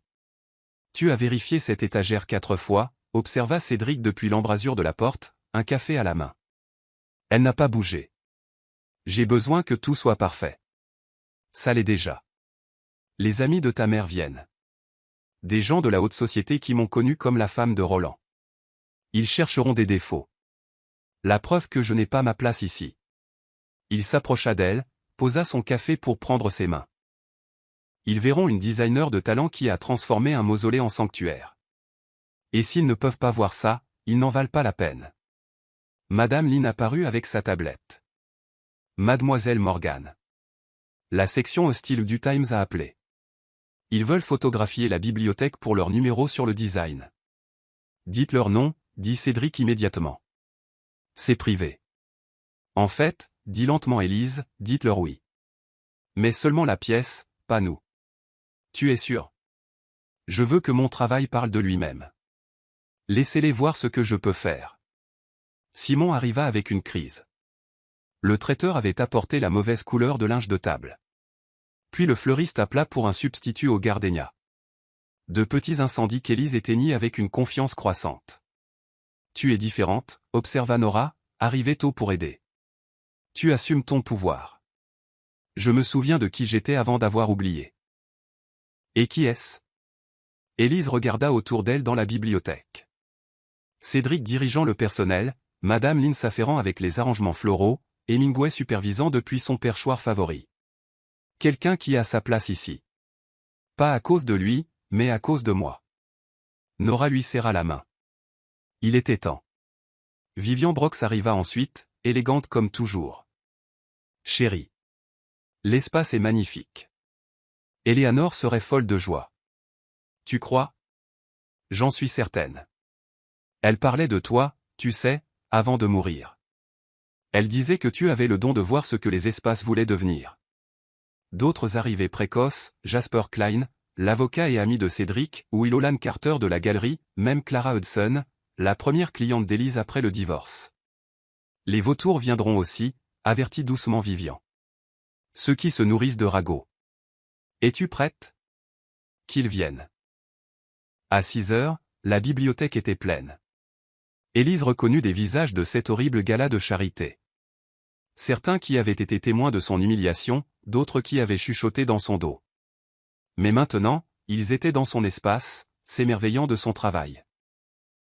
Tu as vérifié cette étagère 4 fois, observa Cédric depuis l'embrasure de la porte, un café à la main. Elle n'a pas bougé. J'ai besoin que tout soit parfait. Ça l'est déjà. Les amis de ta mère viennent. Des gens de la haute société qui m'ont connu comme la femme de Roland. Ils chercheront des défauts. La preuve que je n'ai pas ma place ici. Il s'approcha d'elle, posa son café pour prendre ses mains. Ils verront une designer de talent qui a transformé un mausolée en sanctuaire. Et s'ils ne peuvent pas voir ça, ils n'en valent pas la peine. Madame Lynn apparut avec sa tablette. Mademoiselle Morgan. La section hostile du Times a appelé. Ils veulent photographier la bibliothèque pour leur numéro sur le design. Dites leur nom, dit Cédric immédiatement. C'est privé. En fait, dit lentement Élise, dites-leur oui. Mais seulement la pièce, pas nous. Tu es sûr? Je veux que mon travail parle de lui-même. Laissez-les voir ce que je peux faire. Simon arriva avec une crise. Le traiteur avait apporté la mauvaise couleur de linge de table. Puis le fleuriste appela pour un substitut au gardénia. De petits incendies qu'Élise éteignit avec une confiance croissante. Tu es différente, observa Nora, arrivée tôt pour aider. Tu assumes ton pouvoir. Je me souviens de qui j'étais avant d'avoir oublié. Et qui est-ce? Élise regarda autour d'elle dans la bibliothèque. Cédric dirigeant le personnel, Madame Lynn s'affairant avec les arrangements floraux, Hemingway supervisant depuis son perchoir favori. Quelqu'un qui a sa place ici. Pas à cause de lui, mais à cause de moi. Nora lui serra la main. Il était temps. Vivian Brox arriva ensuite, élégante comme toujours. Chérie. L'espace est magnifique. Éléanore serait folle de joie. Tu crois? J'en suis certaine. Elle parlait de toi, tu sais, avant de mourir. Elle disait que tu avais le don de voir ce que les espaces voulaient devenir. D'autres arrivées précoces, Jasper Klein, l'avocat et ami de Cédric, ou Ilolan Carter de la galerie, même Clara Hudson, la première cliente d'Élise après le divorce. Les vautours viendront aussi, avertit doucement Vivian. Ceux qui se nourrissent de ragots. Es-tu prête? Qu'ils viennent. À 6 heures, la bibliothèque était pleine. Élise reconnut des visages de cet horrible gala de charité. Certains qui avaient été témoins de son humiliation, d'autres qui avaient chuchoté dans son dos. Mais maintenant, ils étaient dans son espace, s'émerveillant de son travail.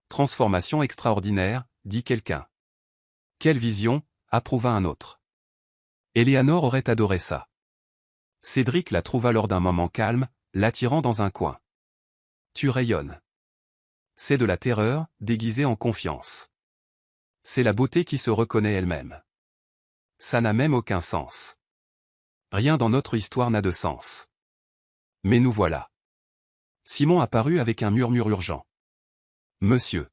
Transformation extraordinaire, dit quelqu'un. Quelle vision, approuva un autre. Éléanore aurait adoré ça. Cédric la trouva lors d'un moment calme, l'attirant dans un coin. Tu rayonnes. C'est de la terreur, déguisée en confiance. C'est la beauté qui se reconnaît elle-même. Ça n'a même aucun sens. Rien dans notre histoire n'a de sens. Mais nous voilà. Simon apparut avec un murmure urgent. Monsieur.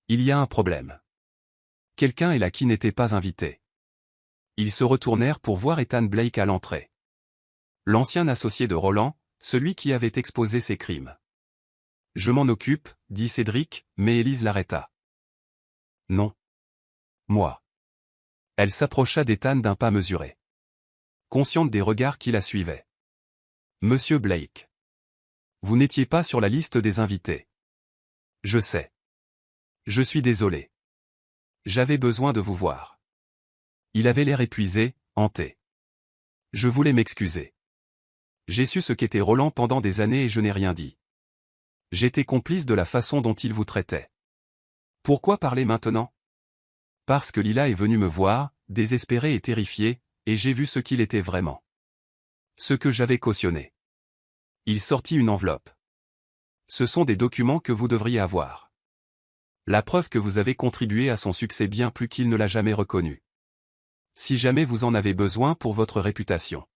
Il y a un problème. Quelqu'un est là qui n'était pas invité. Ils se retournèrent pour voir Ethan Blake à l'entrée. L'ancien associé de Roland, celui qui avait exposé ses crimes. Je m'en occupe, dit Cédric, mais Élise l'arrêta. Non. Moi. Elle s'approcha d'Ethan d'un pas mesuré. Consciente des regards qui la suivaient. Monsieur Blake. Vous n'étiez pas sur la liste des invités. Je sais. Je suis désolé. J'avais besoin de vous voir. Il avait l'air épuisé, hanté. Je voulais m'excuser. J'ai su ce qu'était Roland pendant des années et je n'ai rien dit. J'étais complice de la façon dont il vous traitait. Pourquoi parler maintenant? Parce que Lila est venue me voir, désespérée et terrifiée, et j'ai vu ce qu'il était vraiment. Ce que j'avais cautionné. Il sortit une enveloppe. Ce sont des documents que vous devriez avoir. La preuve que vous avez contribué à son succès bien plus qu'il ne l'a jamais reconnu. Si jamais vous en avez besoin pour votre réputation.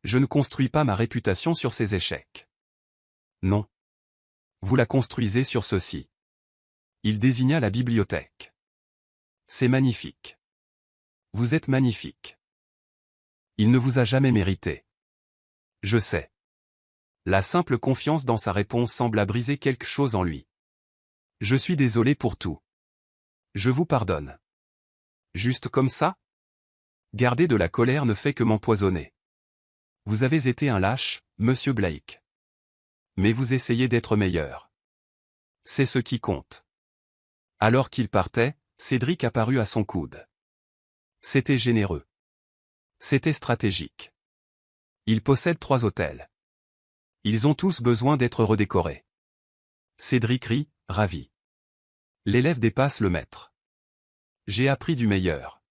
Je ne construis pas ma réputation sur ces échecs. Non. Vous la construisez sur ceci. Il désigna la bibliothèque. C'est magnifique. Vous êtes magnifique. Il ne vous a jamais mérité. Je sais. La simple confiance dans sa réponse sembla briser quelque chose en lui. Je suis désolé pour tout. Je vous pardonne. Juste comme ça? Garder de la colère ne fait que m'empoisonner. Vous avez été un lâche, monsieur Blake. Mais vous essayez d'être meilleur. C'est ce qui compte. Alors qu'il partait, Cédric apparut à son coude. C'était généreux. C'était stratégique. Il possède 3 hôtels. Ils ont tous besoin d'être redécorés. Cédric rit, ravi. L'élève dépasse le maître. J'ai appris du meilleur.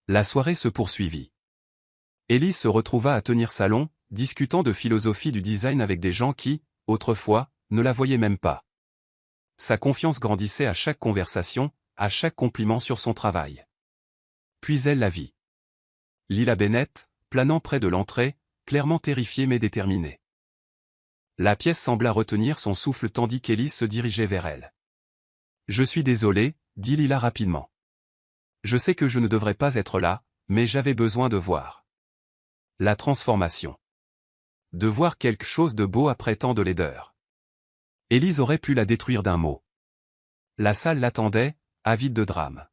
La soirée se poursuivit. Élise se retrouva à tenir salon, discutant de philosophie du design avec des gens qui, autrefois, ne la voyaient même pas. Sa confiance grandissait à chaque conversation, à chaque compliment sur son travail. Puis elle la vit. Lila Bennett, planant près de l'entrée, clairement terrifiée mais déterminée. La pièce sembla retenir son souffle tandis qu'Élise se dirigeait vers elle. « Je suis désolé, dit Lila rapidement. Je sais que je ne devrais pas être là, mais j'avais besoin de voir. La transformation. De voir quelque chose de beau après tant de laideur. Élise aurait pu la détruire d'un mot. La salle l'attendait, avide de drame.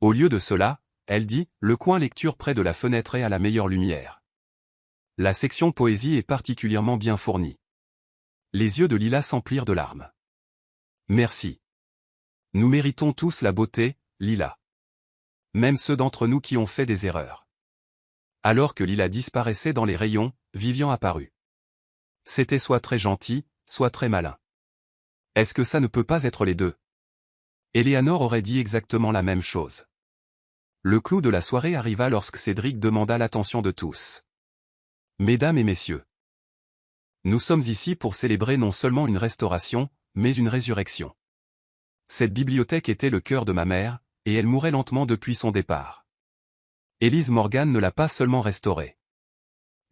Au lieu de cela, elle dit, le coin lecture près de la fenêtre est à la meilleure lumière. La section poésie est particulièrement bien fournie. Les yeux de Lila s'emplirent de larmes. Merci. Nous méritons tous la beauté, Lila. Même ceux d'entre nous qui ont fait des erreurs. Alors que Lila disparaissait dans les rayons, Vivian apparut. C'était soit très gentil, soit très malin. Est-ce que ça ne peut pas être les deux? Eleanor aurait dit exactement la même chose. Le clou de la soirée arriva lorsque Cédric demanda l'attention de tous. Mesdames et messieurs. Nous sommes ici pour célébrer non seulement une restauration, mais une résurrection. Cette bibliothèque était le cœur de ma mère, et elle mourait lentement depuis son départ. Élise Morgan ne l'a pas seulement restaurée.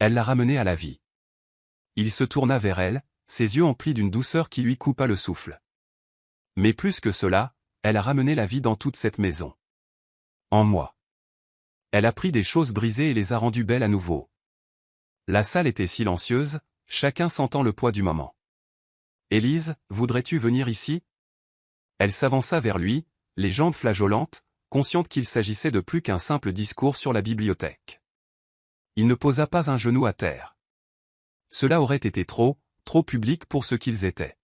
Elle l'a ramenée à la vie. Il se tourna vers elle, ses yeux emplis d'une douceur qui lui coupa le souffle. Mais plus que cela, elle a ramené la vie dans toute cette maison. En moi. Elle a pris des choses brisées et les a rendues belles à nouveau. La salle était silencieuse, chacun sentant le poids du moment. Élise, voudrais-tu venir ici? Elle s'avança vers lui, les jambes flageolantes, consciente qu'il s'agissait de plus qu'un simple discours sur la bibliothèque. Il ne posa pas un genou à terre. Cela aurait été trop public pour ce qu'ils étaient.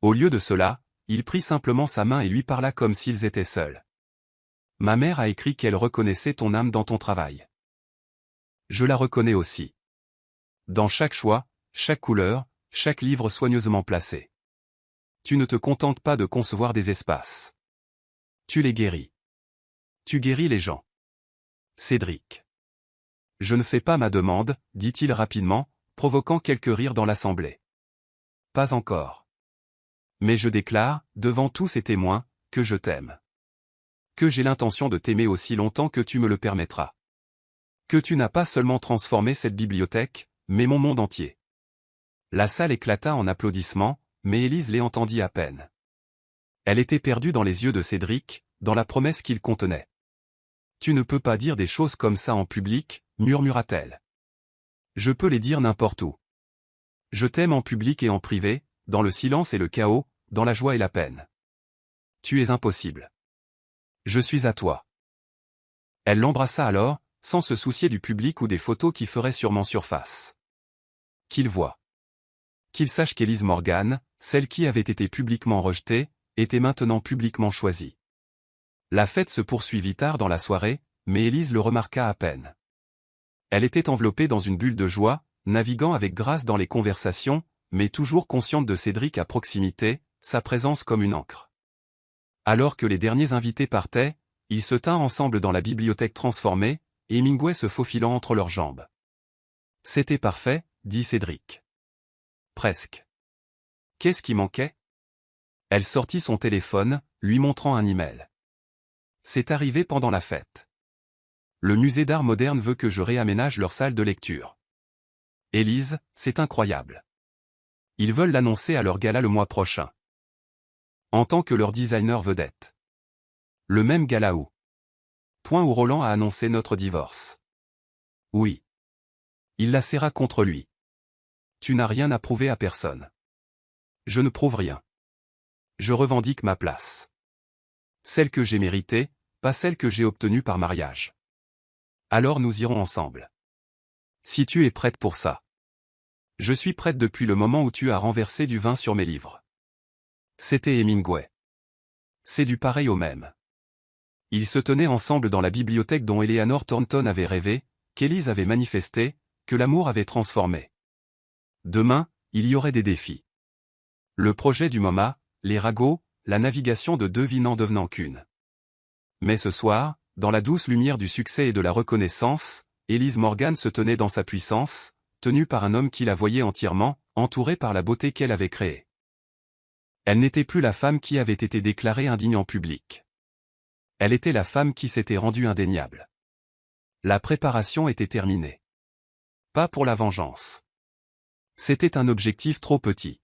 Au lieu de cela, il prit simplement sa main et lui parla comme s'ils étaient seuls. Ma mère a écrit qu'elle reconnaissait ton âme dans ton travail. Je la reconnais aussi. Dans chaque choix, chaque couleur, chaque livre soigneusement placé. Tu ne te contentes pas de concevoir des espaces. Tu les guéris. Tu guéris les gens. Cédric. Je ne fais pas ma demande, dit-il rapidement, provoquant quelques rires dans l'assemblée. Pas encore. Mais je déclare, devant tous ces témoins, que je t'aime. Que j'ai l'intention de t'aimer aussi longtemps que tu me le permettras. Que tu n'as pas seulement transformé cette bibliothèque, mais mon monde entier. La salle éclata en applaudissements, mais Élise les entendit à peine. Elle était perdue dans les yeux de Cédric, dans la promesse qu'il contenait. « Tu ne peux pas dire des choses comme ça en public, murmura-t-elle. Je peux les dire n'importe où. Je t'aime en public et en privé, dans le silence et le chaos, dans la joie et la peine. Tu es impossible. Je suis à toi. » Elle l'embrassa alors, sans se soucier du public ou des photos qui feraient sûrement surface. Qu'il voie. Qu'il sache qu'Élise Morgan, celle qui avait été publiquement rejetée, était maintenant publiquement choisie. La fête se poursuivit tard dans la soirée, mais Élise le remarqua à peine. Elle était enveloppée dans une bulle de joie, naviguant avec grâce dans les conversations, mais toujours consciente de Cédric à proximité, sa présence comme une ancre. Alors que les derniers invités partaient, ils se tinrent ensemble dans la bibliothèque transformée, Hemingway se faufilant entre leurs jambes. « C'était parfait, » dit Cédric. « Presque. Qu'est-ce qui manquait ?» Elle sortit son téléphone, lui montrant un email. « C'est arrivé pendant la fête. Le musée d'art moderne veut que je réaménage leur salle de lecture. Élise, c'est incroyable. Ils veulent l'annoncer à leur gala le mois prochain. En tant que leur designer vedette. Le même gala où Roland a annoncé notre divorce. Oui. Il la serra contre lui. Tu n'as rien à prouver à personne. Je ne prouve rien. Je revendique ma place. Celle que j'ai méritée, pas celle que j'ai obtenue par mariage. Alors nous irons ensemble. Si tu es prête pour ça. Je suis prête depuis le moment où tu as renversé du vin sur mes livres. C'était Hemingway. C'est du pareil au même. Ils se tenaient ensemble dans la bibliothèque dont Eleanor Thornton avait rêvé, qu'Élise avait manifesté, que l'amour avait transformé. Demain, il y aurait des défis. Le projet du MoMA, les ragots, la navigation de deux vies n'en devenant qu'une. Mais ce soir, dans la douce lumière du succès et de la reconnaissance, Élise Morgan se tenait dans sa puissance, tenue par un homme qui la voyait entièrement, entourée par la beauté qu'elle avait créée. Elle n'était plus la femme qui avait été déclarée indigne en public. Elle était la femme qui s'était rendue indéniable. La préparation était terminée. Pas pour la vengeance. C'était un objectif trop petit.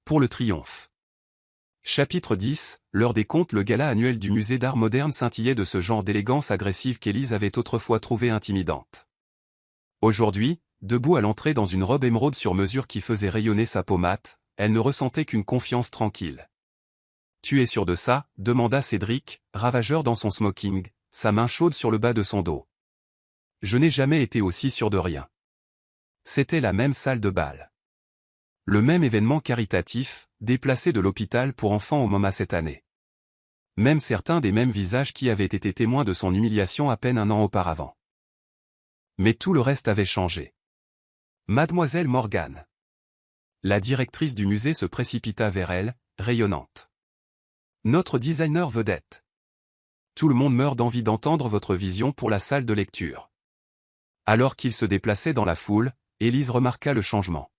Pour le triomphe. Chapitre 10, l'heure des comptes. Le gala annuel du musée d'art moderne scintillait de ce genre d'élégance agressive qu'Élise avait autrefois trouvée intimidante. Aujourd'hui, debout à l'entrée dans une robe émeraude sur mesure qui faisait rayonner sa peau mate, elle ne ressentait qu'une confiance tranquille. « Tu es sûr de ça ?» demanda Cédric, ravageur dans son smoking, sa main chaude sur le bas de son dos. « Je n'ai jamais été aussi sûr de rien. » C'était la même salle de bal. Le même événement caritatif, déplacé de l'hôpital pour enfants au MoMA cette année. Même certains des mêmes visages qui avaient été témoins de son humiliation à peine un an auparavant. Mais tout le reste avait changé. Mademoiselle Morgan. La directrice du musée se précipita vers elle, rayonnante. Notre designer vedette. Tout le monde meurt d'envie d'entendre votre vision pour la salle de lecture. Alors qu'il se déplaçait dans la foule, Élise remarqua le changement.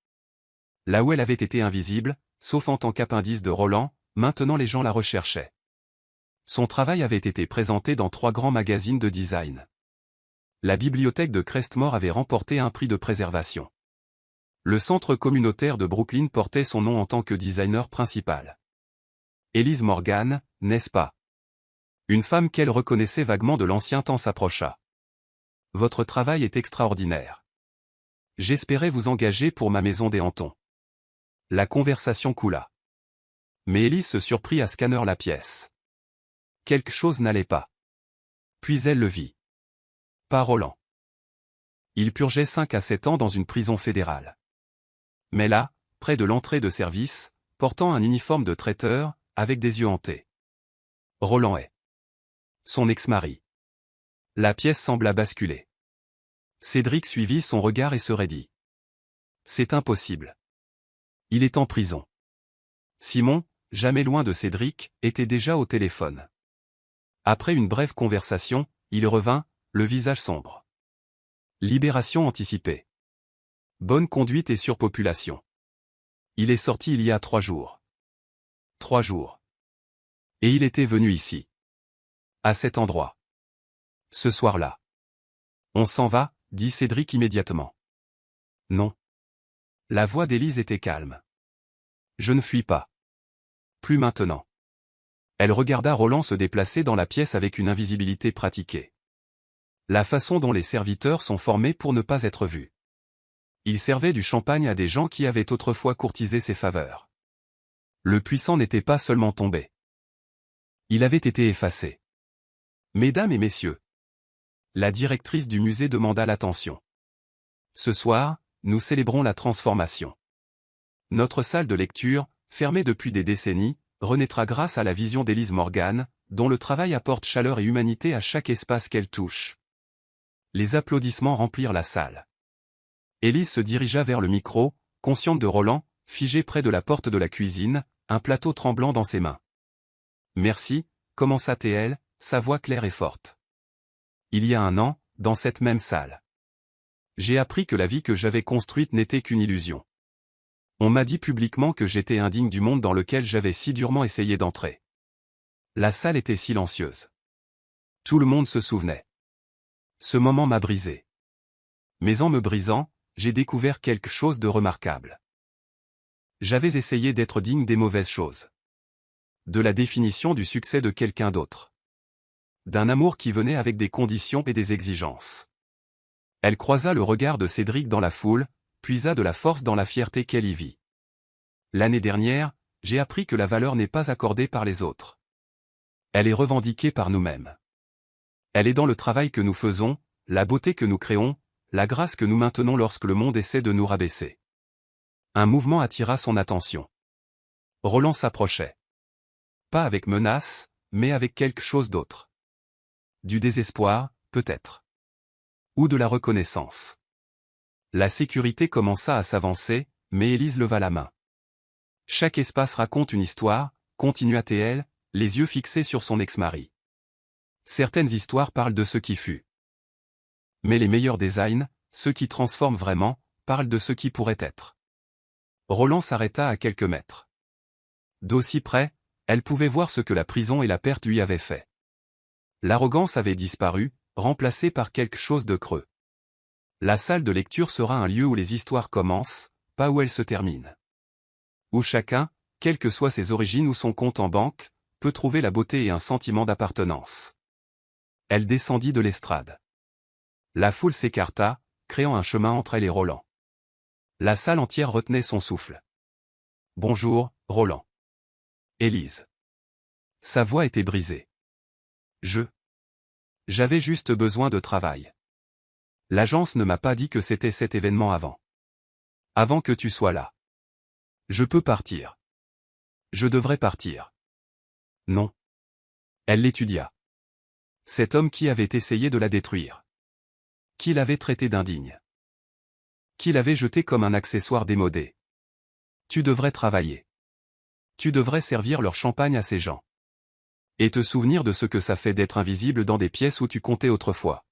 Là où elle avait été invisible, sauf en tant qu'appendice de Roland, maintenant les gens la recherchaient. Son travail avait été présenté dans 3 grands magazines de design. La bibliothèque de Crestmore avait remporté un prix de préservation. Le centre communautaire de Brooklyn portait son nom en tant que designer principal. Élise Morgan, n'est-ce pas? Une femme qu'elle reconnaissait vaguement de l'ancien temps s'approcha. Votre travail est extraordinaire. J'espérais vous engager pour ma maison des Hantons. La conversation coula. Mais Élise se surprit à scanner la pièce. Quelque chose n'allait pas. Puis elle le vit. Pas Roland. Il purgeait 5 à 7 ans dans une prison fédérale. Mais là, près de l'entrée de service, portant un uniforme de traiteur, avec des yeux hantés. Roland est son ex-mari. La pièce sembla basculer. Cédric suivit son regard et se raidit. C'est impossible. Il est en prison. Simon, jamais loin de Cédric, était déjà au téléphone. Après une brève conversation, il revint, le visage sombre. Libération anticipée. Bonne conduite et surpopulation. Il est sorti il y a 3 jours. 3 jours. Et il était venu ici. À cet endroit. Ce soir-là. On s'en va, dit Cédric immédiatement. Non. La voix d'Élise était calme. Je ne fuis pas. Plus maintenant. Elle regarda Roland se déplacer dans la pièce avec une invisibilité pratiquée. La façon dont les serviteurs sont formés pour ne pas être vus. Il servait du champagne à des gens qui avaient autrefois courtisé ses faveurs. Le puissant n'était pas seulement tombé. Il avait été effacé. Mesdames et messieurs. La directrice du musée demanda l'attention. Ce soir, nous célébrons la transformation. Notre salle de lecture, fermée depuis des décennies, renaîtra grâce à la vision d'Élise Morgan, dont le travail apporte chaleur et humanité à chaque espace qu'elle touche. Les applaudissements remplirent la salle. Élise se dirigea vers le micro, consciente de Roland, figé près de la porte de la cuisine, un plateau tremblant dans ses mains. Merci, commença-t-elle, sa voix claire et forte. Il y a un an, dans cette même salle. J'ai appris que la vie que j'avais construite n'était qu'une illusion. On m'a dit publiquement que j'étais indigne du monde dans lequel j'avais si durement essayé d'entrer. La salle était silencieuse. Tout le monde se souvenait. Ce moment m'a brisé. Mais en me brisant, j'ai découvert quelque chose de remarquable. J'avais essayé d'être digne des mauvaises choses. De la définition du succès de quelqu'un d'autre. D'un amour qui venait avec des conditions et des exigences. Elle croisa le regard de Cédric dans la foule, puisa de la force dans la fierté qu'elle y vit. L'année dernière, j'ai appris que la valeur n'est pas accordée par les autres. Elle est revendiquée par nous-mêmes. Elle est dans le travail que nous faisons, la beauté que nous créons, la grâce que nous maintenons lorsque le monde essaie de nous rabaisser. Un mouvement attira son attention. Roland s'approchait. Pas avec menace, mais avec quelque chose d'autre. Du désespoir, peut-être. Ou de la reconnaissance. La sécurité commença à s'avancer, mais Élise leva la main. Chaque espace raconte une histoire, continua-t-elle, les yeux fixés sur son ex-mari. Certaines histoires parlent de ce qui fut. Mais les meilleurs designs, ceux qui transforment vraiment, parlent de ce qui pourrait être. Roland s'arrêta à quelques mètres. D'aussi près, elle pouvait voir ce que la prison et la perte lui avaient fait. L'arrogance avait disparu, remplacée par quelque chose de creux. La salle de lecture sera un lieu où les histoires commencent, pas où elles se terminent. Où chacun, quelles que soient ses origines ou son compte en banque, peut trouver la beauté et un sentiment d'appartenance. Elle descendit de l'estrade. La foule s'écarta, créant un chemin entre elle et Roland. La salle entière retenait son souffle. « Bonjour, Roland. » Élise. Sa voix était brisée. J'avais juste besoin de travail. L'agence ne m'a pas dit que c'était cet événement avant. Avant que tu sois là. Je peux partir. Je devrais partir. Non. Elle l'étudia. Cet homme qui avait essayé de la détruire. Qui l'avait traité d'indigne. Qui l'avait jeté comme un accessoire démodé. Tu devrais travailler. Tu devrais servir leur champagne à ces gens. Et te souvenir de ce que ça fait d'être invisible dans des pièces où tu comptais autrefois.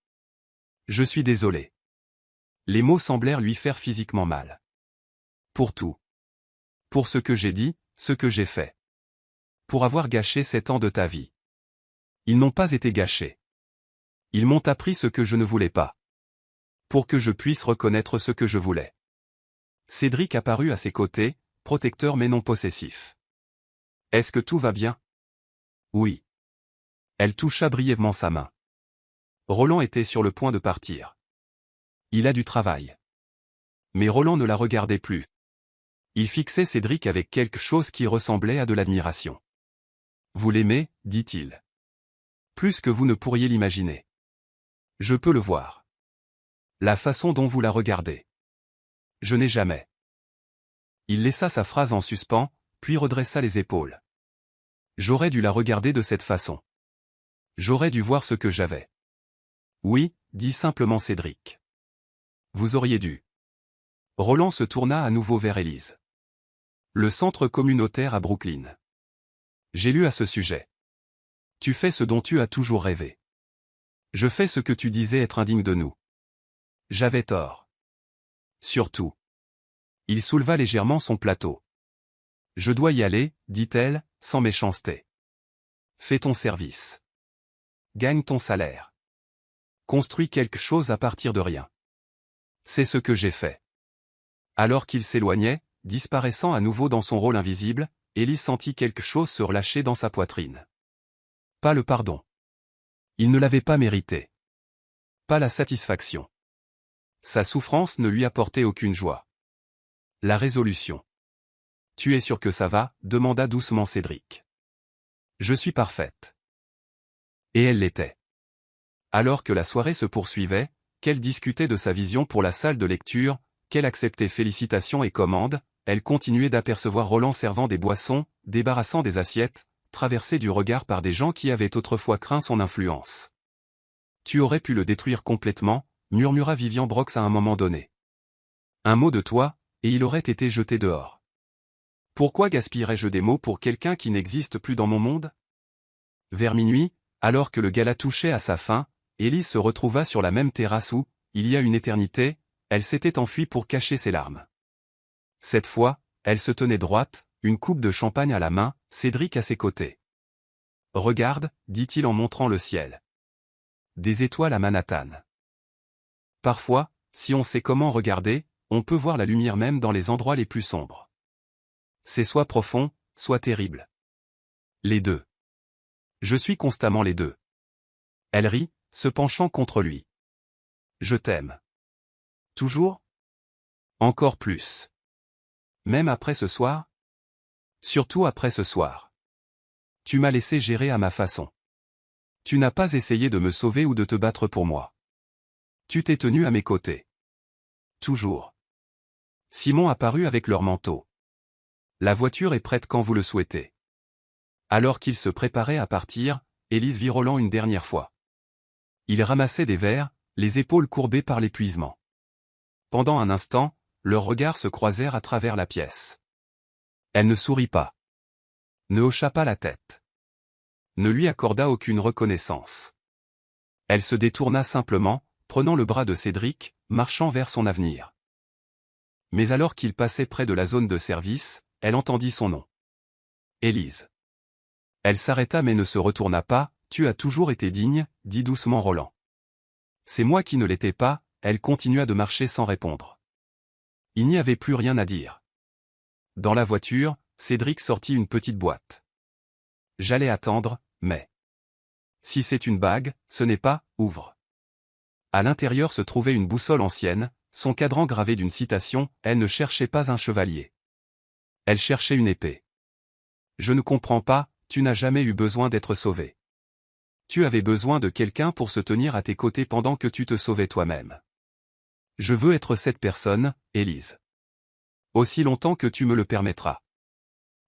Je suis désolé. Les mots semblèrent lui faire physiquement mal. Pour tout. Pour ce que j'ai dit, ce que j'ai fait. Pour avoir gâché 7 ans de ta vie. Ils n'ont pas été gâchés. Ils m'ont appris ce que je ne voulais pas. Pour que je puisse reconnaître ce que je voulais. Cédric apparut à ses côtés, protecteur mais non possessif. Est-ce que tout va bien? Oui. Elle toucha brièvement sa main. Roland était sur le point de partir. Il a du travail. Mais Roland ne la regardait plus. Il fixait Cédric avec quelque chose qui ressemblait à de l'admiration. Vous l'aimez, dit-il. Plus que vous ne pourriez l'imaginer. Je peux le voir. La façon dont vous la regardez. Je n'ai jamais. Il laissa sa phrase en suspens, puis redressa les épaules. J'aurais dû la regarder de cette façon. J'aurais dû voir ce que j'avais. Oui, dit simplement Cédric. Vous auriez dû. Roland se tourna à nouveau vers Élise. Le centre communautaire à Brooklyn. J'ai lu à ce sujet. Tu fais ce dont tu as toujours rêvé. Je fais ce que tu disais être indigne de nous. J'avais tort. Surtout. Il souleva légèrement son plateau. Je dois y aller, dit-elle, sans méchanceté. Fais ton service. Gagne ton salaire. Construis quelque chose à partir de rien. C'est ce que j'ai fait. Alors qu'il s'éloignait, disparaissant à nouveau dans son rôle invisible, Élise sentit quelque chose se relâcher dans sa poitrine. Pas le pardon. Il ne l'avait pas mérité. Pas la satisfaction. Sa souffrance ne lui apportait aucune joie. La résolution. « Tu es sûr que ça va ?» demanda doucement Cédric. « Je suis parfaite. » Et elle l'était. Alors que la soirée se poursuivait, qu'elle discutait de sa vision pour la salle de lecture, qu'elle acceptait félicitations et commandes, elle continuait d'apercevoir Roland servant des boissons, débarrassant des assiettes, traversé du regard par des gens qui avaient autrefois craint son influence. « Tu aurais pu le détruire complètement », murmura Vivian Brox à un moment donné. « Un mot de toi, et il aurait été jeté dehors. Pourquoi gaspillerais-je des mots pour quelqu'un qui n'existe plus dans mon monde ?» Vers minuit, alors que le gala touchait à sa fin, Élise se retrouva sur la même terrasse où, il y a une éternité, elle s'était enfuie pour cacher ses larmes. Cette fois, elle se tenait droite, une coupe de champagne à la main, Cédric à ses côtés. « Regarde » dit-il en montrant le ciel. « Des étoiles à Manhattan. » Parfois, si on sait comment regarder, on peut voir la lumière même dans les endroits les plus sombres. C'est soit profond, soit terrible. Les deux. Je suis constamment les deux. Elle rit, se penchant contre lui. Je t'aime. Toujours ? Encore plus. Même après ce soir ? Surtout après ce soir. Tu m'as laissé gérer à ma façon. Tu n'as pas essayé de me sauver ou de te battre pour moi. Tu t'es tenu à mes côtés. Toujours. Simon apparut avec leur manteau. La voiture est prête quand vous le souhaitez. Alors qu'il se préparait à partir, Élise vit Roland une dernière fois. Il ramassait des verres, les épaules courbées par l'épuisement. Pendant un instant, leurs regards se croisèrent à travers la pièce. Elle ne sourit pas. Ne hocha pas la tête. Ne lui accorda aucune reconnaissance. Elle se détourna simplement, prenant le bras de Cédric, marchant vers son avenir. Mais alors qu'il passait près de la zone de service, elle entendit son nom. Élise. Elle s'arrêta mais ne se retourna pas. « Tu as toujours été digne » dit doucement Roland. « C'est moi qui ne l'étais pas », elle continua de marcher sans répondre. Il n'y avait plus rien à dire. Dans la voiture, Cédric sortit une petite boîte. « J'allais attendre, mais... » « Si c'est une bague, ce n'est pas, ouvre. » À l'intérieur se trouvait une boussole ancienne, son cadran gravé d'une citation, elle ne cherchait pas un chevalier. Elle cherchait une épée. « Je ne comprends pas, tu n'as jamais eu besoin d'être sauvé. Tu avais besoin de quelqu'un pour se tenir à tes côtés pendant que tu te sauvais toi-même. Je veux être cette personne, Élise. Aussi longtemps que tu me le permettras.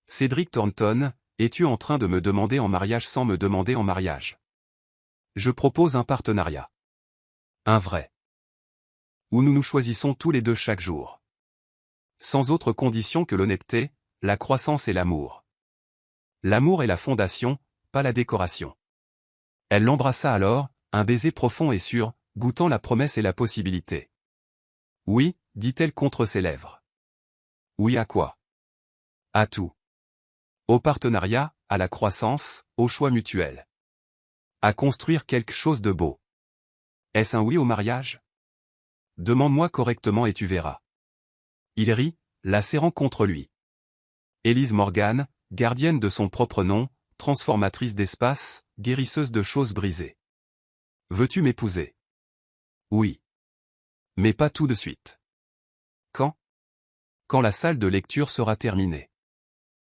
Cédric Thornton, es-tu en train de me demander en mariage sans me demander en mariage? Je propose un partenariat. Un vrai. Où nous nous choisissons tous les deux chaque jour. Sans autre condition que l'honnêteté, la croissance et l'amour. L'amour est la fondation, pas la décoration. Elle l'embrassa alors, un baiser profond et sûr, goûtant la promesse et la possibilité. Oui, dit-elle contre ses lèvres. Oui à quoi? À tout. Au partenariat, à la croissance, au choix mutuel. À construire quelque chose de beau. Est-ce un oui au mariage? Demande-moi correctement et tu verras. Il rit, la serrant contre lui. Élise Morgan, gardienne de son propre nom, transformatrice d'espace, guérisseuse de choses brisées. Veux-tu m'épouser? Oui. Mais pas tout de suite. Quand? Quand la salle de lecture sera terminée.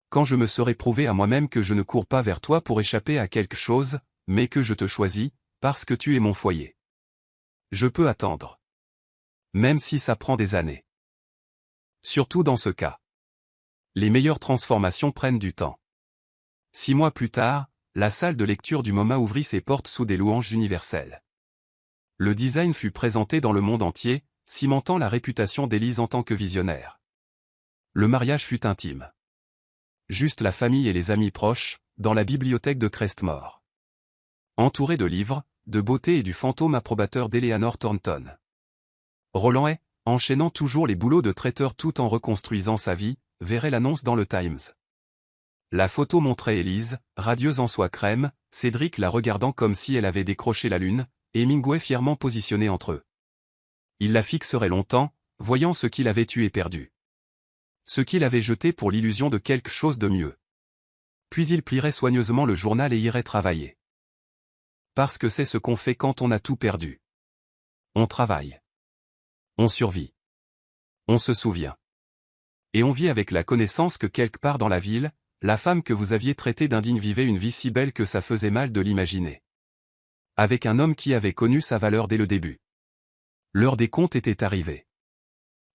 Quand je me serai prouvé à moi-même que je ne cours pas vers toi pour échapper à quelque chose, mais que je te choisis, parce que tu es mon foyer. Je peux attendre. Même si ça prend des années. Surtout dans ce cas. Les meilleures transformations prennent du temps. 6 mois plus tard, la salle de lecture du MoMA ouvrit ses portes sous des louanges universelles. Le design fut présenté dans le monde entier, cimentant la réputation d'Élise en tant que visionnaire. Le mariage fut intime. Juste la famille et les amis proches, dans la bibliothèque de Crestmore. Entouré de livres, de beauté et du fantôme approbateur d'Eleanor Thornton. Roland est, enchaînant toujours les boulots de traiteur tout en reconstruisant sa vie, verrait l'annonce dans le Times. La photo montrait Élise, radieuse en soie crème, Cédric la regardant comme si elle avait décroché la lune, et Hemingway fièrement positionné entre eux. Il la fixerait longtemps, voyant ce qu'il avait eu et perdu. Ce qu'il avait jeté pour l'illusion de quelque chose de mieux. Puis il plierait soigneusement le journal et irait travailler. Parce que c'est ce qu'on fait quand on a tout perdu. On travaille. On survit. On se souvient. Et on vit avec la connaissance que quelque part dans la ville, la femme que vous aviez traitée d'indigne vivait une vie si belle que ça faisait mal de l'imaginer. Avec un homme qui avait connu sa valeur dès le début. L'heure des comptes était arrivée.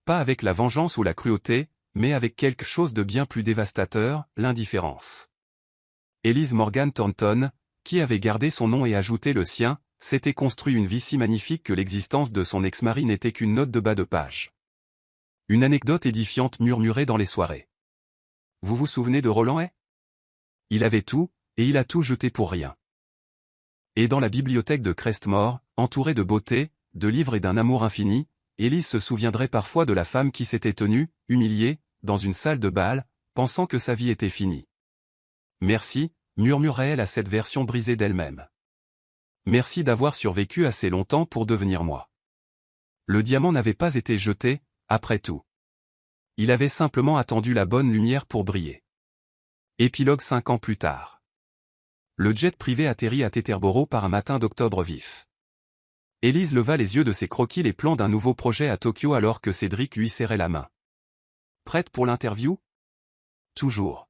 Pas avec la vengeance ou la cruauté, mais avec quelque chose de bien plus dévastateur, l'indifférence. Elise Morgan Thornton, qui avait gardé son nom et ajouté le sien, s'était construit une vie si magnifique que l'existence de son ex-mari n'était qu'une note de bas de page. Une anecdote édifiante murmurait dans les soirées. Vous vous souvenez de Roland Hay? Il avait tout, et il a tout jeté pour rien. Et dans la bibliothèque de Crestmore, entourée de beauté, de livres et d'un amour infini, Élise se souviendrait parfois de la femme qui s'était tenue, humiliée, dans une salle de bal, pensant que sa vie était finie. Merci, murmurait-elle à cette version brisée d'elle-même. Merci d'avoir survécu assez longtemps pour devenir moi. Le diamant n'avait pas été jeté, après tout. Il avait simplement attendu la bonne lumière pour briller. Épilogue 5 ans plus tard. Le jet privé atterrit à Teterboro par un matin d'octobre vif. Élise leva les yeux de ses croquis les plans d'un nouveau projet à Tokyo alors que Cédric lui serrait la main. Prête pour l'interview? Toujours.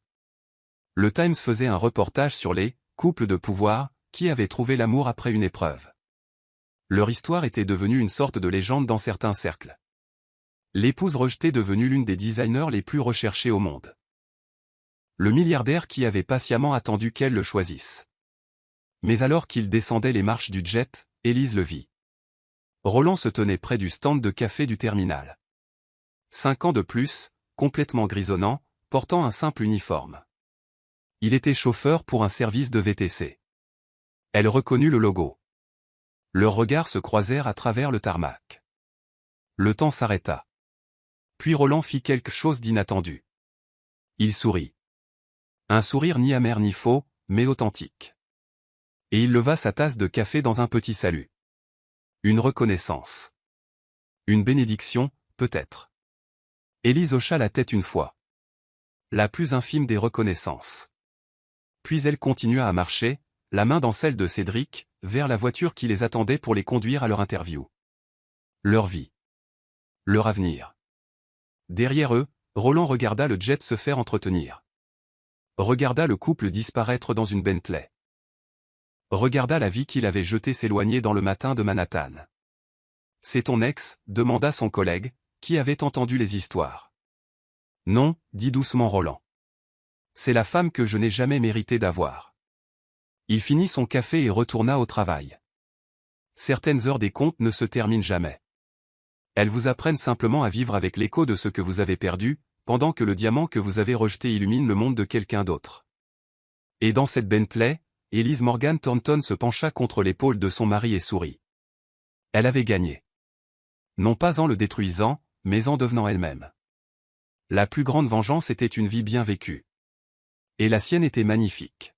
Le Times faisait un reportage sur les « couples de pouvoir » qui avaient trouvé l'amour après une épreuve. Leur histoire était devenue une sorte de légende dans certains cercles. L'épouse rejetée devenue l'une des designers les plus recherchés au monde. Le milliardaire qui avait patiemment attendu qu'elle le choisisse. Mais alors qu'il descendait les marches du jet, Élise le vit. Roland se tenait près du stand de café du terminal. 5 ans de plus, complètement grisonnant, portant un simple uniforme. Il était chauffeur pour un service de VTC. Elle reconnut le logo. Leurs regards se croisèrent à travers le tarmac. Le temps s'arrêta. Puis Roland fit quelque chose d'inattendu. Il sourit. Un sourire ni amer ni faux, mais authentique. Et il leva sa tasse de café dans un petit salut. Une reconnaissance. Une bénédiction, peut-être. Élise hocha la tête une fois. La plus infime des reconnaissances. Puis elle continua à marcher, la main dans celle de Cédric, vers la voiture qui les attendait pour les conduire à leur interview. Leur vie. Leur avenir. Derrière eux, Roland regarda le jet se faire entretenir. Regarda le couple disparaître dans une Bentley. Regarda la vie qu'il avait jetée s'éloigner dans le matin de Manhattan. « C'est ton ex ?» demanda son collègue, qui avait entendu les histoires. « Non » dit doucement Roland. « C'est la femme que je n'ai jamais mérité d'avoir. » Il finit son café et retourna au travail. Certaines heures des comptes ne se terminent jamais. Elles vous apprennent simplement à vivre avec l'écho de ce que vous avez perdu, pendant que le diamant que vous avez rejeté illumine le monde de quelqu'un d'autre. Et dans cette Bentley, Elise Morgan Thornton se pencha contre l'épaule de son mari et sourit. Elle avait gagné. Non pas en le détruisant, mais en devenant elle-même. La plus grande vengeance était une vie bien vécue. Et la sienne était magnifique.